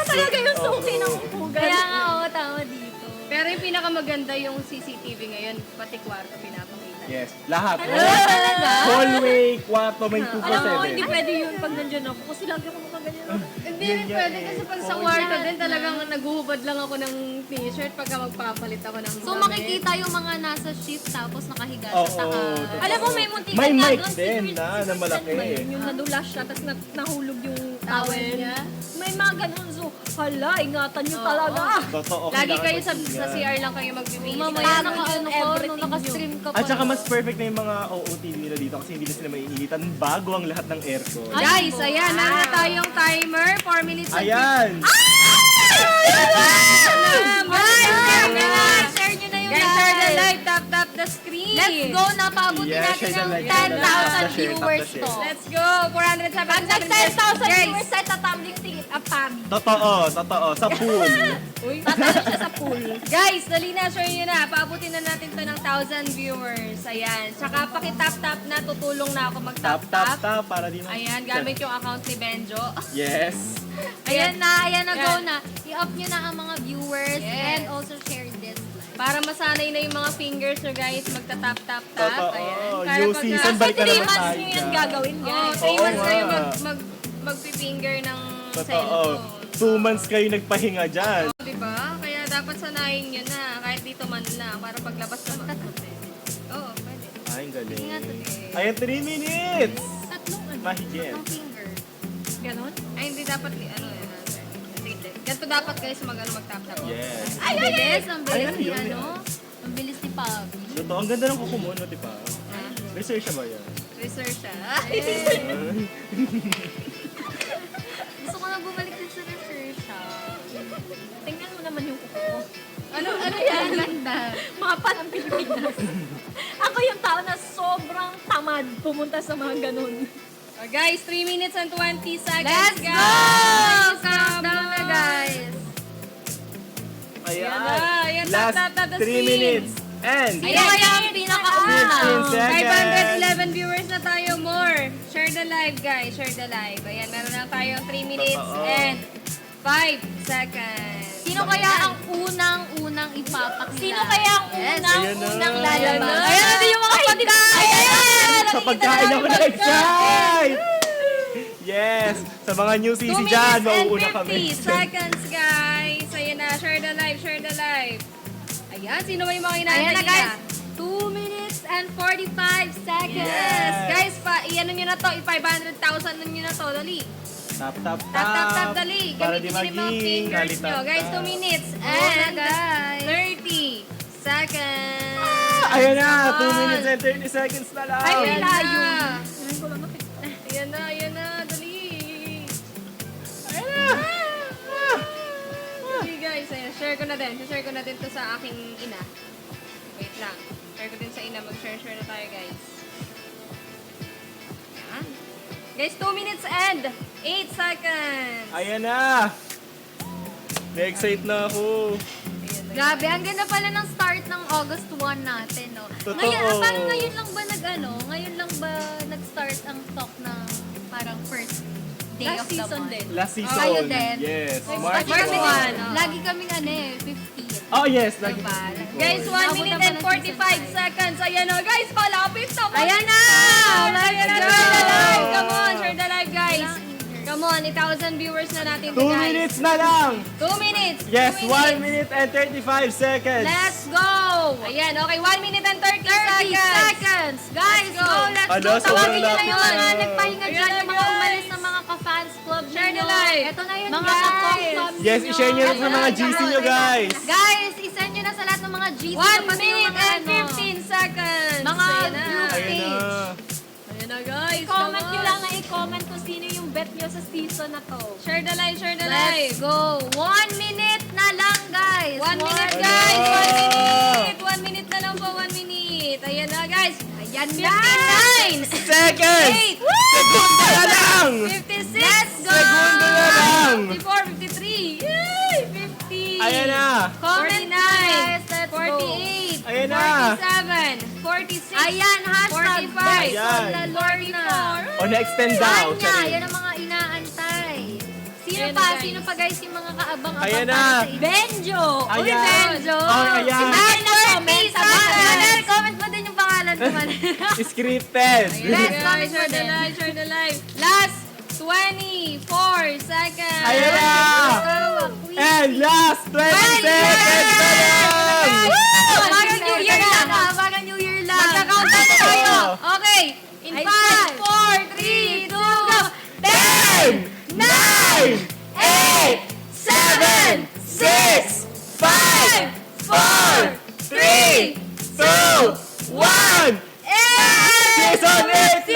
Talaga yung suki ng upugan. Kaya nga, oo, tama dito. Pero yung pinakamaganda yung CCTV ngayon, pati kwarto pinapakita. Yes, lahat. Talaga? Hallway, kwarto, may 2 Alam mo, hindi pwede yun pag nandyan ako kasi lagi ako makaganyan. Hindi Yun rin yan pwede eh. kasi pag sa Oo, kwarto yan. din talagang naguhubad lang ako ng t-shirt pagka magpapalit ako ng So, damit. makikita yung mga nasa shift tapos nakahiga Oo, sa taas. totoo. Alam mo, may muntikan May nga mic doon. din na malaki. Yung nadulas siya, tapos nahulog yung Towel towel niya. May mga ganun. So, hala, ingatan nyo talaga. Totoo. Lagi kailangan kayo sa mag-ingat. CR lang kayo magbibihis. Mamaya Paano naka, yun, ano ko, everything nung naka-stream ka pa. At saka mas perfect na yung mga OOTV nila dito kasi hindi na sila maiinitan bago ang lahat ng aircon. Guys, ayan na nga tayong timer. 4 minutes and Ayan! Share nyo na yung Guys, share the live. Tap the screen. Let's go na, paabutin Yes, natin share the ng like, share the like, tap the 10,000 share, tap the viewers share. to. Let's go. 407. Pag nag-10,000 viewers sa tatambling tingit, apam. Totoo. Sa pool. Tatalo siya sa pool. Guys, dali na, share nyo na. Paabutin na natin to ng 1,000 viewers. Ayan. Tsaka pakitap-tap na, tutulong na ako Tap, mag-tap-tap. tap, para di na. Ayan, gamit yung account ni Benjo. Yes. Ayan na, go Yan. na. I-up nyo na ang mga viewers Yes. and also share this live. Para masanay na yung mga fingers nyo guys, magta-tap-tap-tap. Totoo. Ayan. New pagka- season, Kasi balik na 3 naman months tayo nyo yan dyan. gagawin guys. Oo, 3 Oo months kayo nga. magpipinger ng Totoo. cellphone. 2 months kayo nagpahinga dyan. Diba? Kaya dapat sanayin nyo na, kahit dito man lang, para paglabas naman. Oo, pwede. Ay, ang galing. Ingat ulit. Ayan, 3 minutes! Tatlong Mahigit. tatlong finger. Ganon? Ay, hindi dapat, ganito dapat guys mag-tap-tap. Yes. Ay, bilis! Ang bilis Ay, ni yun, ano? Ang bilis ni Pabi. Totoo, ang ganda ng kuko mo, no, diba? Research siya ba yan? Research siya. Gusto ko na bumalik din sa research Tingnan mo naman yung kuko ko. Ano yan? Ang ganda. Mapa ng Pilipinas. Ako yung tao na sobrang tamad pumunta sa mga ganun. Oh, guys, 3 minutes and 20 seconds, Let's go! guys! Countdown na, guys. Ayan. Ayan, Last tap, 3 spin. minutes. And Sino kaya ang pinakauna? 15 seconds. 511 viewers na tayo more. Share the live, guys. Share the live. Ayan, meron lang tayong 3 minutes Totoo. and 5 seconds. Sino kaya ang unang-unang ipapakilala? Sino kaya ang Ayan na. unang lalabas? Ayan na yung mga pagkain! Sa pagkain ako na-excite! Yes! Sa mga new 2 season minutes dyan, and mauuna 50 kami. seconds, guys. Ayan na, share the live, share the live. Ayan, sino ba yung mga inaantay Ayan na, nila? guys. 2 minutes and 45 seconds. Yes. Guys, i-ano nyo na to, i-500,000 na nyo na to, dali. Tap, tap, Tap, tap, tap, dali. Para di Gamitin nyo yung mga maging fingers nyo. Guys, 2 minutes and guys. 30 seconds. Ayan na, 2 Come on. minutes and 30 seconds na lang. Ay, may Ayan layo. na. Ayan na, dali. Okay guys, ayan, share ko na din. Share ko na din to sa aking ina. Wait lang. Share ko din sa ina. Mag-share na tayo guys. Ayan. Guys, 2 minutes and 8 seconds. Ayan na. Na-excite na ako. Ayan na. Grabe, ang ganda pala ng start ng August 1 natin, no? Totoo. Parang ngayon lang ba ngayon lang ba nag-start ang stock ng parang first day Last of the season month? din. Last season. Kayo din? Yes. March March 1. 1. Lagi kaming 50. Oh, yes. Lagi. Diba? Guys, 1 Umabot minute na and pala ng 45 seconds. Ayan na, guys, malapit na. Ayan na! Ayan na, Let's share the go! live. Come on, share the live, guys. Come on, 1,000 viewers na natin 2 to, guys. minutes na lang. 2 minutes. Yes, 2 1 minutes. minute and 35 seconds. Let's go! Ayan, okay, 1 minute and 30 30 seconds. seconds! Guys, Let's go. go! Let's Ano, go! sobrang Tawagin nyo na yung lapit mga na. nagpahinga Ayan dyan, na, yung mga guys. umalis na mga ka-fans club Share the ninyo. live. Ito na yun, Mga guys. ka-pop Yes, i-share nyo rin sa mga GC nyo, guys. Guys, isend nyo na sa lahat ng mga GC. 1 pati yung minute mga and 15 seconds. Mga Ayan na. group Ayan na. Ayan na, guys. I-comment Come nyo on. lang na i-comment kung sino yung bet nyo sa season na to. Share the live, share the Let's live. go! 1 minute na lang, guys! 1 minute, Ano? guys. 1 minute. 1 minute na lang po, 1 minute. Ayan na, guys. Ayan na! 59. Seconds! 8. Segundo na lang! 56. Let's go! Segundo na lang! 54, 53. Yay! 50. Ayan na! Comment 49. guys, let's go! 48. Ayan na! 47. 46. Ayan, hashtag 45. guys! Ayan. Lalor na! O, na-extend daw. Anya, yan ang mga inaantay. Sino Ayan pa? na, guys. Sino pa guys yung mga kaabang-abang Ayan na. para sa inyo? Benjo! Uy, Ayan. Benjo! Oh, ayan. Ay, comment sa Manel, comment mo din yung pangalan ko, Manel. Scripted. Let's Guys, comment mo share the din. live, share the live. Last 24 seconds. Ayan na! And last 20 seconds na lang! Bagang New Year lang ha, bagang New Year lang. Magka-count na tayo. Oh. Okay. In Ay, 5, 4, 3, 2, go. 10, 9, 8, 7, 6, 5, 4, 3, 2, 1. Season 8